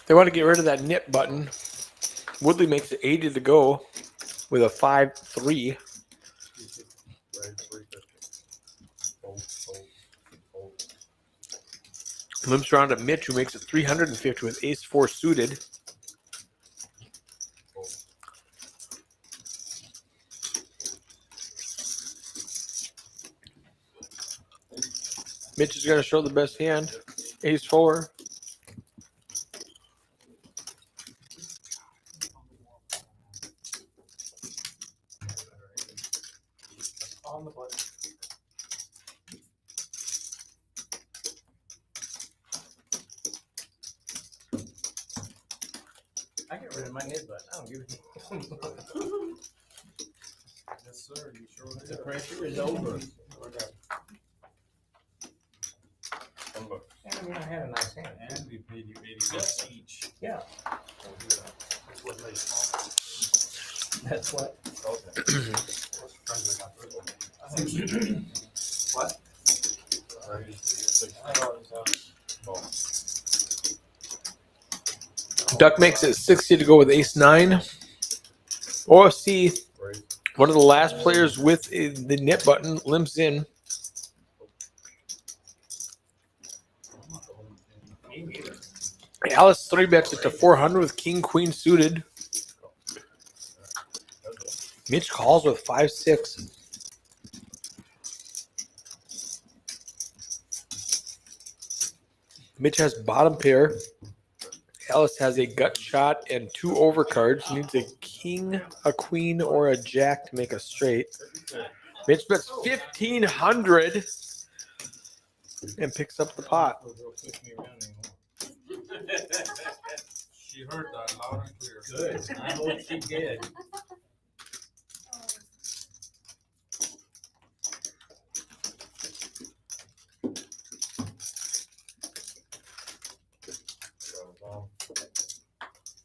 They want to get rid of that nip button. Woodley makes it 80 to go with a 5-3. Limps around to Mitch, who makes it 350 with ace 4 suited. Mitch is going to show the best hand. Ace 4. On the button. I get rid of my mid button. I don't give a Yes, sir, you sure The did. pressure is over. And I mean, I had a nice hand. And we paid you 80 bucks each. Yeah. That's what they call That's what. What? Duck makes it 60 to go with ace 9. OFC, one of the last players with the knit button, limps in. Alice 3-bets it to 400 with king queen suited. Mitch calls with 5-6. Mitch has bottom pair. Alice has a gut shot and 2 overcards. Needs a king, a queen, or a jack to make a straight. Mitch bets 1,500 and picks up the pot. She heard that loud and clear. Good. I hope she did.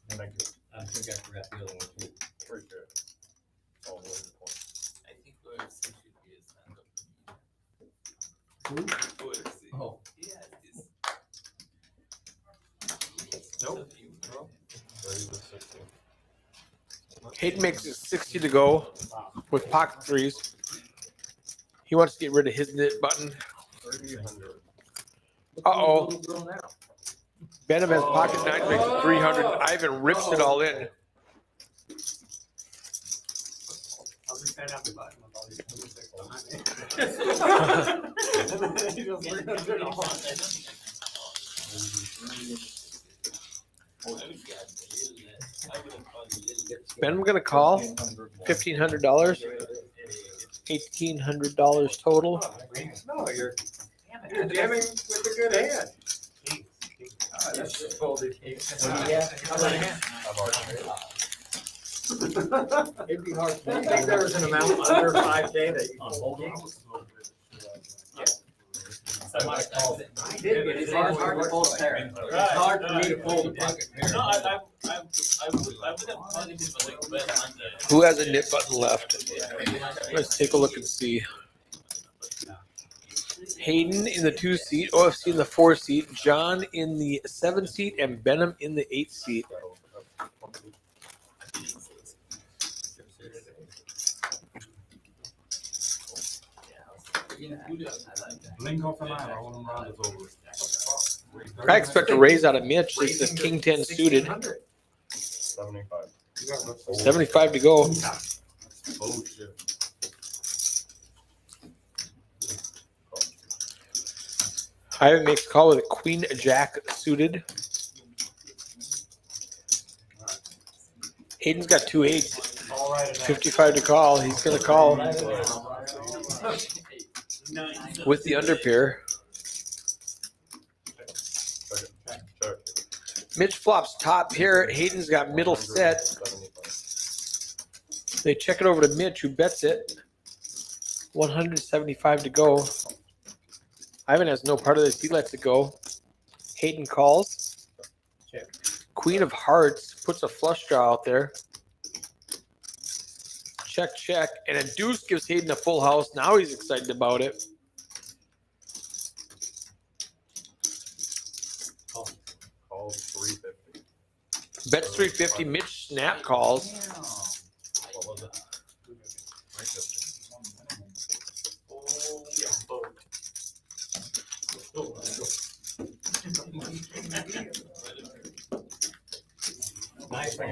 Thank you. I think I forgot the other one too. Appreciate it. All the way to the point. I think OFC should be a stand-up. Who? OFC. Oh. Yeah, this. Nope. Raise the 16. Hayden makes it 60 to go with pocket threes. He wants to get rid of his knit button. 300. Uh-oh. Benham has pocket 9, makes it 300. Ivan rips it all in. I'll just stand up the button with all these music behind me. Benham going to call $1,500. $1,800 total. No, you're jamming with a good hand. That's just folded. Yeah. I've already It'd be hard. I think there was an amount under 5K that you hold. I did, but it's hard to fold a pair. It's hard for me to fold a pocket pair. No, I would have called it, but like bet on the. Who has a knit button left? Let's take a look and see. Hayden in the 2 seat, OFC in the 4 seat, John in the 7 seat, and Benham in the 8 seat. Link off the line, all them round is over. I expect a raise out of Mitch. This is king 10 suited. 75. 75 to go. Bullshit. Ivan makes a call with a queen jack suited. Hayden's got 2 8s. 55 to call. He's going to call with the underpair. Check. Mitch flops top pair. Hayden's got middle set. 75. They check it over to Mitch, who bets it. 175 to go. Ivan has no part of this. He lets it go. Hayden calls. Check. Queen of hearts puts a flush draw out there. Check, check. And a deuce gives Hayden a full house. Now he's excited about it. Call 350. Bets 350. Mitch snap calls. What was it? 350. Yeah,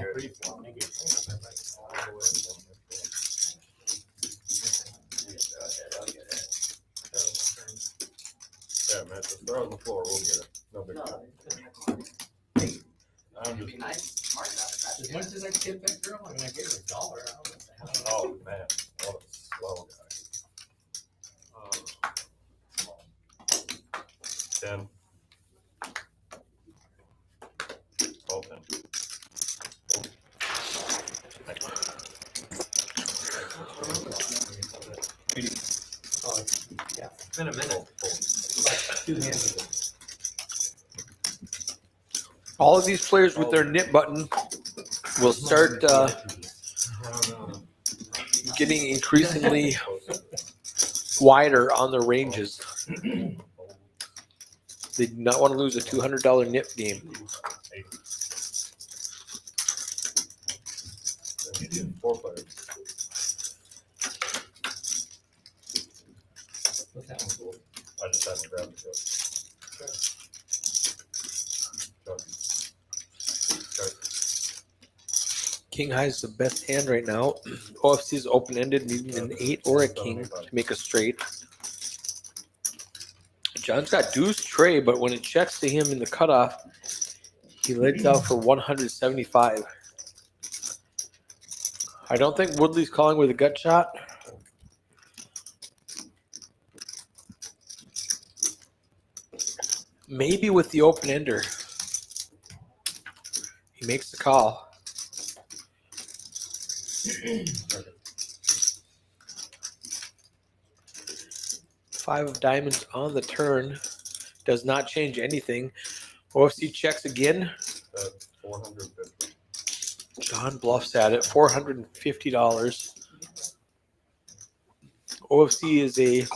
man, just throw it on the floor, we'll get it. No big No, deal. I'm it'd be just, nice, smart enough to As much as I tip that girl, I mean, I gave her $1. I don't know what the hell. oh, man, what a slow guy. 10. Open. Oh, yeah, it's been a minute. Like 2 hands ago. All of these players with their knit button will start getting increasingly wider on their ranges. They do not want to lose a $200 nip game. You need 4 players. What's that one for? I just had to grab the joke. King high is the best hand right now. OFC is open-ended, needing an 8 or a king to make a straight. John's got deuce tray, but when it checks to him in the cutoff, he lays out for 175. I don't think Woodley's calling with a gut shot. Maybe with the open ender. He makes the call. Five of diamonds on the turn. Does not change anything. OFC checks again. That's 450. John bluffs at it. $450. OFC is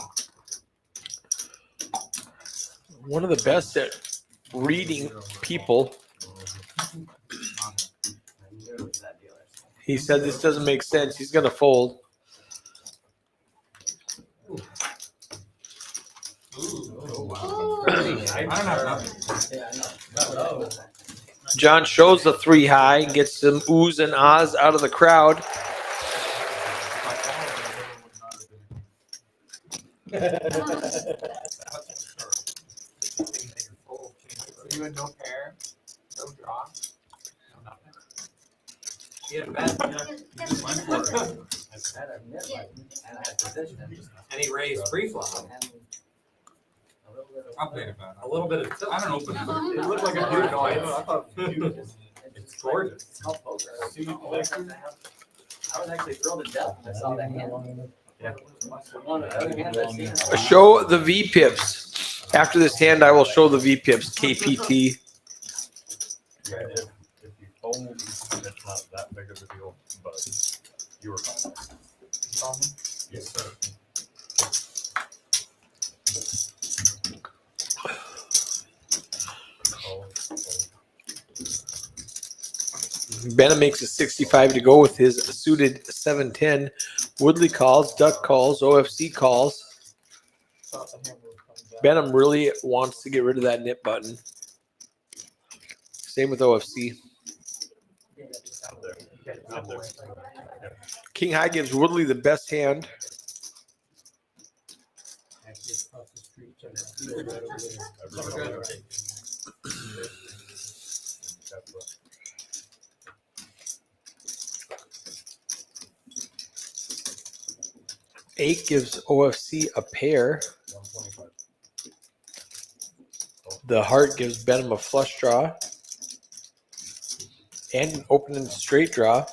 one of the best at reading people. He said this doesn't make sense. He's going to fold. I don't have nothing. Yeah, I know. John shows the 3 high, gets some oohs and ahs out of the crowd. You had no pair, no draw, no nothing. You had a bet, You just went for it. I had a nip button, and I had position, and he raised pre-flop. and a little bit of. I'll play it back. A little bit of tilt. I don't open it. It looked like a Yeah. good noise. I thought It's gorgeous. It's called poker. I was actually thrilled to death when I saw that hand. Yeah. One of the other hands I've seen. Show the V pips. After this hand, I will show the V pips. KPT. Yeah, if you fold, it's not that big of a deal, but you were fine. Yes, sir. Benham makes a 65 to go with his suited 710. Woodley calls, Duck calls, OFC calls. Benham really wants to get rid of that nip button. Same with OFC. King high gives Woodley the best hand. Eight gives OFC a pair. The heart gives Benham a flush draw. And an open and straight draw.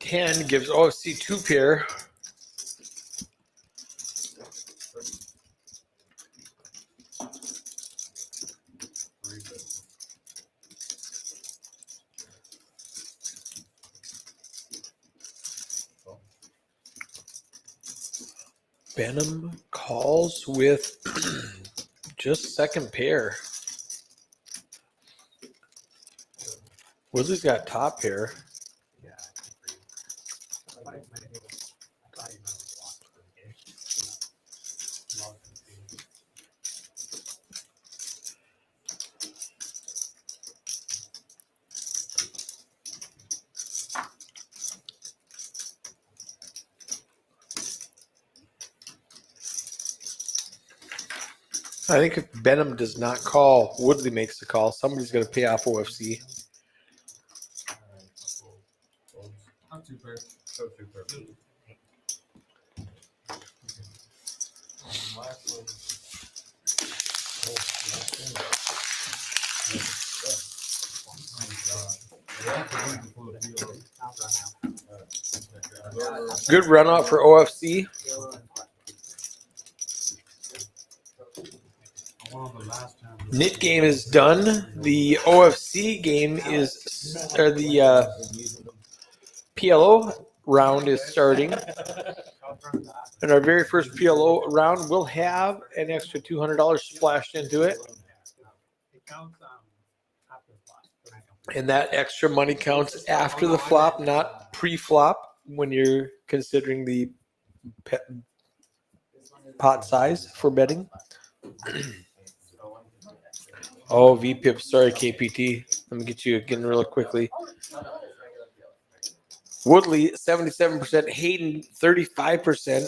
10 gives OFC 2 pair. Benham calls with just second pair. Woodley's got top pair. I think if Benham does not call, Woodley makes the call. Somebody's going to pay off OFC. Not too fair. So two pair. Last one. Good run out for OFC. Knit game is done. The OFC game is, or the PLO round is starting. And our very first PLO round will have an extra $200 splashed into it. And that extra money counts after the flop, not pre-flop, when you're considering the pot size for betting. Oh, VPIP. Sorry, KPT. Let me get you again real quickly. Woodley, 77%. Hayden, 35%.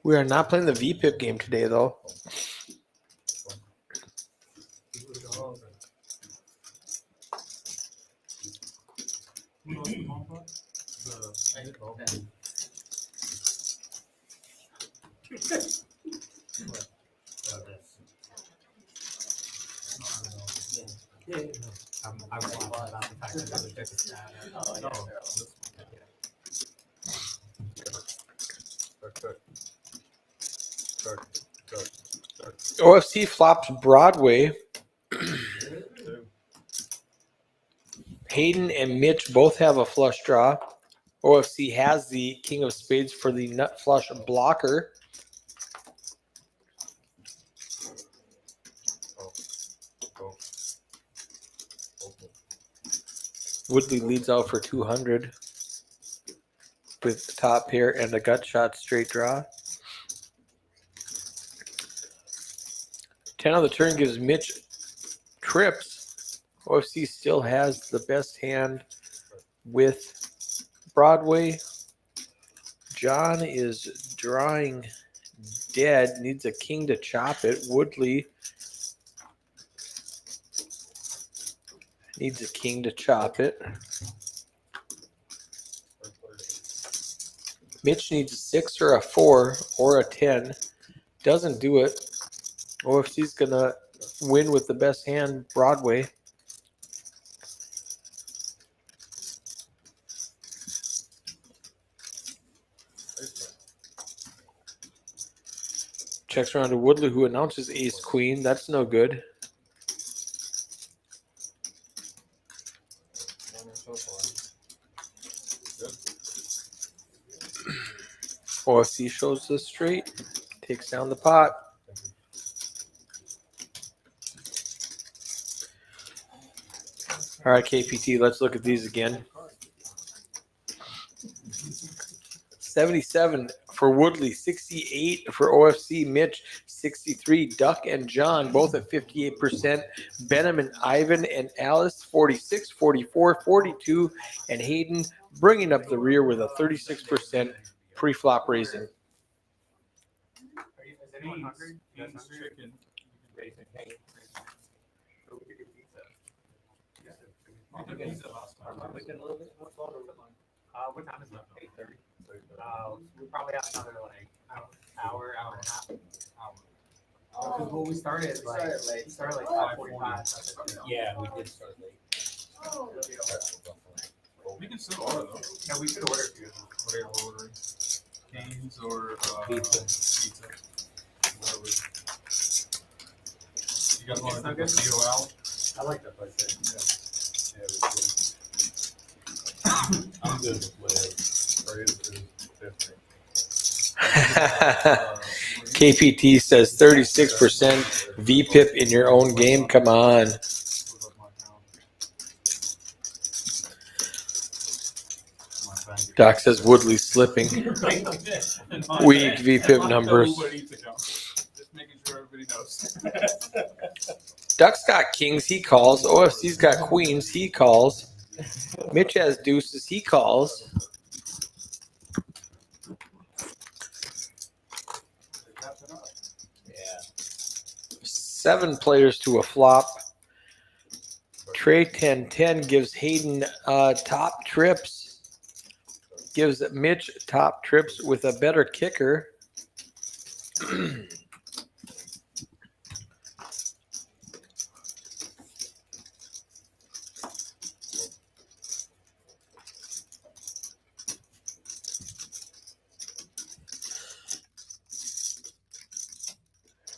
We are not playing the VPIP game today, though. I was laughing about the fact that the other pick is bad. OFC flops Broadway. Hayden and Mitch both have a flush draw. OFC has the king of spades for the nut flush blocker. Woodley leads out for 200 with the top pair and a gut shot straight draw. 10 on the turn gives Mitch trips. OFC still has the best hand with Broadway. John is drawing dead, needs a king to chop it. Woodley needs a king to chop it. Mitch needs a 6 or a 4 or a 10. Doesn't do it. OFC's going to win with the best hand, Broadway. Checks around to Woodley, who announces ace queen. That's no good. OFC shows the straight, takes down the pot. All right, KPT, let's look at these again. 77 for Woodley, 68 for OFC, Mitch, 63, Duck and John, both at 58%, Benham and Ivan and Alice, 46, 44, 42, and Hayden bringing up the rear with a 36% pre-flop raising. Is anyone hungry? Beans, chicken. We did pizza last time. What time is it? 8:30. We probably have another like hour and a half. Because when we started, we started like 5:45. Yeah, we did start late. We can still order though. Yeah, we should order food. Whatever we're ordering. Canes or Pizza. Pizza. Whatever. You guys want It's to not do a good? COL? I like that place. I'm good with whatever. Praise is 50. KPT says 36% VPIP in your own game. Come on. Doc says Woodley's slipping. Weak VPIP numbers. Just making sure everybody knows. Duck's got kings, he calls. OFC's got queens, he calls. Mitch has deuces, he calls. 7 players to a flop. Trey 10-10 gives Hayden top trips. Gives Mitch top trips with a better kicker.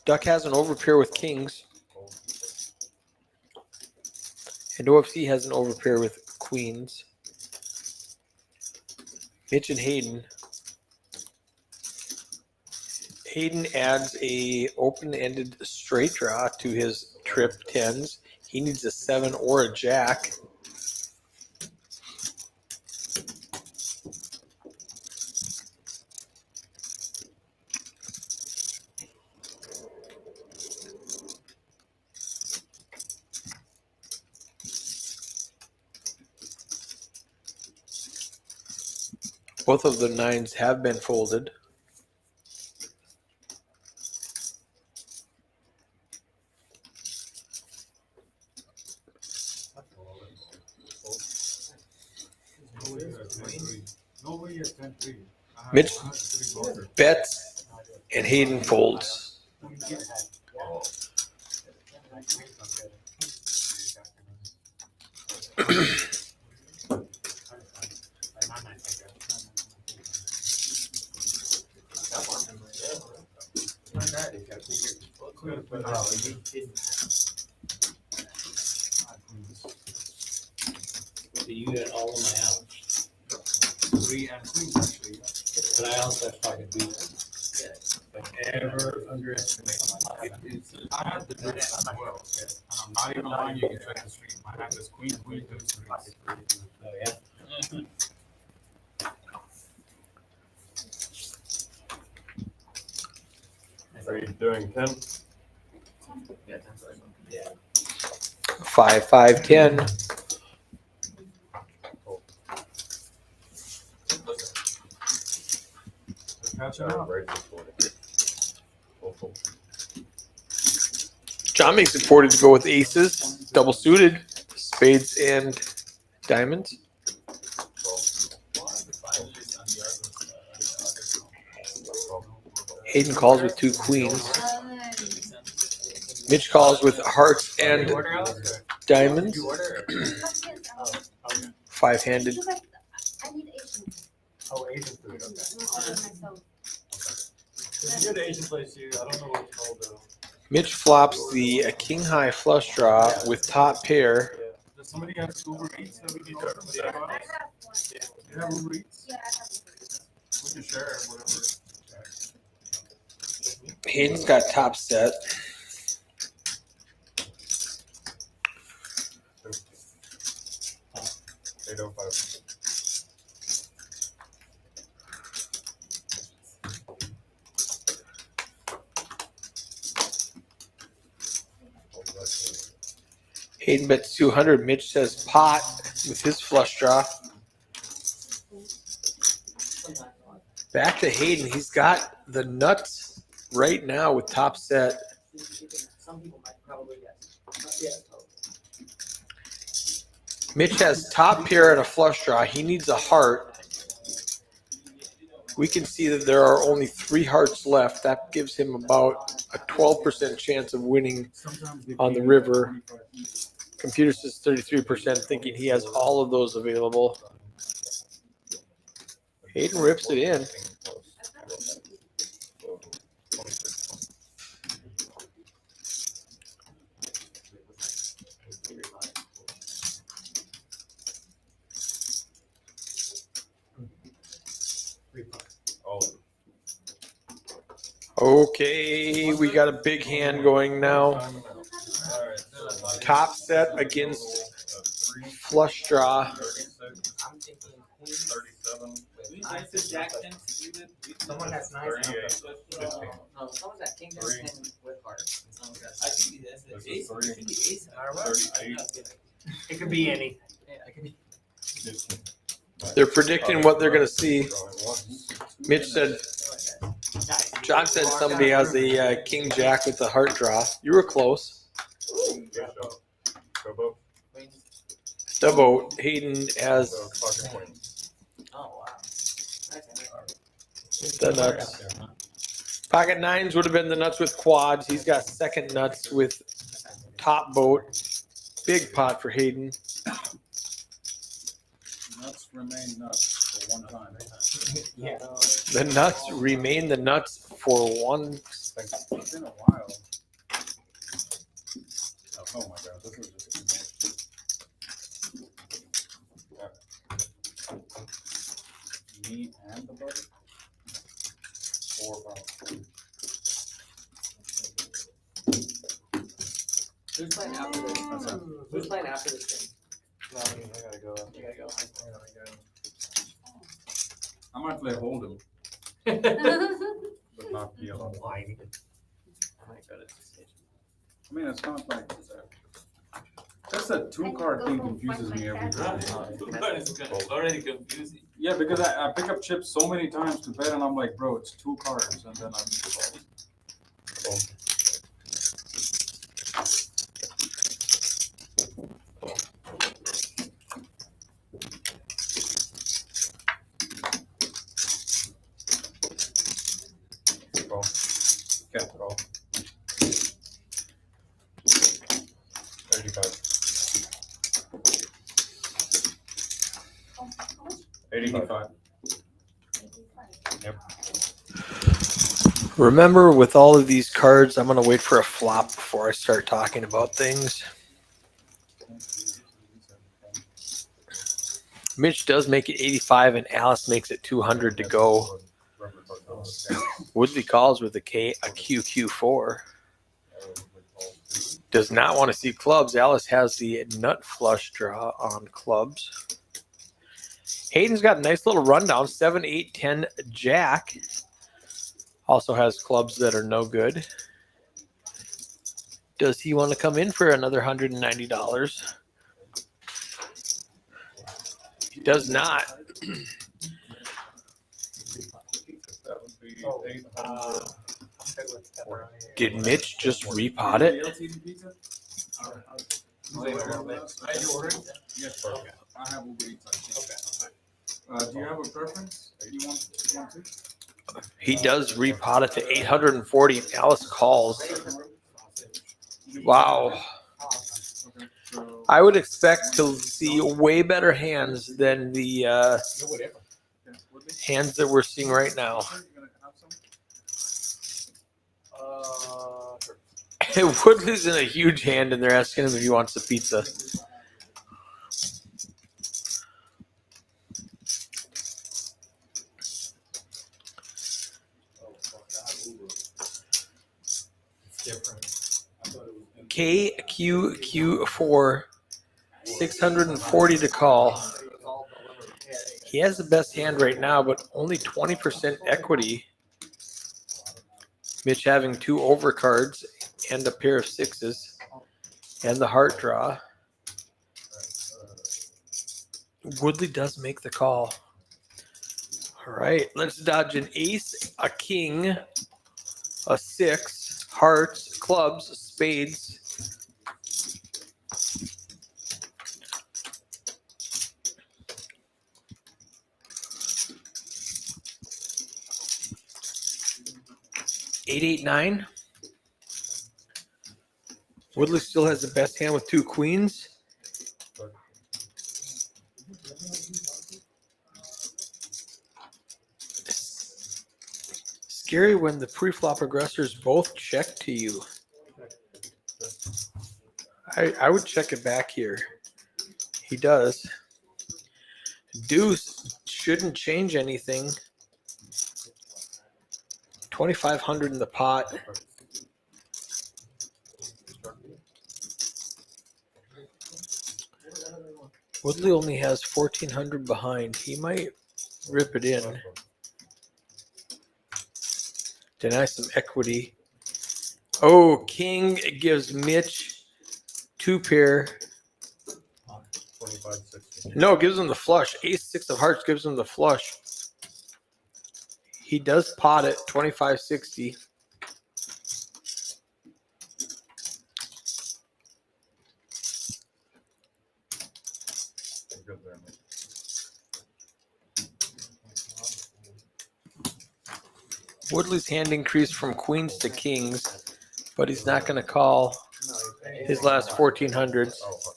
Duck has an overpair with kings. And OFC has an overpair with queens. Mitch and Hayden. Hayden adds a open-ended straight draw to his trip 10s. He needs a 7 or a jack. Both of the 9s have been folded. Nobody has 10-3. Mitch bets and Hayden folds. So you got all of my outs, 3 and queens actually. but I also have pocket deuce. Don't ever underestimate my pocket deuce. I have the deuce as well. And I'm not even lying, you can check the street. My hand is queen, queen, deuce, deuce. Oh, yeah? Are you doing 10? Yeah. 5, 5, 10. Catching up. John makes it 40 to go with aces, double suited, spades and diamonds. Hayden calls with 2 queens. Mitch calls with hearts and diamonds. 5-handed. I need Asian. Oh, Asian food, okay. If you go to Asian place, I don't know what it's called though. Mitch flops the king high flush draw with top pair. Does somebody have Uber Eats that we can order? I have one. You have Uber Eats? Yeah, I have one. We can share whatever. Hayden's got top set. Hayden bets 200. Mitch says pot with his flush draw. Back to Hayden. He's got the nuts right now with top set. Some people might probably guess. But yes, Mitch has top pair and a flush draw. He needs a heart. We can see that there are only 3 hearts left. That gives him about a 12% chance of winning on the river. Computer says 33%, thinking he has all of those available. Hayden rips it in. Okay, we got a big hand going now. Top set against flush draw. I'm thinking queen. 37. I said Jack 10 suited. Someone has 9. No, someone's got king 10 with hearts. And someone's got I think he has This the is ace. It should be ace. 38. It could be any. Yeah, I can be. They're predicting what they're going to see. Mitch said Nice. John said somebody has a king jack with the heart draw. You were close. Go boat. The boat. Hayden has So pocket queen. Oh, wow. Nice. the nuts. Pocket nines would have been the nuts with quads. He's got second nuts with top boat. Big pot for Hayden. Nuts remain nuts for one time. Yeah. The nuts remain the nuts for one. It's been a while. Oh my god, this is just too much. Yeah. Me and the butter? 4 pounds. Who's playing after this? Who's playing after this game? No, I gotta go. You gotta go. I might play Hold'em, But not be alone. Whiny. I might go to this station. I mean, it's not like that's a 2-card thing confuses me every time. Already confusing. Yeah, because I pick up chips so many times to bet, and I'm like, bro, it's 2 cards, and then I'm just Call. okay. Call. 85. 85. Remember, with all of these cards, I'm going to wait for a flop before I start talking about things. Mitch does make it 85, and Alice makes it 200 to go. Woodley calls with a QQ4. Does not want to see clubs. Alice has the nut flush draw on clubs. Hayden's got a nice little rundown. 7, 8, 10, jack. Also has clubs that are no good. Does he want to come in for another $190? He does not. Oh, I'm good with pepperoni. Did Mitch just repot it? Are you ordering? Yes, okay. I have Uber Eats. Okay. Do you have a preference? You want to? He does repot it to 840. Alice calls. Wow. Okay, so I would expect to see way better hands than the hands that we're seeing right now. Woodley's in a huge hand, and they're asking him if he wants the pizza. KQQ4, 640 to call. He has the best hand right now, but only 20% equity. Mitch having 2 overcards and a pair of 6s and the heart draw. Woodley does make the call. All right, let's dodge an ace, a king, a 6, hearts, clubs, spades. Eight, 8, 9. Woodley still has the best hand with 2 queens. Scary when the pre-flop aggressors both check to you. I would check it back here. He does. Deuce shouldn't change anything. 2,500 in the pot. Woodley only has 1,400 behind. He might rip it in. Deny some equity. Oh, king gives Mitch 2 pair. 25, 60. No, gives him the flush. Ace 6 of hearts gives him the flush. He does pot it 25-60. Good there, mate. Woodley's hand increased from queens to kings, but he's not going to call his last 1400s. Oh, fuck.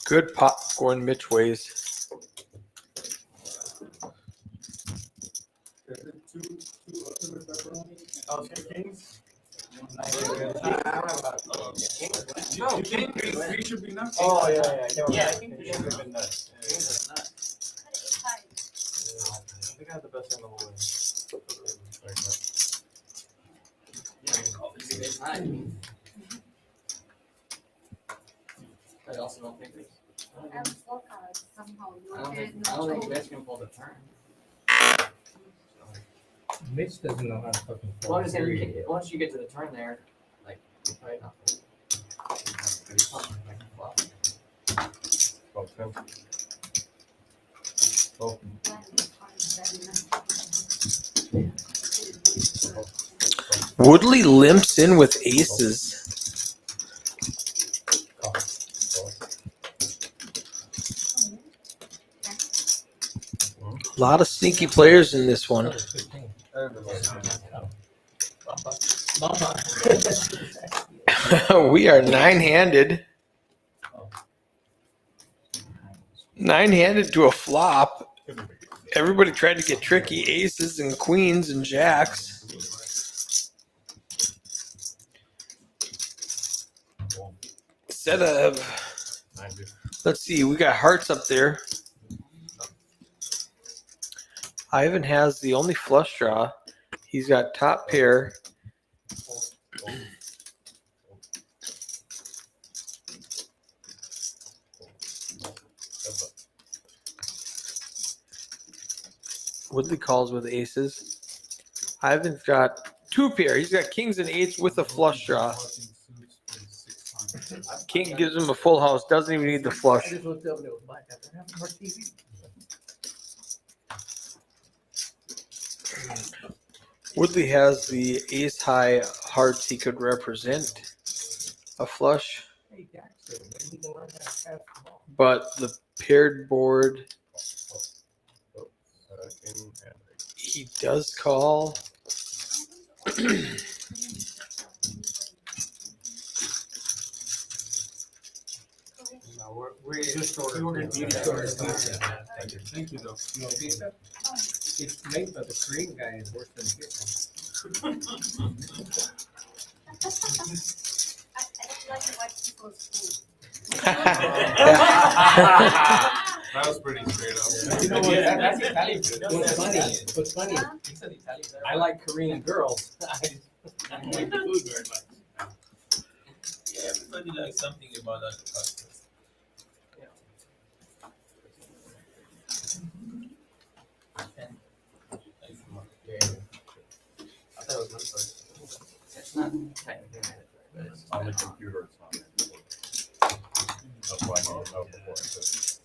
Good pot going Mitch ways. Oh, two kings? No, king, three should be nothing. Oh, yeah. Yeah, I think it should have been nuts. Kings are nuts. I think I had the best hand of the way. It's nine. I also don't think there's. I have 4 cards somehow. I don't think Mitch can pull the turn. Mitch doesn't know how to fucking Well, I'm fold. just saying, once you get to the turn there, like, you're probably not. Well, 10. Woodley limps in with aces. A lot of sneaky players in this one. We are nine-handed. Nine-handed to a flop. Everybody tried to get tricky. Aces and queens and jacks. Instead of, let's see, we got hearts up there. Ivan has the only flush draw. He's got top pair. Woodley calls with aces. Ivan's got two pair. He's got kings and eights with a flush draw. King gives him a full house. Doesn't even need the flush. I just looked up and it was black. I don't have more TV. Woodley has the ace high hearts he could represent a flush, Hey, Jackson, maybe he can learn how to pass the ball. but the paired board he does call. No, we're just ordered beauty stores. Thank you, though. You want pizza? It's made by the Korean guy is worse than pizza. I don't like to watch people's food. That was pretty straight up. You know what? Yeah, that's Italian. What's funny? Huh? He said Italian. I like Korean girls. I don't like the food very much. Yeah, everybody likes something about that pasta. I thought it was this one. It's not technically mandatory, but it's. On the computer, it's not. That's why I need to know before I said.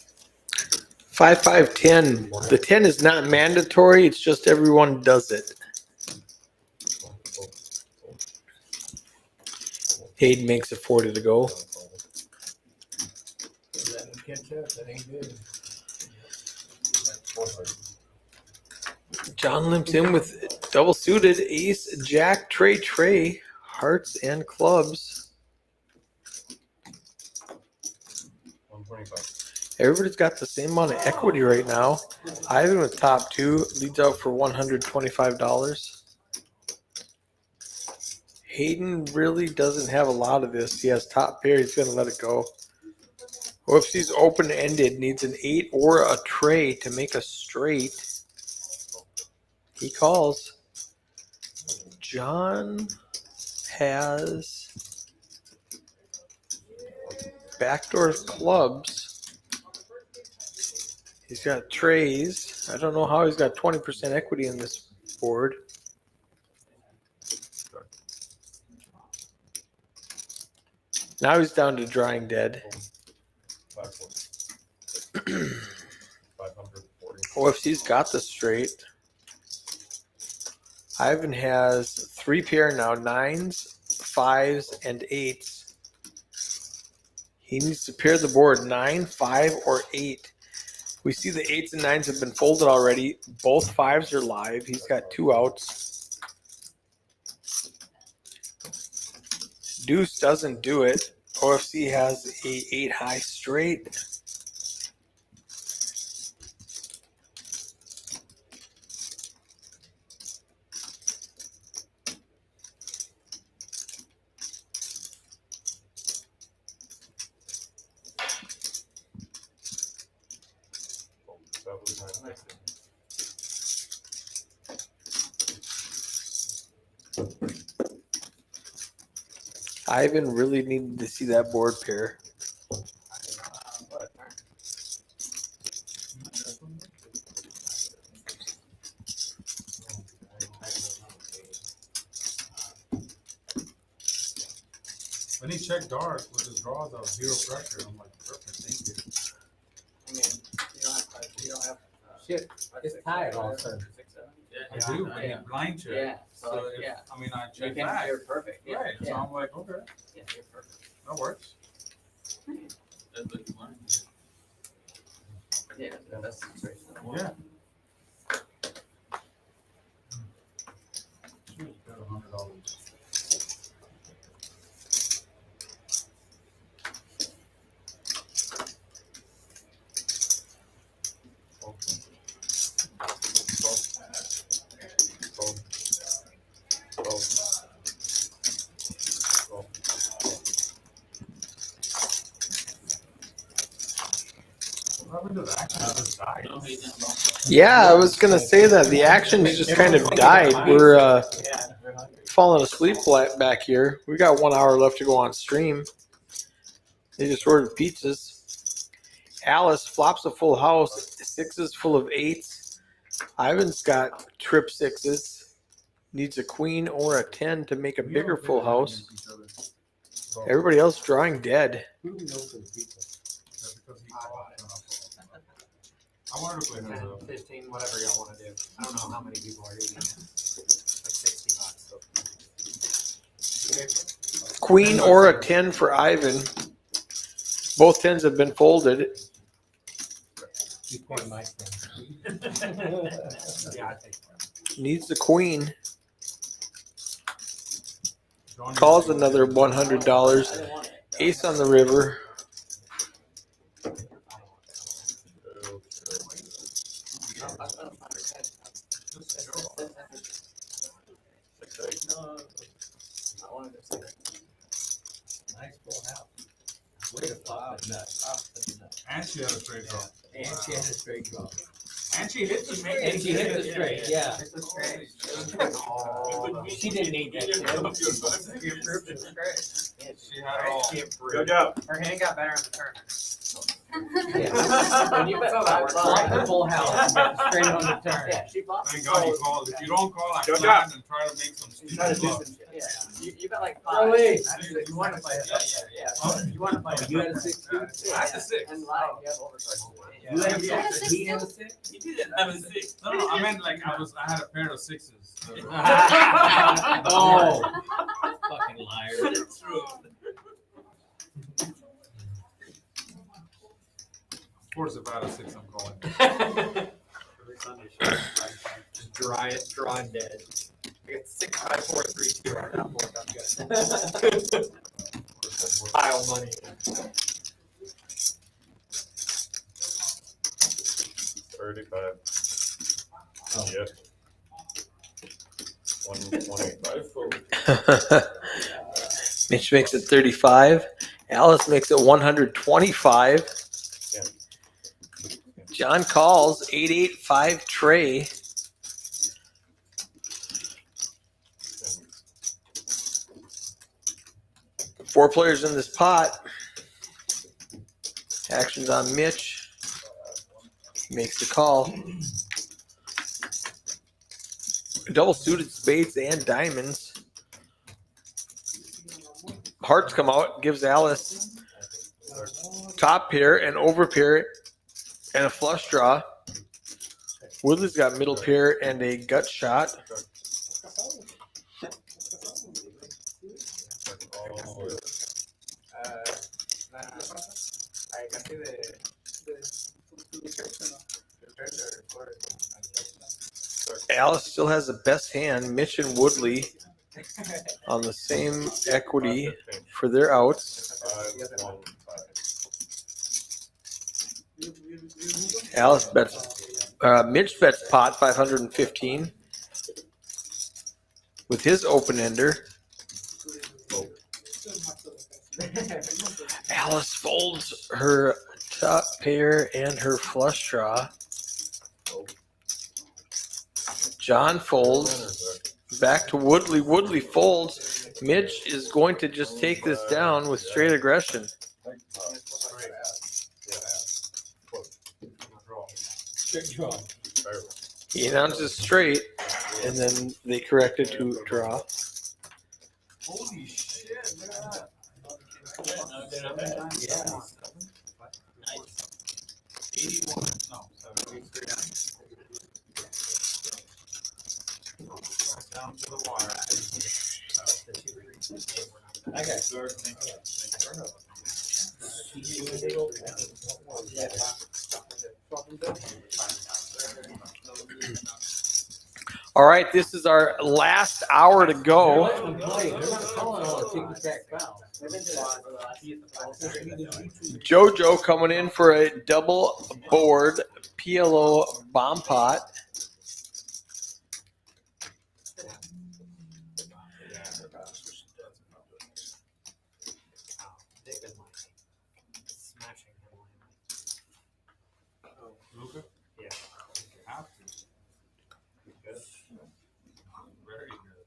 5, 5, 10. The 10 is not mandatory. It's just everyone does it. Hayden makes it 40 to go. Let him catch up. That ain't good. John limps in with double suited ace, jack, tray, hearts, and clubs. 125. Everybody's got the same amount of equity right now. Ivan with top two leads out for $125. Hayden really doesn't have a lot of this. He has top pair. He's going to let it go. Whoopsies open-ended. Needs an 8 or a tray to make a straight. He calls. John has backdoor clubs. He's got trays. I don't know how he's got 20% equity in this board. Now he's down to drawing dead. OFC's got the straight. Ivan has 3 pair now, 9s, 5s, and 8s. He needs to pair the board 9, 5, or 8. We see the 8s and 9s have been folded already. Both 5s are live. He's got 2 outs. Deuce doesn't do it. OFC has a 8 high straight. Ivan really needed to see that board pair. When he checked dark with his draws, I was 0 pressure. I'm like, perfect, thank you. I mean, you don't have. Shit, it's tied all of a sudden. 6, 7. I do, but he blind check. Yeah. So if, Yeah. I mean, I You check can. back. You're perfect. Yeah. Right, so Yeah. I'm like, okay, Yeah. You're perfect. that works. Yeah. That's straight. Yeah. Shoot, got $100. What happened to the action? It just died. Yeah, I was going to say that. The action's just kind of died. We're falling asleep back here. We got 1 hour left to go on stream. They just ordered pizzas. Alice flops a full house. 6s full of 8s. Ivan's got trip 6s. Needs a queen or a 10 to make a bigger full house. Everybody else drawing dead. Who do we know for the pizza? Because he called. I wanted to play 10, him though. 15, whatever y'all want to do. I don't know how many people are eating it. Like $60. Queen or a 10 for Ivan. Both 10s have been folded. You pay my friend. Yeah, I think so. Needs the queen. Calls another $100. Ace on the river. Nice full house. Way to flop that nut. And she had a straight draw. And she had a straight draw. And she hit the straight. And she hit the straight, yeah. It's a straight. She didn't need that. You approved it. She had all. She improved. Good job. Her hand got better in the tournament. Yeah. And you bet Flop the full house, straight on the turn. Yeah, she flopped. Thank God you called. If you don't call, I Good plan and try to make some You try to do stupid some bluff. shit. Yeah. You bet like Oh, 5. wait. You want to play it? Yeah. You want to play You had a 6 too? I had a 6. And live, you have overcard. You had a Yeah. 6? He had a 6? You didn't have a 6. No, I meant like I had a pair of 6s. Oh. Fucking liar. It's true. Of course, if I had a 6, I'm calling. Every Sunday show. Just draw it dead. I got 6, 5, 4, 3, 2 right now. I'm good. Pile money. 35. Oh. Yep. 125. Mitch makes it 35. Alice makes it 125. John calls 885 Trey. Four players in this pot. Action's on Mitch. Makes the call. Double suited spades and diamonds. Hearts come out, gives Alice top pair and over pair and a flush draw. Woodley's got middle pair and a gut shot. Alice still has the best hand. Mitch and Woodley on the same equity for their outs. Alice bets, Mitch bets pot 515 with his open ender. Alice folds her top pair and her flush draw. John folds. Back to Woodley. Woodley folds. Mitch is going to just take this down with straight aggression. He announces straight, and then they correct it to draw. Holy shit, look at that. Yeah. 81, no, 73. Down to the wire. All right, this is our last hour to go. JoJo coming in for a double board PLO bomb pot. Luca? Yeah. You have to. Good. Very good.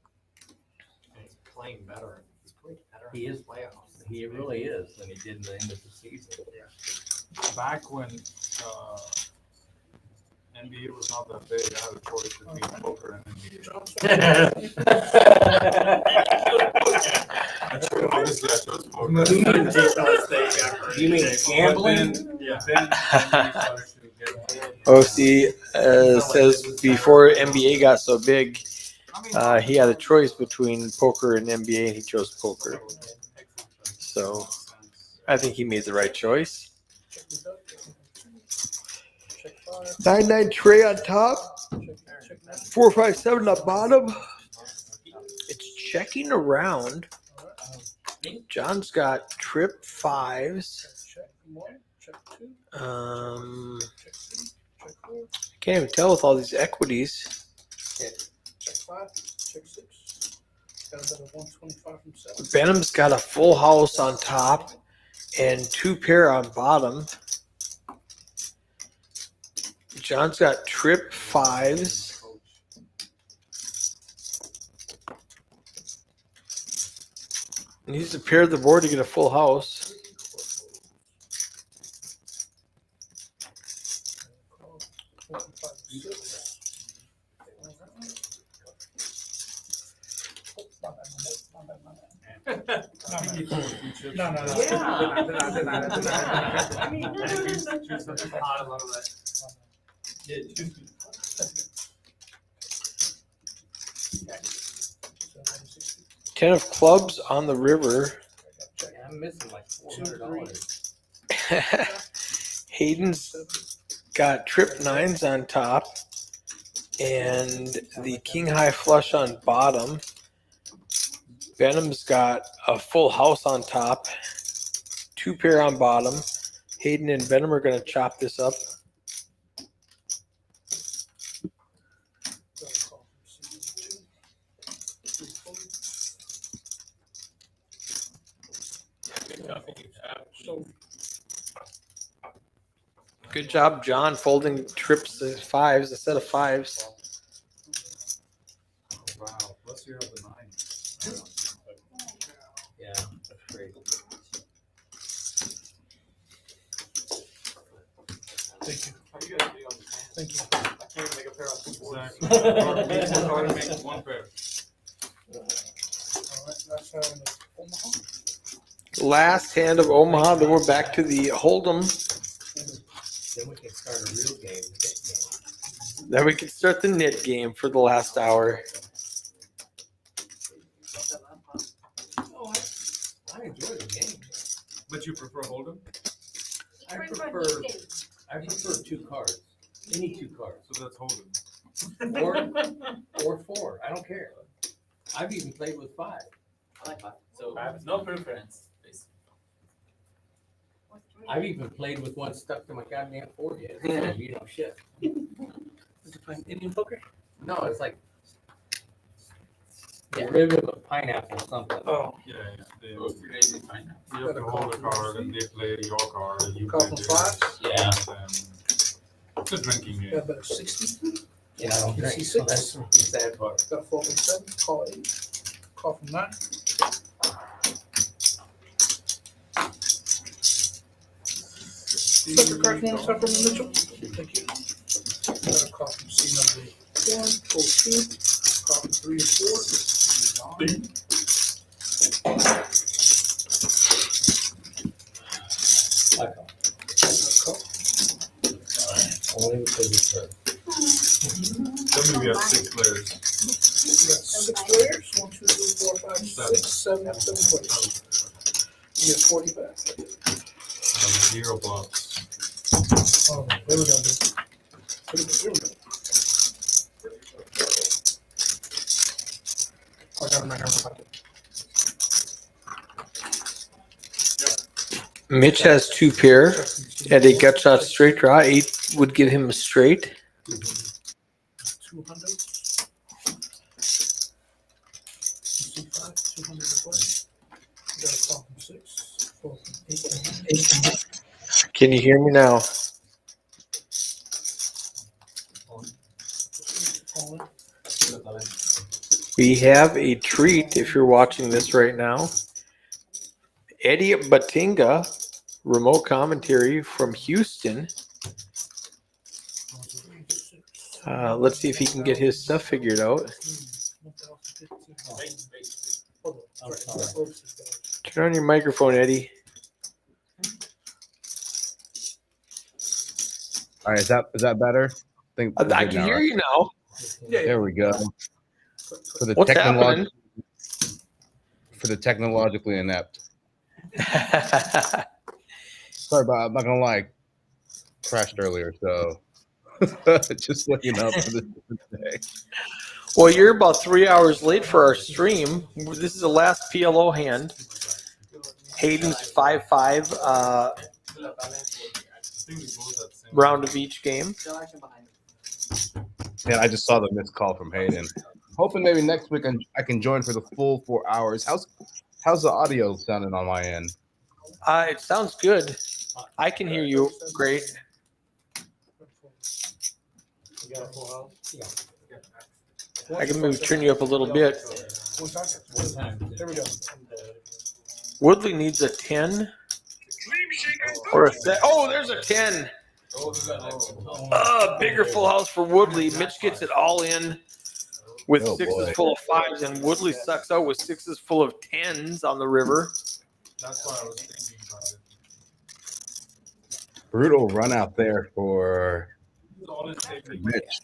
And he's playing better. He's played better. He in is. the playoffs. He really is than he did in the end of the season. Back when NBA was not that big, I had a choice between poker and NBA. Obviously, I chose poker. You mean gambling? Yeah. Then NBA started to get OC says before NBA got so big, he had a choice between poker and NBA, and he chose poker. So I think he made the right choice. 9-9 tray on top, 4-5-7 on bottom. It's checking around. John's got trip fives. Can't even tell with all these equities. Check 5, check 6. Got about a 125 from 7. Benham's got a full house on top and 2 pair on bottom. John's got trip fives. Needs to pair the board to get a full house. Ten of clubs on the river. I'm missing like $400. Hayden's got trip nines on top and the king high flush on bottom. Benham's got a full house on top, 2 pair on bottom. Hayden and Benham are going to chop this up. Good job, John, folding trips to fives, a set of fives. Wow, plus you have the 9. Yeah, that's great. Thank you. How you guys doing on the hand? Thank you. I can't even make a pair of two boards. Exactly. Try to make one pair. All right, that's how in Omaha. Last hand of Omaha, then we're back to the Hold'em. Then we can start a real game, the big game. Then we can start the knit game for the last hour. Oh, I enjoy the game. But you prefer Hold'em? I Pretty much prefer, these days. I prefer 2 cards. Any 2 cards. So that's Hold'em. Or 4. I don't care. I've even played with 5. I like 5. So I have no preference. What's three? I've even played with one stuck to my goddamn forehead. So, you know, shit. Is it playing Indian poker? No, it's like derivative of pineapple or something. Oh, Yeah, yeah. They, Oh, crazy pineapple. you have to hold a card and they play your card and you Call play from theirs. Yeah. And it's a drinking game. got about a 60. Yeah, I don't drink. So that's the sad part. Got a 4 from 7. Call 8. Call from 9. Second card from one side from Mitchell. Thank you. Got a call from C number 1. Pull 2. Call from 3 and 4. I call. Call. Only because it's her. Tell me we have 6 players. We got 6 players. 1, 2, 3, 4, 5, 6, 7, 7 players. You get 40 back. 0 bluffs. Oh, there we go, dude. Here we go. I got him right here in my pocket. Mitch has 2 pair at a gut shot straight draw. 8 would give him a straight. 200. C5, 200 to play. You got a call from 6. 4 from 8. Can you hear me now? All in. We have a treat if you're watching this right now. Eddie Batinga, remote commentary from Houston. Let's see if he can get his stuff figured out. Turn on your microphone, Eddie. All right, is that better? Think we're I good can now, hear right? you now. There we go. For the What's happening? for the technologically inept. Sorry about. I'm not gonna lie. Crashed earlier, so just looking up for this today. Well, you're about 3 hours late for our stream. This is the last PLO hand. Hayden's 5-5 round of each game. still action behind me. And I just saw the missed call from Hayden. Hoping maybe next week I can join for the full 4 hours. How's the audio sounding on my end? It sounds good. I can hear you great. You got a full house? Yeah. I can maybe turn you up a little bit. One time. There we go. Woodley needs a 10 or a set. Oh, there's a 10. Bigger full house for Woodley. Mitch gets it all in with Oh, 6s boy. full of 5s, and Woodley sucks out with 6s full of 10s on the river. That's why I was thinking about it. Brutal run out there for It's all it takes. Mitch.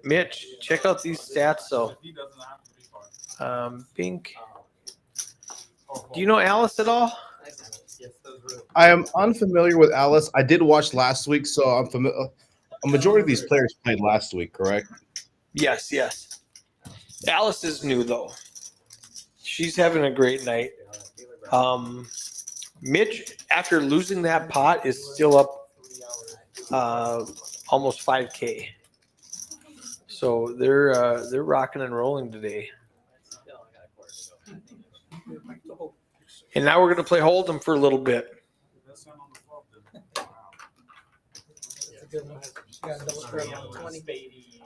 Mitch, check out these stats though. He doesn't have to be far. Pink. Oh, Do you know Alice at all? I am unfamiliar with Alice. I did watch last week, so I'm familiar. A majority of these players played last week, correct? Yes, yes. Alice is new though. She's having a great night. Mitch, after losing that pot, is still up almost 5K. So they're rocking and rolling today. And now we're gonna play Hold'em for a little bit. That's not on the flop, then. Wow. That's a good one. You got a double straight on 20.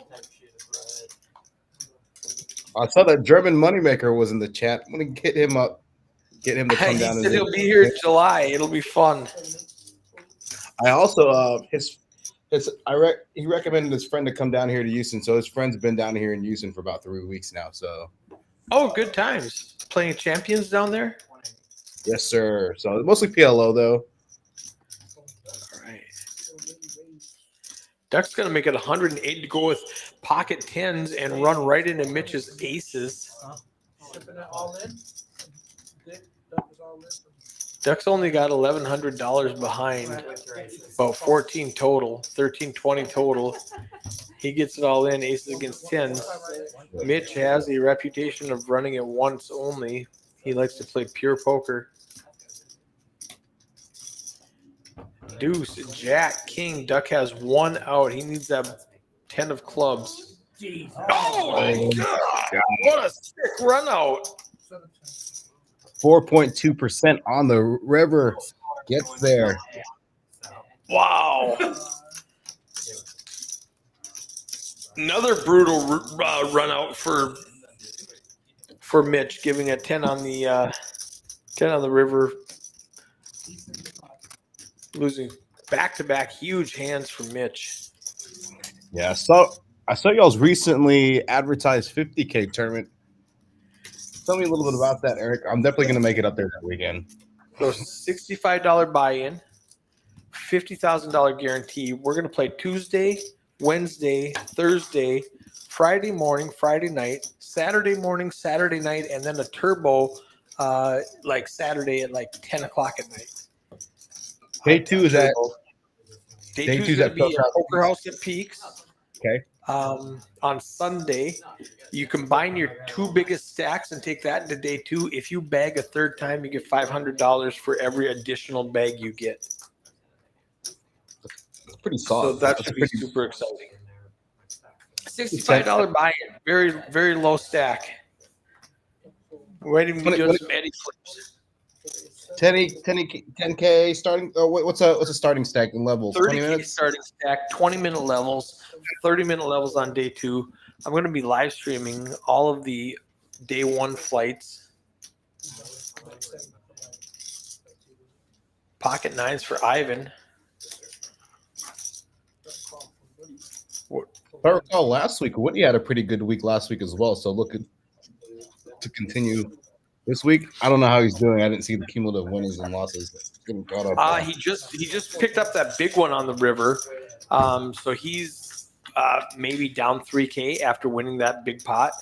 I saw that German moneymaker was in the chat. I'm gonna get him up, get him to come He down. said he'll be here in July. It'll be fun. I also he recommended his friend to come down here to Houston. So his friend's been down here in Houston for about 3 weeks now. So Oh, good times. Playing champions down there? yes, sir. So mostly PLO though. All right. Duck's going to make it 108 to go with pocket tens and run right into Mitch's aces. Shipping it all in. Dick, Duck is all in. Duck's only got $1,100 behind, about 14 total, 1320 total. He gets it all in, aces against tens. Mitch has a reputation of running it once only. He likes to play pure poker. Deuce, Jack, King. Duck has one out. He needs that 10 of clubs. Oh my God! What a sick run out. 4.2% on the river gets there. Wow. Another brutal run out for Mitch, giving a 10 on the 10 on the river. Losing back-to-back huge hands for Mitch. Yeah, I saw y'all's recently advertised 50K tournament. Tell me a little bit about that, Eric. I'm definitely going to make it up there that weekend. So $65 buy-in, $50,000 guarantee. We're going to play Tuesday, Wednesday, Thursday, Friday morning, Friday night, Saturday morning, Saturday night, and then a turbo like Saturday at like 10 o'clock at night. Day two is at Day two is going to be at Poker House at Peaks. Okay. On Sunday, you combine your two biggest stacks and take that into day two. If you bag a third time, you get $500 for every additional bag you get. It's pretty solid. So that should be super exciting. $65 buy-in, very, very low stack. We might even be doing some Eddie flips. 10K starting. Oh, what's a starting stack in levels? 20 30K minutes starting stack, 20-minute levels, 30-minute levels on day two. I'm going to be live streaming all of the day one flights. Pocket nines for Ivan. If I recall last week, Whitney had a pretty good week last week as well. So looking to continue this week. I don't know how he's doing. I didn't see the cumulative winnings and losses. Getting caught up. He just picked up that big one on the river. So he's maybe down 3K after winning that big pot.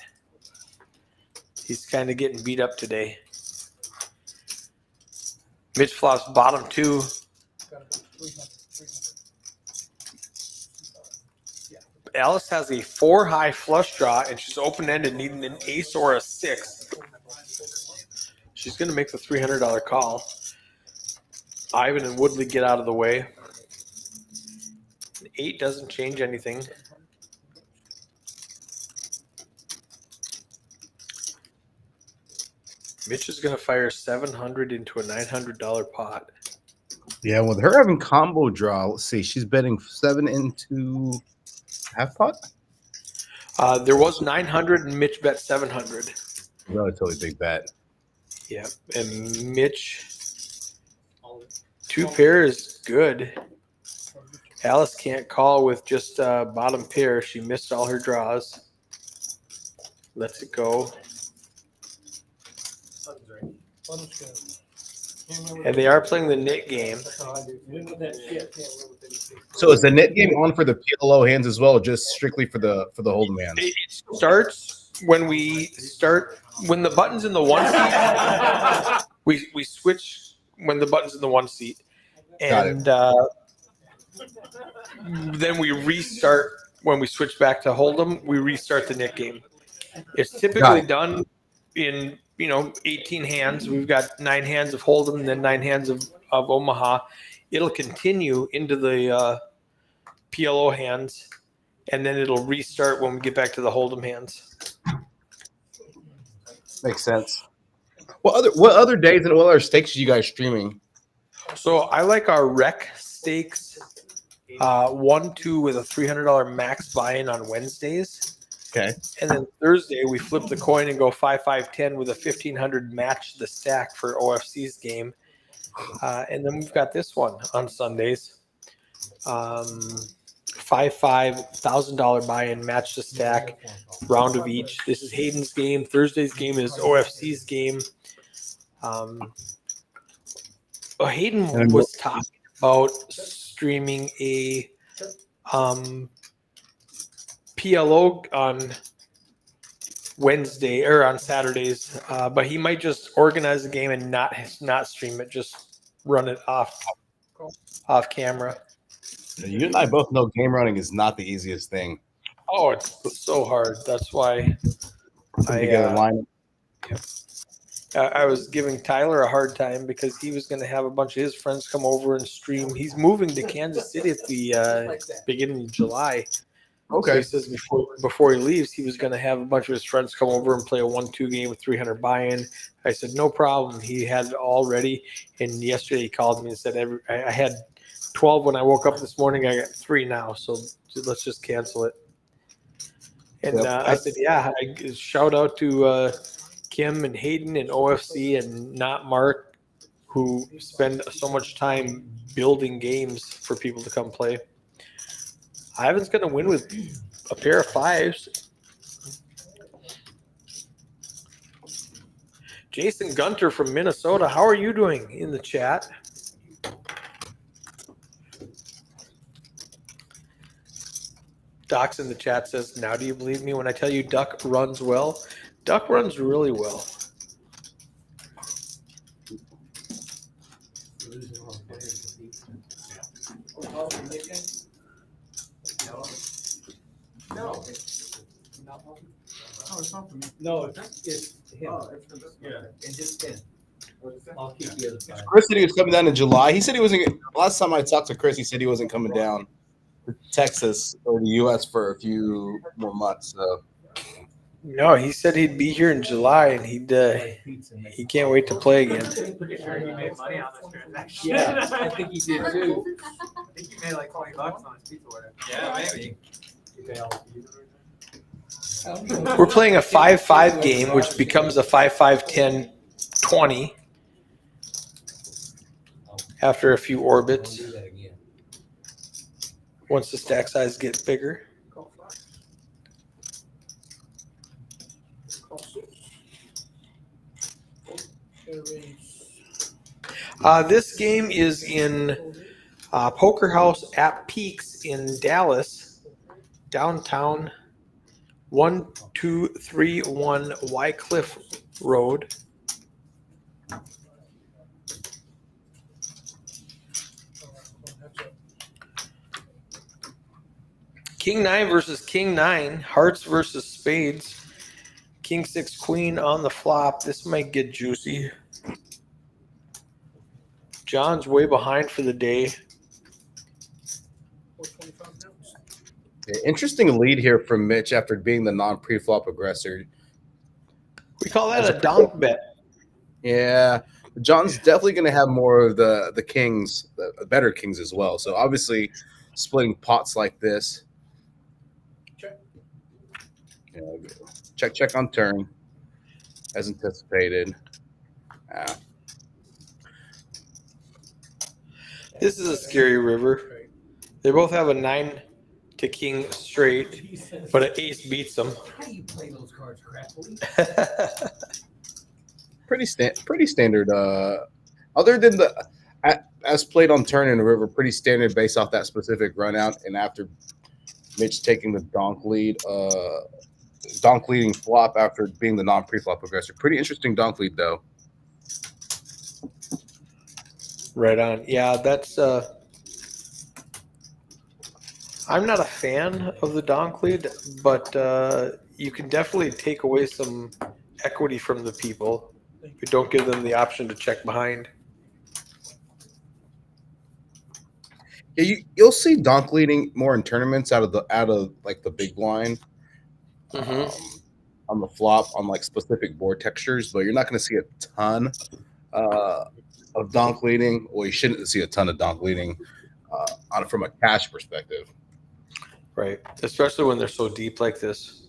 He's kind of getting beat up today. Mitch flops bottom two. Alice has a 4-high flush draw, and she's open-ended, needing an ace or a 6. She's going to make the $300 call. Ivan and Woodley get out of the way. 8 doesn't change anything. Mitch is going to fire $700 into a $900 pot. Yeah, with her having combo draw, let's see, she's betting 7 into half pot. There was 900 and Mitch bet 700. Relatively big bet. Yeah, and Mitch, 2 pair is good. Alice can't call with just bottom pair. She missed all her draws. Lets it go. And they are playing the knit game. So is the net game on for the PLO hands as well, or just strictly for the hold'em hands? It starts when the button's in the one seat. We switch when the button's in the one seat, and then we restart when we switch back to hold'em. We restart the knit game. It's typically done in 18 hands. We've got 9 hands of hold'em, and then 9 hands of Omaha. It'll continue into the PLO hands, and then it'll restart when we get back to the hold'em hands. Makes sense. What other days and what other stakes are you guys streaming? So I like our rec stakes 1-2 with a $300 max buy-in on Wednesdays. Okay. And then Thursday we flip the coin and go 5-5-10 with a $1,500 match the stack for OFC's game. And then we've got this one on Sundays. 5-5,000 buy-in, match the stack, round of each. This is Hayden's game. Thursday's game is OFC's game. Hayden was talking about streaming a PLO on Wednesday or on Saturdays, but he might just organize the game and not stream it, just run it off camera. You and I both know game running is not the easiest thing. Oh, it's so hard. That's why Putting together line. I was giving Tyler a hard time because he was going to have a bunch of his friends come over and stream. He's moving to Kansas City at the beginning of July. Okay. So he says before he leaves, he was going to have a bunch of his friends come over and play a 1-2 game with 300 buy-in. I said, no problem. He had it all ready. And yesterday he called me and said, I had 12 when I woke up this morning. I got 3 now. So let's just cancel it. And I said, yeah, shout out to Kim and Hayden and OFC and not Mark, who spend so much time building games for people to come play. Ivan's going to win with a pair of 5s. Jason Gunter from Minnesota, how are you doing in the chat? Doc's in the chat says, now do you believe me when I tell you Duck runs well? Duck runs really well. No. Oh, it's not for me. No, it's him. Yeah. And just him. I'll keep the other side. Chris said he was coming down in July. He said he wasn't. Last time I talked to Chris, he said he wasn't coming down to Texas or the U.S. for a few more months. So. No, he said he'd be here in July, and he can't wait to play again. Pretty sure he made money on this transaction. Yeah, I think he did too. I think he made like $20 on his pizza order. Yeah, maybe. We're playing a 5-5 game, which becomes a 5-5-10-20 after a few orbits. Once the stack size gets bigger. This game is in Poker House at Peaks in Dallas, downtown, 1231 Wycliffe Road. King 9 versus King 9, hearts versus spades. King 6 Queen on the flop. This might get juicy. John's way behind for the day. Interesting lead here from Mitch after being the non-pre-flop aggressor. We call that a donk bet. Yeah, John's definitely going to have more of the kings, the better kings as well. So obviously, splitting pots like this. Check on turn, as anticipated. This is a scary river. They both have a 9 to king straight, but an ace beats them. How do you play those cards correctly? Pretty standard. Other than the as played on turn in the river, pretty standard based off that specific run out. And after Mitch taking the donk lead, donk leading flop after being the non-pre-flop aggressor. Pretty interesting donk lead though. Right on. Yeah, that's I'm not a fan of the donk lead, but you can definitely take away some equity from the people who don't give them the option to check behind. Yeah, you'll see donk leading more in tournaments out of like the big blind on the flop on like specific board textures, but you're not going to see a ton of donk leading. Well, you shouldn't see a ton of donk leading from a cash perspective. Right, especially when they're so deep like this.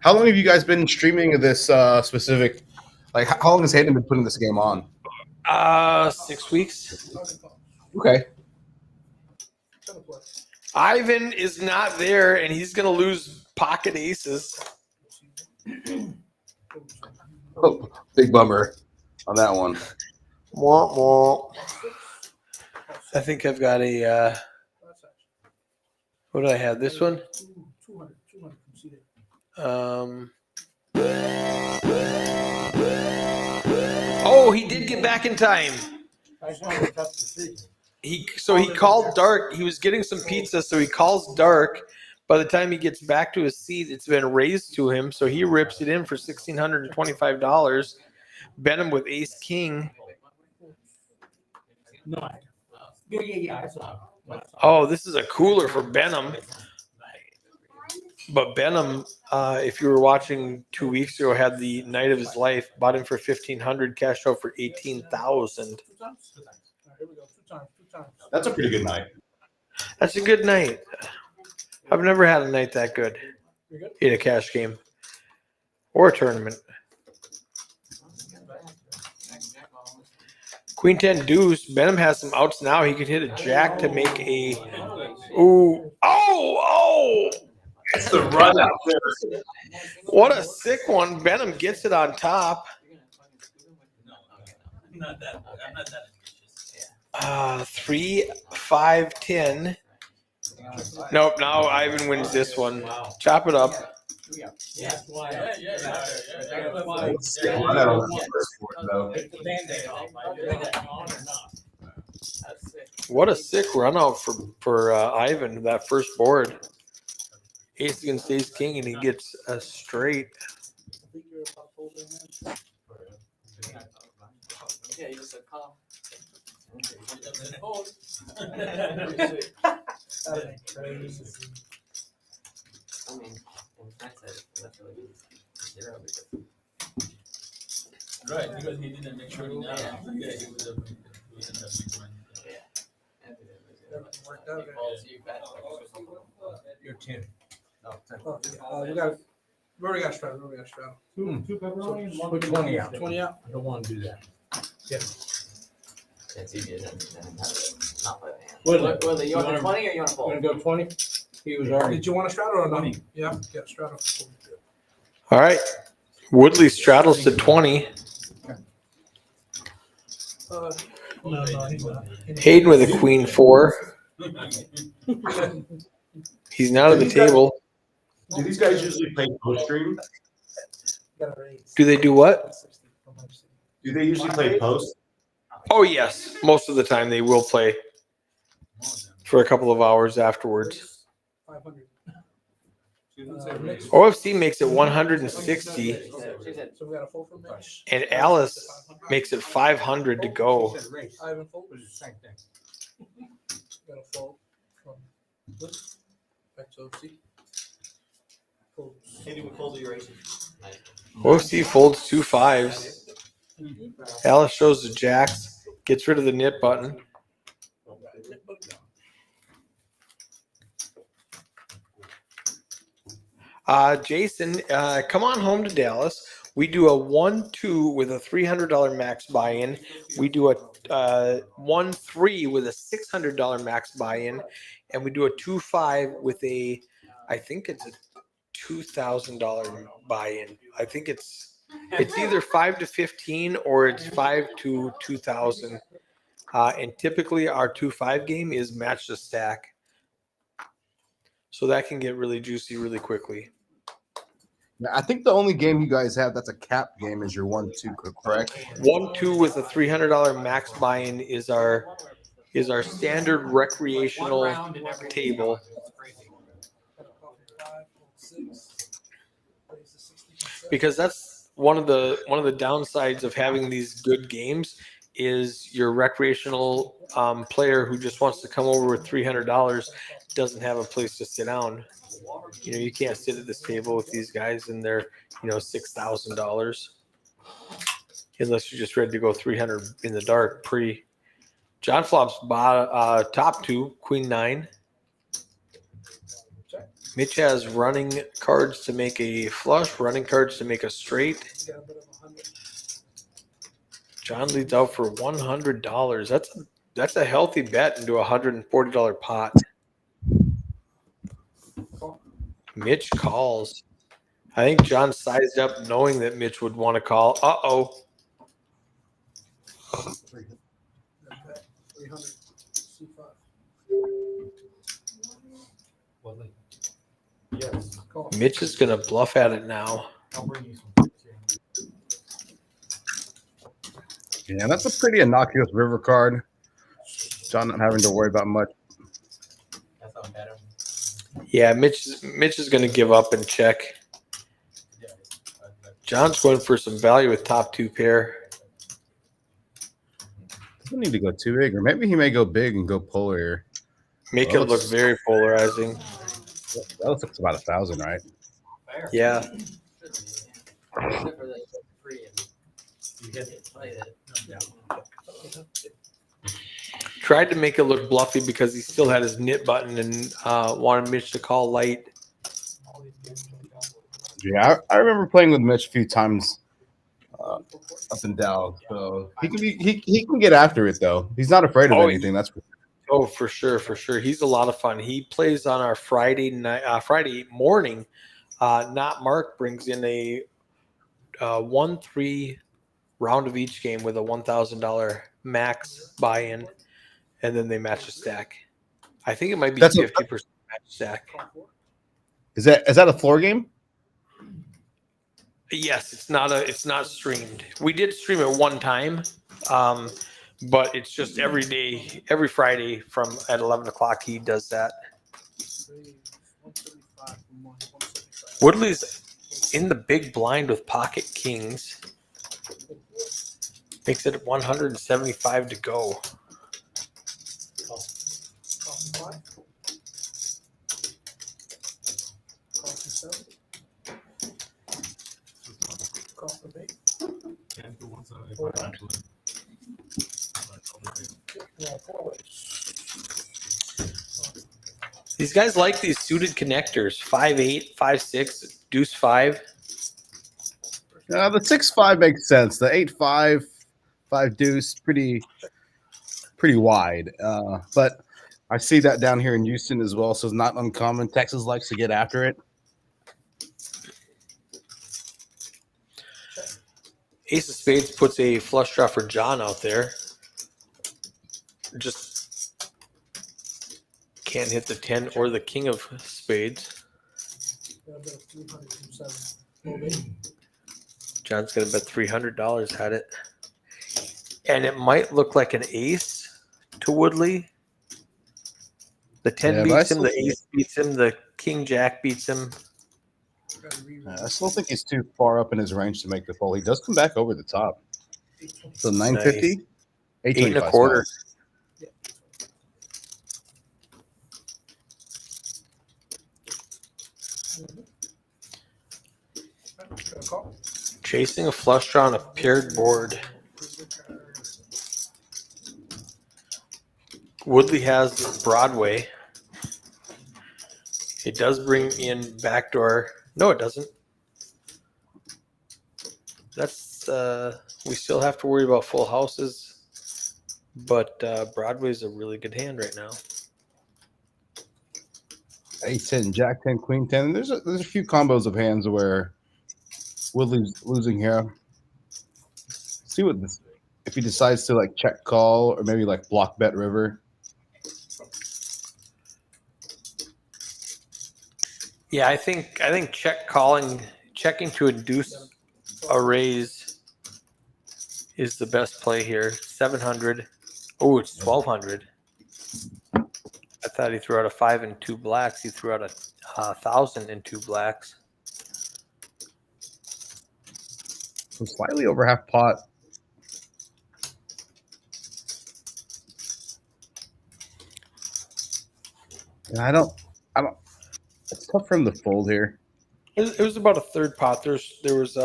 How long have you guys been streaming this specific? Like, how long has Hayden been putting this game on? 6 weeks. Okay. Ivan is not there, and he's going to lose pocket aces. Oh, big bummer on that one. Wah, wah. I think I've got a. That's actually What do I have? This one. 200 conceded. Oh, he did get back in time. That's not a tough decision. He called dark. He was getting some pizza, so he calls dark. By the time he gets back to his seat, it's been raised to him, so he rips it in for $1,625. Benham with ace king. No. Yeah, I saw. Oh, this is a cooler for Benham. But Benham, if you were watching 2 weeks ago, had the night of his life. Bought him for $1,500, cashed out for $18,000. 2 times. All right, here we go. 2 times. That's a pretty good night. That's a good night. I've never had a night that good You're good? in a cash game or a tournament. Queen 10 deuce. Benham has some outs now. He could hit a jack to make a. Ooh. Oh. It's the run out there. What a sick one. Benham gets it on top. I'm not that ambitious. 3, 5, 10. Nope. Now Ivan wins this one. Chop it up. Yeah. Run out on the first board, though. What a sick run out for Ivan, that first board. Ace against ace king, and he gets a straight. I think you're about to hold their hand. Yeah, you just said call. I mean, in hindsight, that's really good. 0 because. Right, because he didn't make sure now. Yeah. Yeah, he would have big one. Everything worked out. You're 10. Oh, we already got straddle. Two pepperoni, one. Put 20 out. 20 out. I don't want to do that. It's easier than not play the hand. Woodley, Whether you want wanna- the 20 or you want to Want fold? to go 20? He was already. Did you want a straddle or no? 20. Yeah, straddle. All right. Woodley straddles to 20. No, he's not. Hayden with a queen 4. He's not at the table. Do these guys usually play post stream? Got a raise. Do they do what? Do they usually play post? Oh, yes. Most of the time they will play for a couple of hours afterwards. 500. OFC makes it 160, She said, So we got a fold from Mitch. and Alice makes it 500 to go. Ivan fold. Was the same thing. Got a fold from this. Back to OC. Fold. OFC folds 2 5s. Alice shows the jacks, gets rid of the knit button. Jason, come on home to Dallas. We do a 1-2 with a $300 max buy-in. We do a 1-3 with a $600 max buy-in, and we do a 2-5 with a, I think it's a $2,000 buy-in. I think it's either 5 to 15 or it's 5 to 2,000. And typically our 2-5 game is match the stack. So that can get really juicy really quickly. I think the only game you guys have that's a cap game is your 1-2, correct? 1-2 with a $300 max buy-in is our standard recreational table. Because that's one of the downsides of having these good games is your recreational player who just wants to come over with $300 doesn't have a place to sit down. You know, you can't sit at this table with these guys and they're, $6,000 unless you're just ready to go 300 in the dark. John Flops top 2, Queen 9. Mitch has running cards to make a flush, running cards to make a straight. John leads out for $100. That's a healthy bet into a $140 pot. Mitch calls. I think John sized up knowing that Mitch would want to call. Uh-oh. 300. Woodley. Yes. Call. Mitch is gonna bluff at it now. I'll bring you some. Yeah, that's a pretty innocuous river card. John not having to worry about much. That's not better. Yeah, Mitch is gonna give up and check. John's going for some value with top two pair. Doesn't need to go too big, or maybe he may go big and go polar here. Make Well, it look very polarizing. That looks like it's about 1,000, right? Fair. Yeah. Except for the free and You hit it. played it. Yeah. Tried to make it look bluffy because he still had his knit button and wanted Mitch to call light. Yeah, I remember playing with Mitch a few times up and down. So he can get after it though. He's not afraid of anything. That's Oh, for sure, for sure. He's a lot of fun. He plays on our Friday night, Friday morning. Not Mark brings in a 1-3 round of each game with a $1,000 max buy-in, and then they match a stack. I think it might be 50% match stack. Is that a floor game? Yes, it's not streamed. We did stream it one time, but it's just every day, every Friday from at 11 o'clock. He does that. Woodley's in the big blind with pocket kings. Makes it 175 to go. These guys like these suited connectors. 5-8, 5-6, deuce 5. The 6-5 makes sense. The 8-5, 5 deuce, pretty wide. But I see that down here in Houston as well, so it's not uncommon. Texas likes to get after it. Ace of Spades puts a flush draw for John out there. Just can't hit the 10 or the king of spades. John's going to bet $300 at it. And it might look like an ace to Woodley. The 10 beats him, the ace beats him, the king jack beats him. I still think he's too far up in his range to make the fold. He does come back over the top. So 950, Nice. 8 1/4. Chasing a flush draw on a paired board. Woodley has Broadway. It does bring in backdoor. No, it doesn't. That's we still have to worry about full houses, but Broadway's a really good hand right now. 8-10, Jack 10, Queen 10. There's a few combos of hands where Woodley's losing here. See what this if he decides to like check call or maybe like block bet river. Yeah, I think checking to induce a raise is the best play here. 700. Oh, it's 1,200. I thought he threw out a 5 and 2 blacks. He threw out a 1,000 and 2 blacks. So slightly over half pot. And I don't. It's tough for him to fold here. It was about a third pot. There was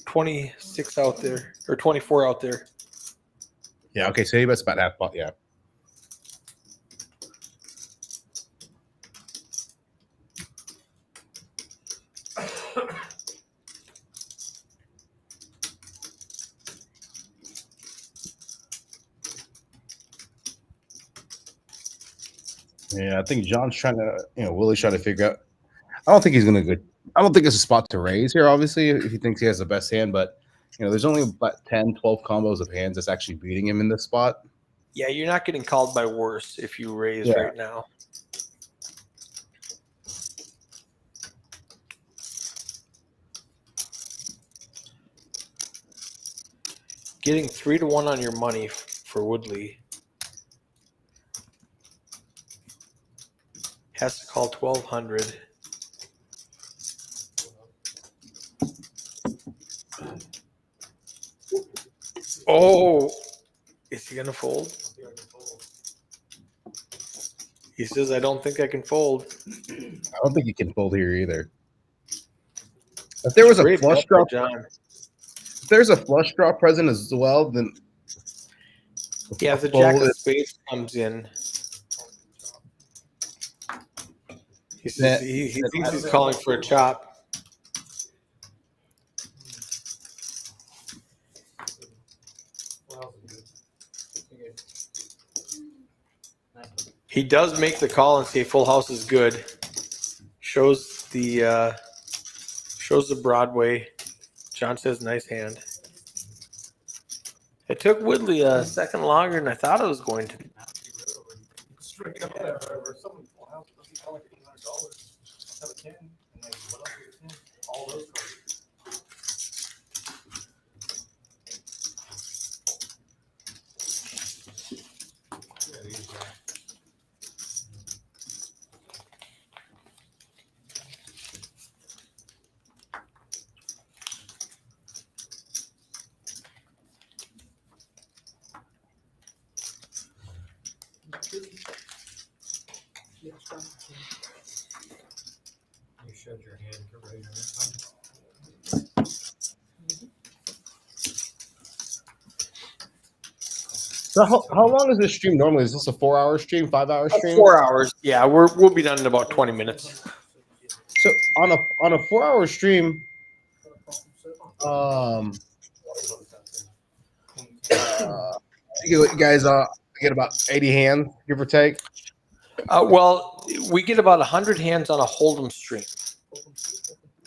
26 out there or 24 out there. Yeah. Okay. So he bets about half pot. Yeah. Yeah, I think John's trying to, Willie's trying to figure out. I don't think he's going to go. I don't think it's a spot to raise here, obviously, if he thinks he has the best hand. But, there's only about 10, 12 combos of hands that's actually beating him in this spot. Yeah, you're not getting called by worse if you raise Yeah. right now. Getting 3-1 on your money for Woodley. Has to call 1,200. Oh, is he gonna fold? He says, "I don't think I can fold." I don't think you can fold here either. If there was a Great flush bet by draw, John. if there's a flush draw present as well, then Yeah, a the jack fold of is- spades comes in. He says That- he thinks he's calling for a chop. He does make the call and say full house is good. Shows the Broadway. John says nice hand. It took Woodley a second longer than I thought it was going to. Straight up there, or someone full house, does he call like $800? Have a 10, and like, what else is 10? All those cards. You showed your hand, get ready to So how long is this stream normally? Is this a 4-hour stream, 5-hour stream? 4 hours. Yeah, we'll be done in about 20 minutes. So on a 4-hour stream, you guys get about 80 hands, give or take. Well, we get about 100 hands on a Hold'em stream.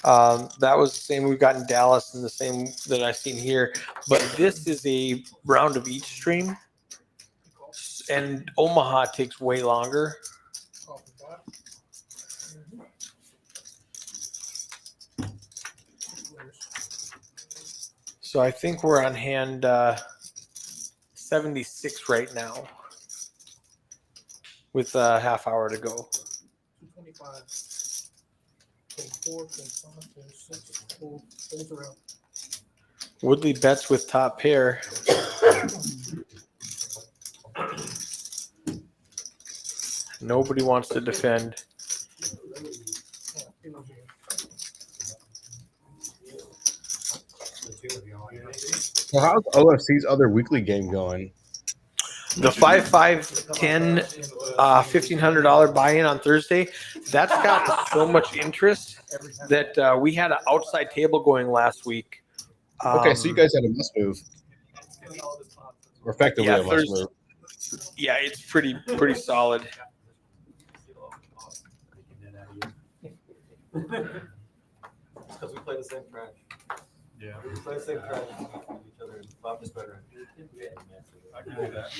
That was the same we've got in Dallas and the same that I've seen here. But this is a round of each stream. And Omaha takes way longer. So I think we're on hand 76 right now with a half hour to go. 225. 24, 25, 26, folds around. Woodley bets with top pair. Nobody wants to defend. So how's OFC's other weekly game going? The 5-5-10 $1,500 buy-in on Thursday, that's got so much interest that we had an outside table going last week. Okay, so you guys had a must move. Or effectively Yeah, a must move. Yeah, it's pretty solid. Because we play the same track. Yeah. We play the same track with each other, and Bob is better. I can do that.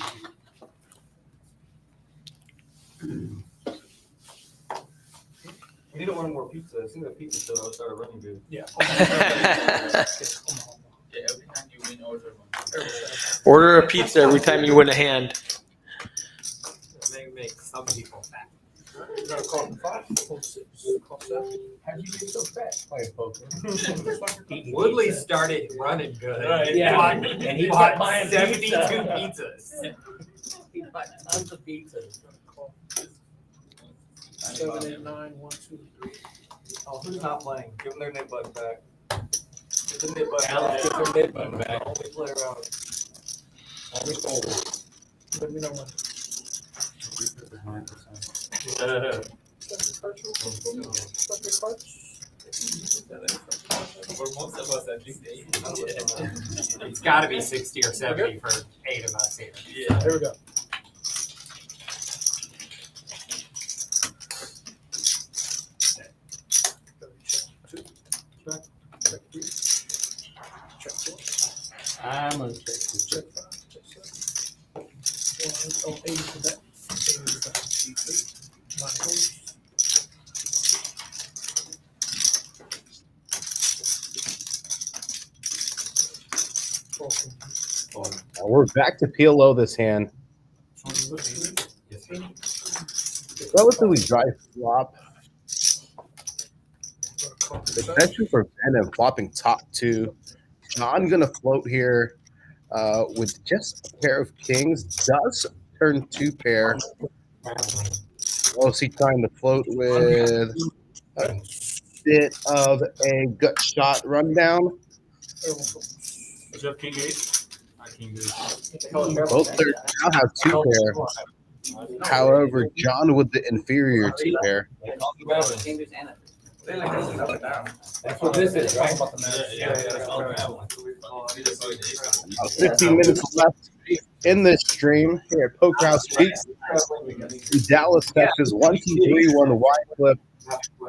We need to order more pizza. As soon as the pizza show, I'll start running good. Yeah. Yeah, every time you win, order one. Order a pizza every time you win a hand. Make some people fat. You got a call from 5, call 6, call 7. How'd you get so fat playing poker? Woodley started running good. Right. He Yeah. bought, And he he bought kept buying 72 pizza. pizzas. He bought tons of pizzas. 7, 8, 9, 1, 2, 3. Oh, who's not playing? Give them their nib button back. Give them nib button Alex, back. get their nib button back. Only play around. Only fold. Let me know when. Check your cards real quick. Check your cards. For most of us, at least 80. It's got to be 60 or 70 for 8 of us here. Yeah. Here we go. Check 2. Check 3. Check 4. I'm gonna check this. Check 5. Check 7. 1, We're back to PLO this hand. Relatively dry flop. Potential for Venom flopping top two. John gonna float here with just a pair of kings. Does turn two pair. Was he trying to float with a bit of a gut shot rundown? Is that king eight? King eight. Both players now have two pair. However, John with the inferior two pair. Chambers and That's what this is, right? About 15 minutes left in this stream here at Poker House Peaks in Dallas, Texas. 1-2-3-1 wide flip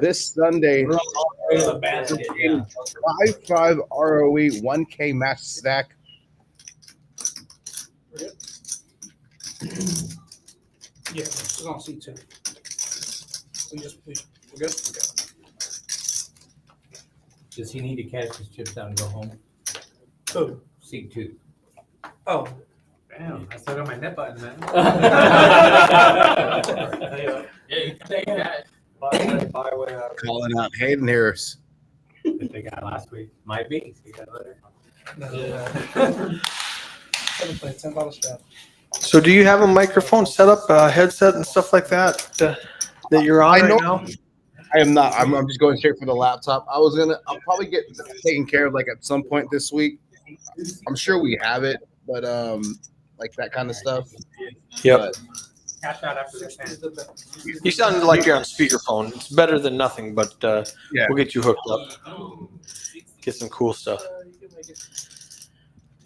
this Sunday. 5-5 ROE, 1K match stack. Yeah, it's on C2. We're good? Okay. Does he need to cash his chips out and go home? Who? C2. Oh, Damn, I still got my net button, man. Calling out Hayden Harris. That they got last week. Might be. See that later. $10 strap. So do you have a microphone set up, a headset and stuff like that that you're on right now? I am not. I'm just going straight for the laptop. I'll probably get taken care of like at some point this week. I'm sure we have it, but like that kind of stuff. Yep. Cash out after this hand. You sound like you're on speakerphone. It's better than nothing, but Yeah. we'll get you hooked up. Get some cool stuff. You can make it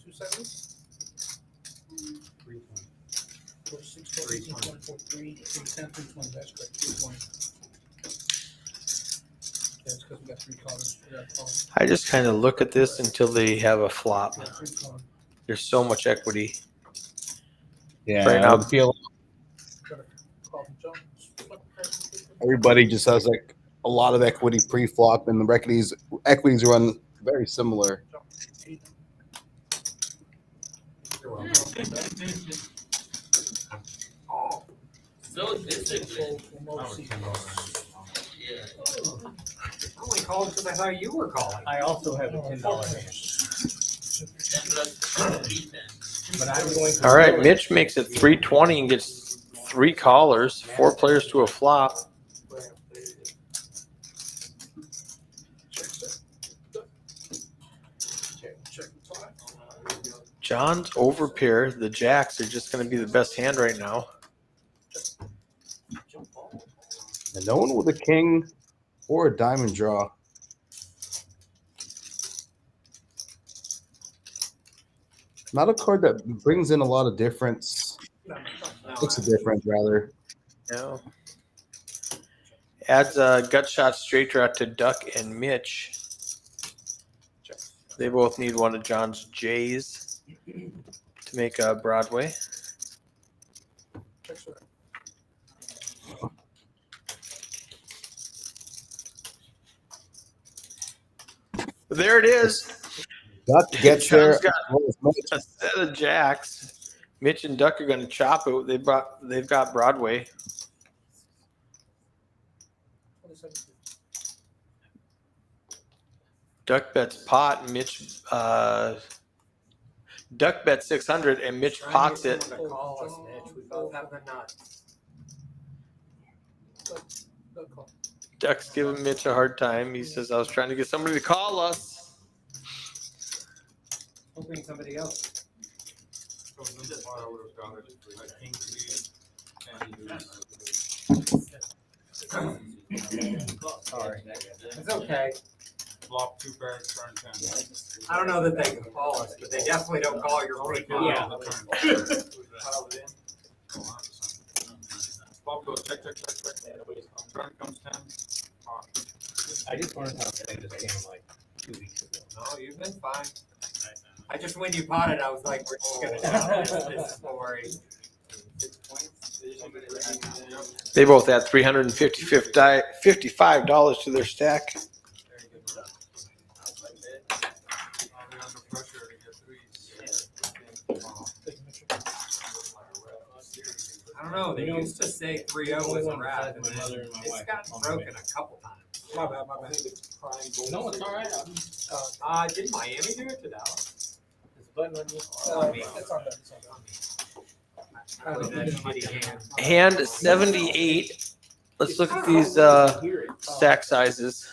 2 seconds. 320. That's correct. 320. Yeah, it's because we got 3 colors. We got colors. I just kind of look at this until they have a flop. Yeah, 3 colors. There's so much equity. Yeah. Right now. I feel Call them jump. everybody just has like a lot of equity pre-flop, and the equities run very similar. So disciplined. I only called because I thought you were calling. I also have a $10 hand. 10 plus 310. But I'm going to. All right, Mitch makes it 320 and gets 3 callers, 4 players to a flop. John's over pair. The jacks are just going to be the best hand right now. And no one with a king or a diamond draw. Not a card that brings in a lot of difference. Looks a difference, rather. No. Adds a gut shot straight draw to Duck and Mitch. They both need one of John's J's to make a Broadway. There it is. Duck gets there. John's got a set of jacks. Mitch and Duck are going to chop it. They've got Broadway. Duck bets pot. Mitch Duck bets 600 and Mitch pots it. Call us, Mitch. We both have the nuts. Duck's giving Mitch a hard time. He says, I was trying to get somebody to call us. Hoping somebody else. Sorry. It's okay. Flop 2 pairs, turn 10. I don't know that they can call us, but they definitely don't call your free call. Yeah. Flop goes check. Turn comes 10. I just learned how to play this game like 2 weeks ago. No, you've been fine. I just, when you potted, I was like, we're just going to tell this story. 6 points. They both add $355 to their stack. I'll be under pressure to get threes. I don't know. They used to say 3-0 was a wrap, and then it's gotten broken a couple times. My bad, my bad. No, it's all right. Did Miami do it to Dallas? It's a button on you. It's on that, it's on that. With that shitty hand. Hand 78. Let's look at these stack sizes.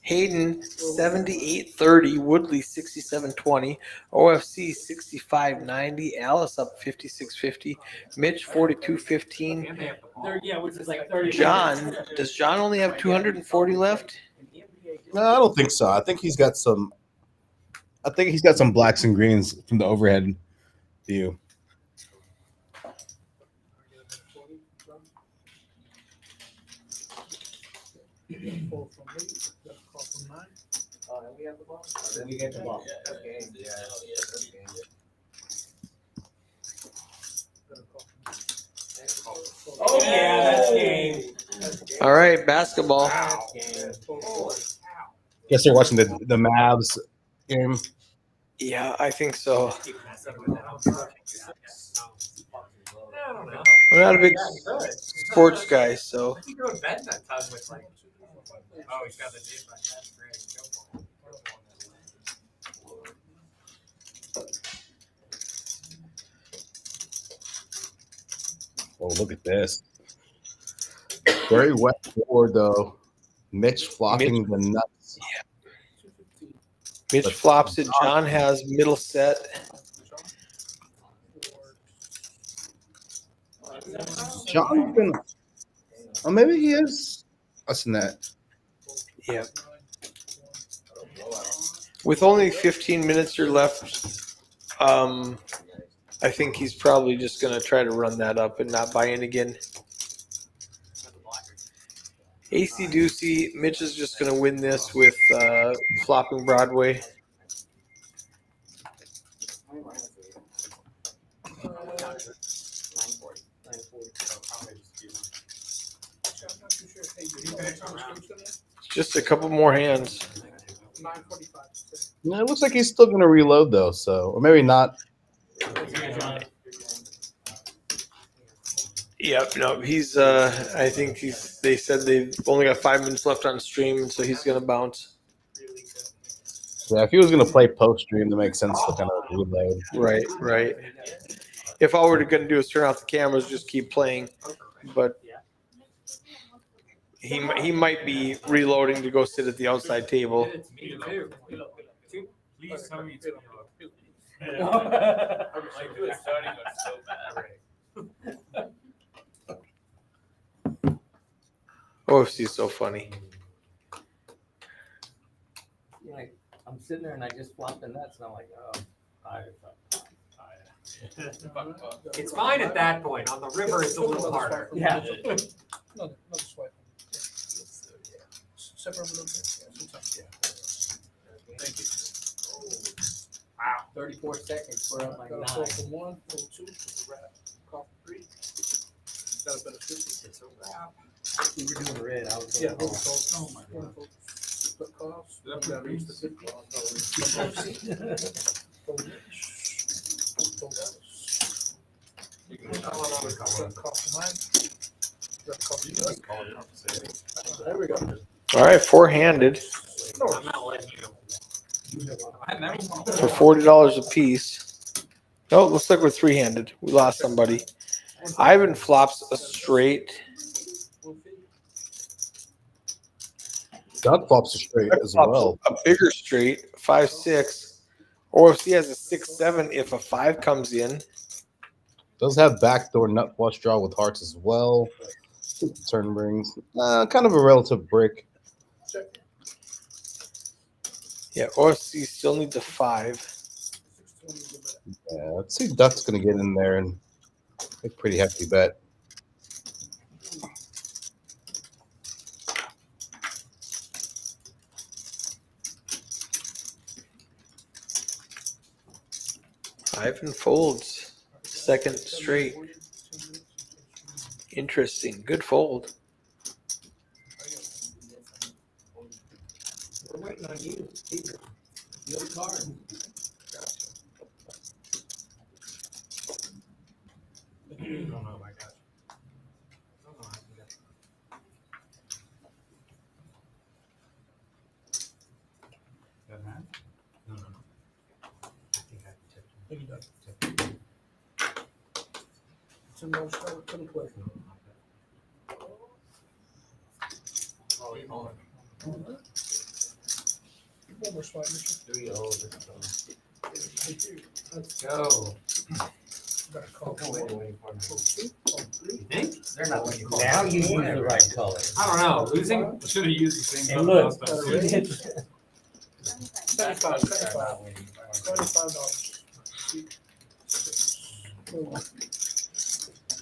Hayden 78.30, Woodley 67.20, OFC 65.90, Alice up 56.50, Mitch 42.15. And they have the ball. Yeah, which is like 30. John, does John only have 240 left? No, I don't think so. I think he's got some. I think he's got some blacks and greens from the overhead view. Four from me, got a call from 9. And we have the ball? We get the ball. Okay. Got a call from Oh, yeah, that's game. All right, basketball. Guess they're watching the Mavs game. Yeah, I think so. Keep messing with it. I don't know. I'm not a big Yeah, good. sports guy, so What's he doing betting that time with like? Oh, he's got the name like that's great. Go for it. Oh, look at this. Very wet forward though. Mitch flopping the nuts. Mitch flops it. John has middle set. John's been. Oh, maybe he is. Us in that. Yeah. With only 15 minutes or left, I think he's probably just going to try to run that up and not buy in again. AC Ducey, Mitch is just going to win this with flopping Broadway. Just a couple more hands. 9:45. No, it looks like he's still going to reload though. So, or maybe not. Yep, no, he's. I think he's. They said they've only got 5 minutes left on stream, so he's going to bounce. Yeah, if he was going to play post stream, that makes sense to kind of reload. Right, right. If all we're going to do is turn off the cameras, just keep playing, but he might be reloading to go sit at the outside table. It's me too. Please tell me it's Like, it was starting was so bad. OFC is so funny. Like, I'm sitting there and I just flopped the nuts and I'm like, oh, It's fine at that point. On the river, it's a little harder. Yeah. Another swipe. Separate a little bit. Thank you. Wow. 34 seconds. We're up like Got a 9. call from 1, call 2, wrap. Call from 3. Got a better 50. It's a wrap. We were doing red. I was Yeah, going both home. calls. Oh my God. Split calls. You gotta reach the 50. Got a call from 9. Got a call from 2. There we go. All right, four-handed I'm not letting you. for $40 a piece. No, looks like we're three-handed. We lost somebody. Ivan flops a straight. Doug flops a straight as well. A bigger straight, 5-6. Or if he has a 6-7, if a 5 comes in. Does have backdoor nut flush draw with hearts as well. Turn brings. Kind of a relative break. Yeah, OFC still needs a 5. Yeah, let's see if Duck's going to get in there and make a pretty hefty bet. Ivan folds. second straight. Interesting. Good fold. We're waiting on you. Your card. I don't know if I got you. I don't know how to get that hand? No. I think I tipped him. Thank you, Doug. It's a no start to the play. Oh, you know it. One more spot, Mitchell. 3-0. Let's Go. Got a call. Waiting for me. You think? They're not waiting. Now you use the right color. I don't know. Losing? Should have used the same. And color look, last time. you hit- That's why they're not waiting. $25.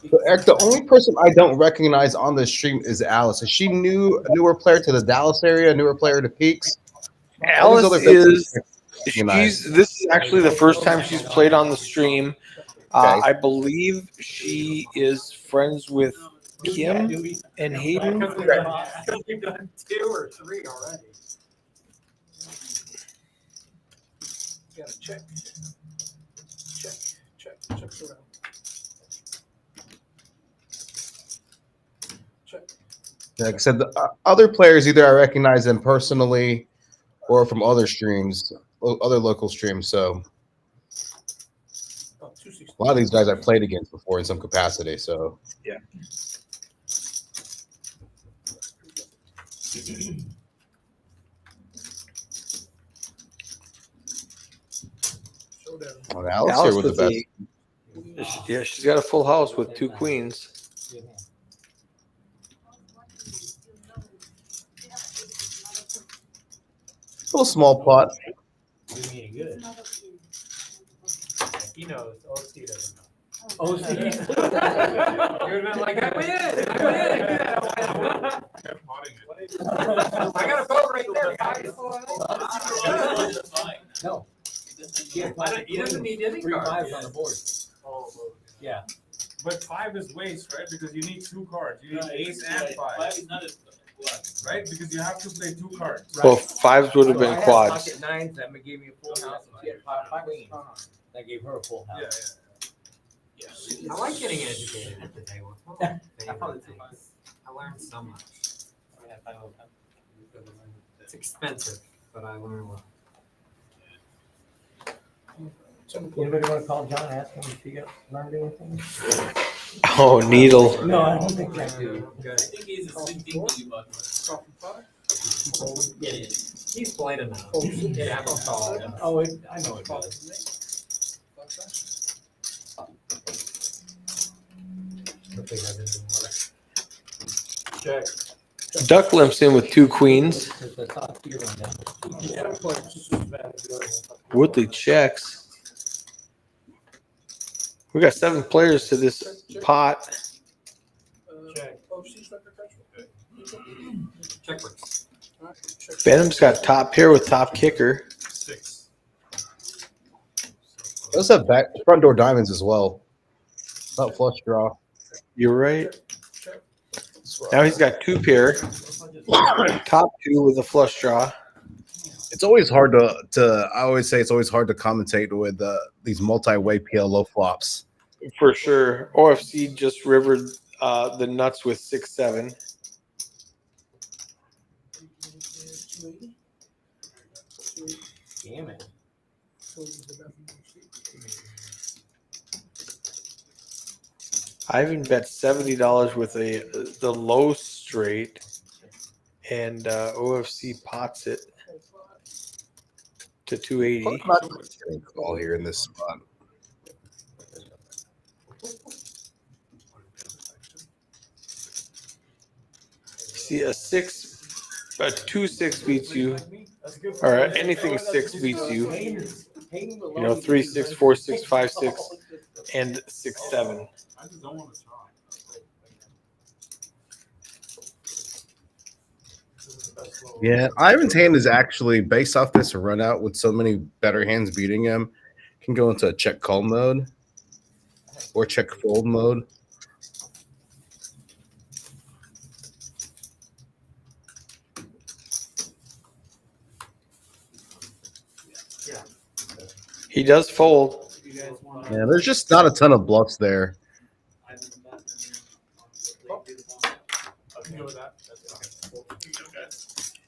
So Eric, the only person I don't recognize on this stream is Alice. Is she newer player to the Dallas area, newer player to Peaks? All these Alice other is recognize. this is actually the first time she's played on the stream. Okay. I believe she is friends with Kim and Hayden. Because we've done 2 or 3 already. Gotta check. Check around. Check. Like I said, the other players, either I recognize them personally or from other streams, other local streams. So Oh, 260. a lot of these guys I played against before in some capacity. So Yeah. Showdown. on Alice, Alice here with the best. Yeah, she's got a full house with 2 queens. Little small pot. You mean good. He knows. OC doesn't know. Oh, see? You would have been like, I win! Kept potting it. I got a vote right there, guys. No. He doesn't need any 3 cards. 5s on the board. Oh, Yeah. But 5 is waste, right? Because you need 2 cards. You need ace and 5. is not as Right? Because you have to play 2 cards. Well, 5s would have So I been had quads. Pocket 9s, that gave me a full house. and She had pocket queens. That gave her a full Yeah, house. I like getting educated at the table. It's one of my favorite things. I learned so much. It's expensive, but I learn a lot. Anybody want to call John, ask him if he got learned anything? Oh, needle. No, I don't think I do. Good. think he's a stinky buck. Coffee pot. He's played enough. Oh, Yeah, I'm called. Oh, I know it does. Hopefully that doesn't work. Check. Duck limps in with 2 queens. Because the top tier went down. Yeah, I'm playing just as bad as the other one. Woodley checks. We got 7 players to this pot. Check. Oh, she's not the country. Check works. All right, check. Benham's got top pair with top kicker. 6. They also have back front door diamonds as well. Not flush draw. You're right. Now he's got 2 pair. Top 2 with a flush draw. It's always hard to. I always say it's always hard to commentate with these multi-way PLO flops. For sure. OFC just rivered the nuts with 6-7. Damn it. Ivan bet $70 with the low straight, and OFC pots it to 280. Not getting call here in this spot. See, a 2-6 beats you, or anything 6 beats you. You know, 3-6, 4-6, 5-6, and 6-7. I just don't want to try. Yeah, Ivan's hand is actually based off this run out with so many better hands beating him, can go into a check call mode. or check fold mode. He does fold. You guys want Yeah, there's just not a ton of bluffs there.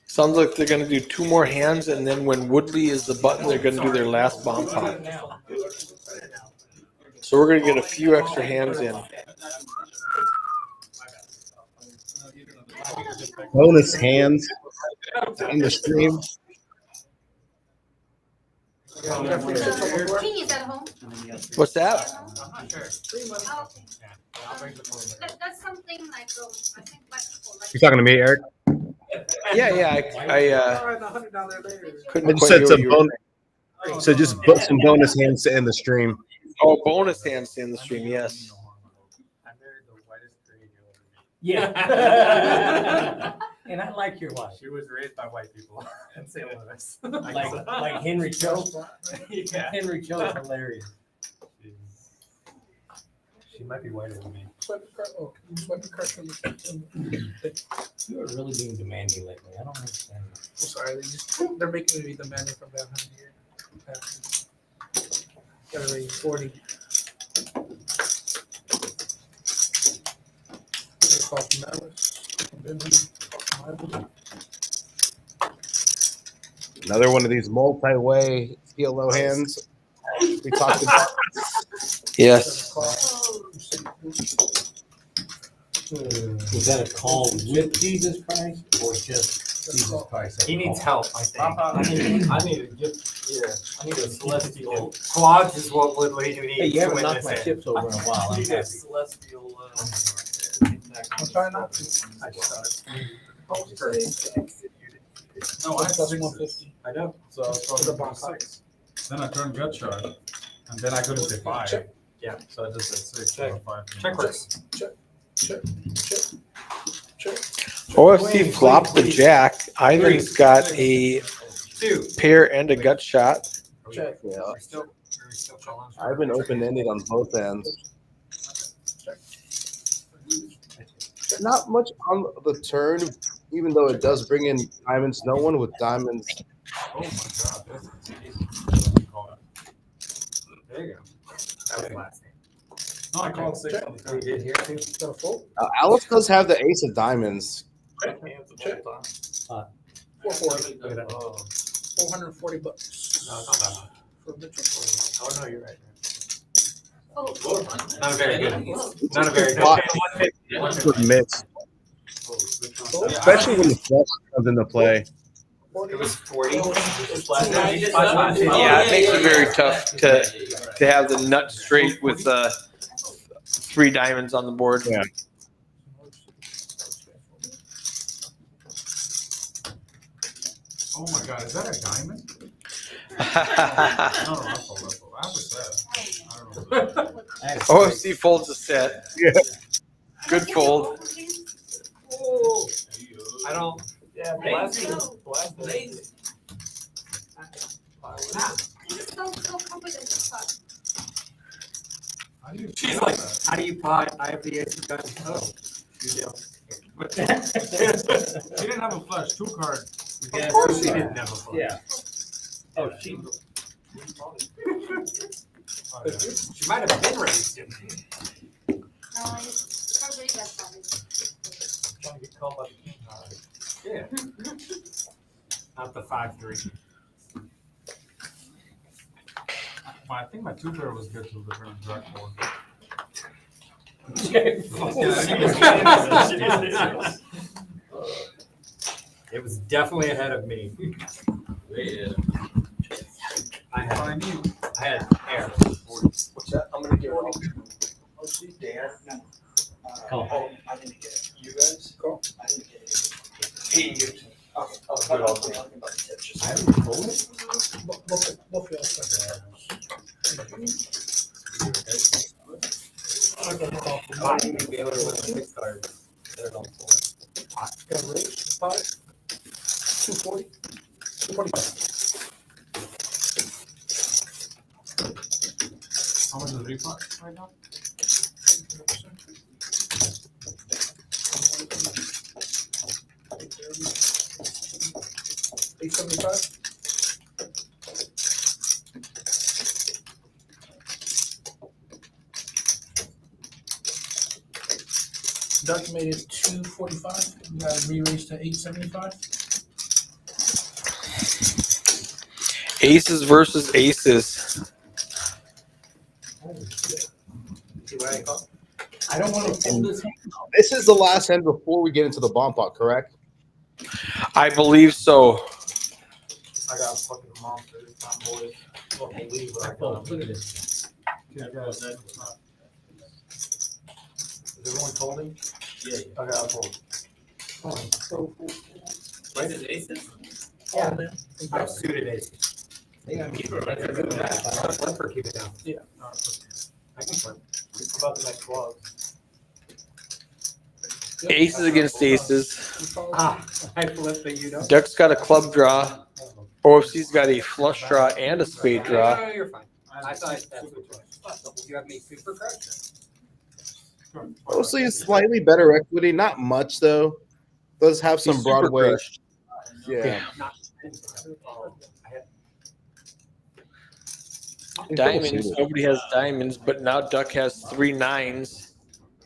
Sounds like they're gonna do 2 more hands, and then when Woodley is the button, they're gonna do their last bomb pot. So we're gonna get a few extra hands in. Bonus hands in the stream. The king is at home. What's that? Oh, okay. That's something like, I think black people like. You talking to me, Eric? Yeah, I Alright, $100 later. couldn't I just quite said hear some what you were bonus. So just put some bonus hands to end the stream. Oh, bonus hands in the stream, yes. I married the whitest girl you'll ever meet. Yeah. And I like your wife. She was raised by white people in St. Louis. Like Henry Cho. Yeah. Henry Cho is hilarious. She might be whiter than me. Swipe the card. Oh, can you swipe the card from the. You are really being demanding lately. I don't understand. I'm sorry, they're making me demanding from down here. Gotta raise 40. Cost malice. Another one of these multi-way PLO hands we talked about. Yes. Was that a call with Jesus Christ or just Jesus Christ? He needs help, I think. I need a gift. Yeah, I need a celestial. Quads is what Woodley needs. Hey, you haven't to knocked win my this chips over in a while. I I'm need a happy. celestial. I'm trying not to. I just No, I had Plus sixes. 150. I know. So I was For the supposed to bomb do 6. Then I turned gut shot, and then I couldn't say 5. Check. Yeah. So I just said 6 Check. or 5. check works. Check. OFC flopped the jack. Ivan's got a 2. pair and a gut shot. Check. Yeah. Are we still calling? I've been open-ended on both ends. Not much on the turn, even though it does bring in diamonds. No one with diamonds. Oh my god, that's easy. There you go. That was last name. No, I called 6 on the We turn. did here too. Got a fold? Alice does have the ace of diamonds. Check. 440. Look at that. Oh, $440 bucks. no, it's not that much. For Mitchell. Oh, no, you're right. Oh. Not a very good. Not a very good. Lot. 150. With mix, especially when the flush comes into play. It was 40. Yeah, it makes it very tough to have the nut straight with 3 diamonds on the board. Yeah. Oh my god, is that a diamond? No, ruffle. I was sad. I don't know. OFC folds a set. Yeah. Good fold. Oh, I don't. Yeah, Lazy. blast. You just don't come with it. Fuck. How do you She's do like, that? how do you pot? I have the ace of guns. Oh, you do. She didn't have a flush, 2 card. Of course she didn't have a flush. Yeah. Oh, she. Oh, yeah. She might have been raised. No, it's probably best of it. Trying to get called by the king card. Yeah. Not the 5-3. I think my 2 pair was good till the turn jack 4. It was definitely ahead of me. I had air. What's that? I'm gonna give it all. Dan. Call. I didn't get it. You guys? Call. I didn't get it. Hey, you. Okay. Oh, good. I'll do it. I haven't told it. Both y'all. I need to be able to win 6 cards. They're not full. Got a raise, 5, 240, 245. How much is the refund right now? 875. Duck made it 245. You got to re-raise to 875. Aces versus aces. See what I call? I don't want to fold this hand. This is the last hand before we get into the bomb pot, correct? I believe so. I got fucking monster this time, boys. Don't believe what I Oh, got. look at this. Yeah, guys, is everyone folding? Yeah. Okay, I'll fold. What is it, aces? Yeah, man. I'm suited aces. Yeah, That's a good bet. Flipper, keep it down. Yeah. I can flip. How about the next club? Aces against aces. Ah, I flip that you don't. Duck's got a club draw. OFC's got a flush draw and a spade draw. No, you're fine. I thought that's what you was. You have me super correct. Mostly slightly better equity, not much though. Does have some He's super Broadway. crushed. Yeah. Diamonds. Nobody has diamonds, but now Duck has 3 9s,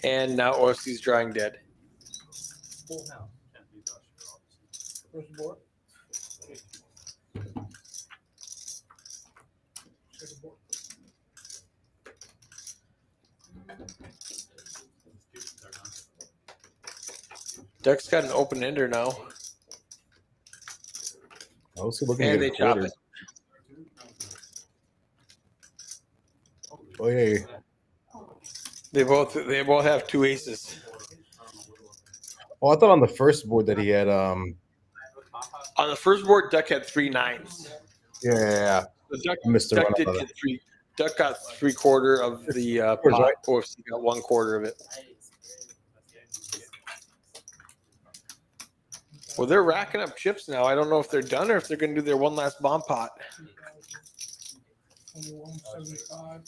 and now OFC's drawing dead. Full house. First board. Second board. Duck's got an open ender now, Also looking and at they chop quarters. it. Oh yeah. They both have 2 aces. Oh, I thought on the first board that he had On the first board, Duck had 3 9s. yeah. The Duck, Mr. Duck Run did out of get 3. Duck got 3/4 of the Quarters, pot. right? OFC got 1/4 of it. Well, they're racking up chips now. I don't know if they're done or if they're going to do their one last bomb pot. 175.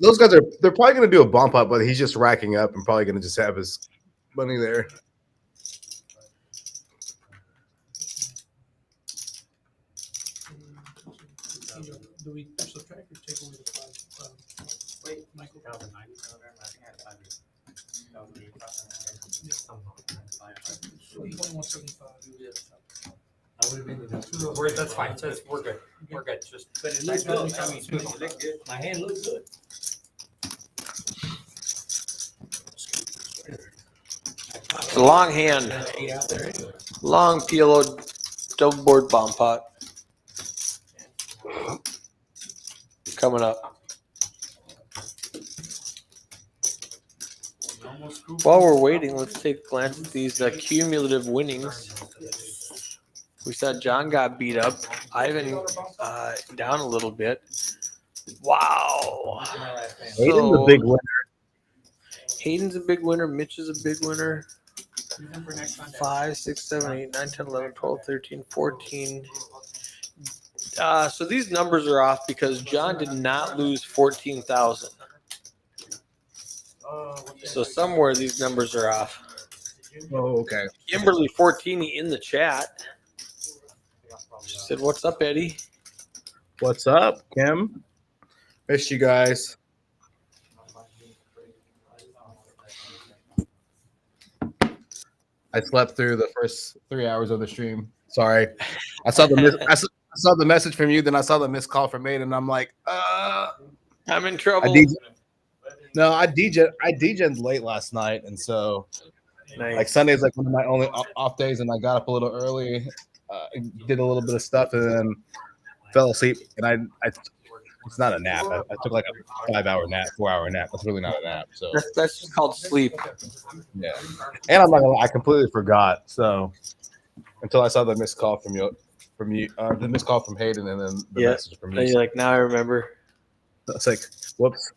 Those guys they're probably gonna do a bump up, but he's just racking up and probably gonna just have his money there. Do we subtract or take away the 5? Wait, Michael. 2090 program, I think I had 5 years. 2008. So 2175. I would have been in the That's fine. We're good. We're good. Just But it looks good. I mean, it look good. My hand looks good. It's a long hand. Eight out there anyway. Long PLO double board bomb pot. Coming up. While we're waiting, let's take a glance at these cumulative winnings. We saw John got beat up. Ivan down a little bit. Wow. Hayden's a big winner. Hayden's a big winner. Mitch is a big winner. 5, 6, 7, 8, 9, 10, 11, 12, 13, 14. So these numbers are off because John did not lose 14,000. So somewhere these numbers are off. Oh, okay. Kimberly Fortini in the chat. She said, "What's up, Eddie?" What's up, Kim? Missed you guys. I slept through the first 3 hours of the stream. Sorry. I saw the I saw the message from you, then I saw the missed call from Hayden, and I'm like, I'm in trouble. I DJ'd late last night, and so Nice. like Sunday's like one of my only off days, and I got up a little early, did a little bit of stuff, and then fell asleep. And I it's not a nap. I took like a 5-hour nap, 4-hour nap. That's really not a nap. So That's just called sleep. yeah, and I'm not gonna lie, I completely forgot. So until I saw the missed call from you, the missed call from Hayden, and then the message from And you. you're like, now I remember. It's like, whoops.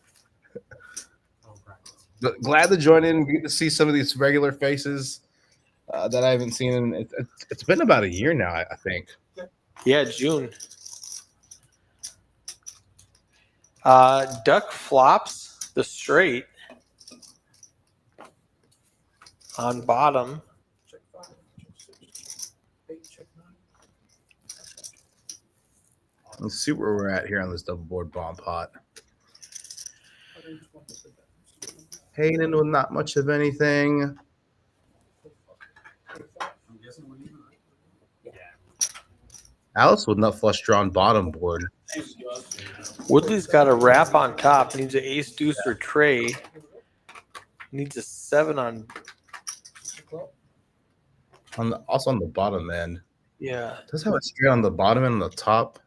But glad to join in and get to see some of these regular faces that I haven't seen. In it's been about a year now, I think. Yeah, June. Duck flops the straight on bottom. Check 5, check 6, 8, check 9. Let's see where we're at here on this double board bomb pot. Hayden with not much of anything. I'm guessing we're even, right? Alice with nut flush drawn bottom board. Woodley's got a wrap on top. Needs an ace deuce or tray. Needs a 7 on. Also on the bottom end. Yeah. Does have a straight on the bottom and on the top.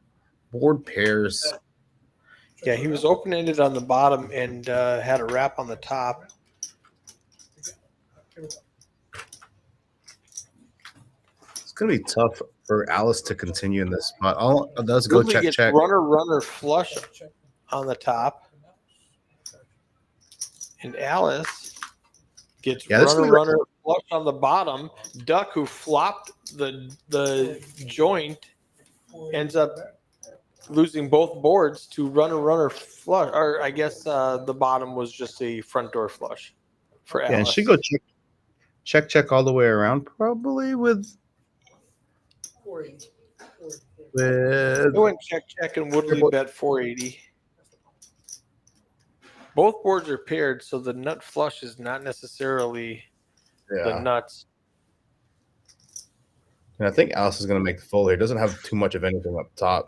Board pairs. Yeah, he was open ended on the bottom and had a wrap on the top. It's gonna be tough for Alice to continue in this spot. Oh, let's go Woodley check gets check. runner flush on the top. And Alice gets this runner flush on the bottom. Duck, who flopped the joint, ends up losing both boards to runner flush. Or I guess the bottom was just a front door flush for Alice. Yeah, and she go check all the way around, probably with They went check and Woodley bet 480. Both boards are paired, so the nut flush is not necessarily the nuts. And I think Alice is going to make the fold here. Doesn't have too much of anything up top.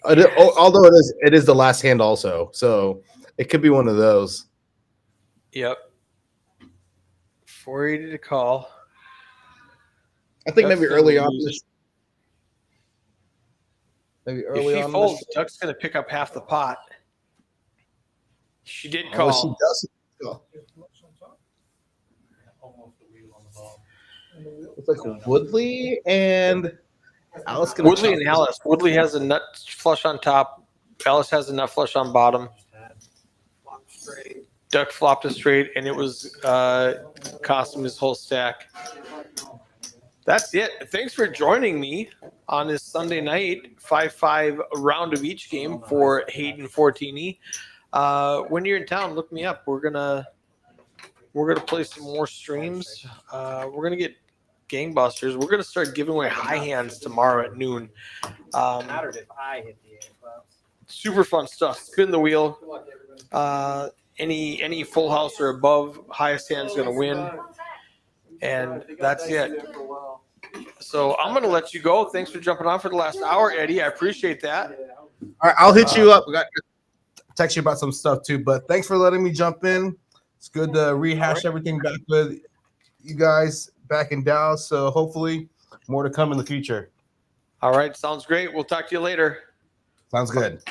Although it is the last hand also, so it could be one of those. Yep. 480 to call. I think maybe early on. Maybe early if she on. folds, Duck's going to pick up half the pot. She did call. Oh, she does. Almost the wheel on the ball. It's like Woodley and Alice. Woodley and Alice. Woodley has a nut flush on top. Alice has a nut flush on bottom. Duck flopped a straight, and it was cost him his whole stack. That's it. Thanks for joining me on this Sunday night 5-5 round of each game for Hayden Fortini. When you're in town, look me up. We're gonna play some more streams. We're gonna get gangbusters. We're gonna start giving away high hands tomorrow at noon. Mattered if I hit the Super fun stuff. Spin the wheel. Any full house or above, highest hand's gonna win. And that's it. So I'm going to let you go. Thanks for jumping on for the last hour, Eddie. I appreciate that. All right, I'll hit you up. We got to text you about some stuff too. But thanks for letting me jump in. It's good to rehash everything back with you guys back in Dallas. So hopefully more to come in the future. All right. Sounds great. We'll talk to you later. Sounds good.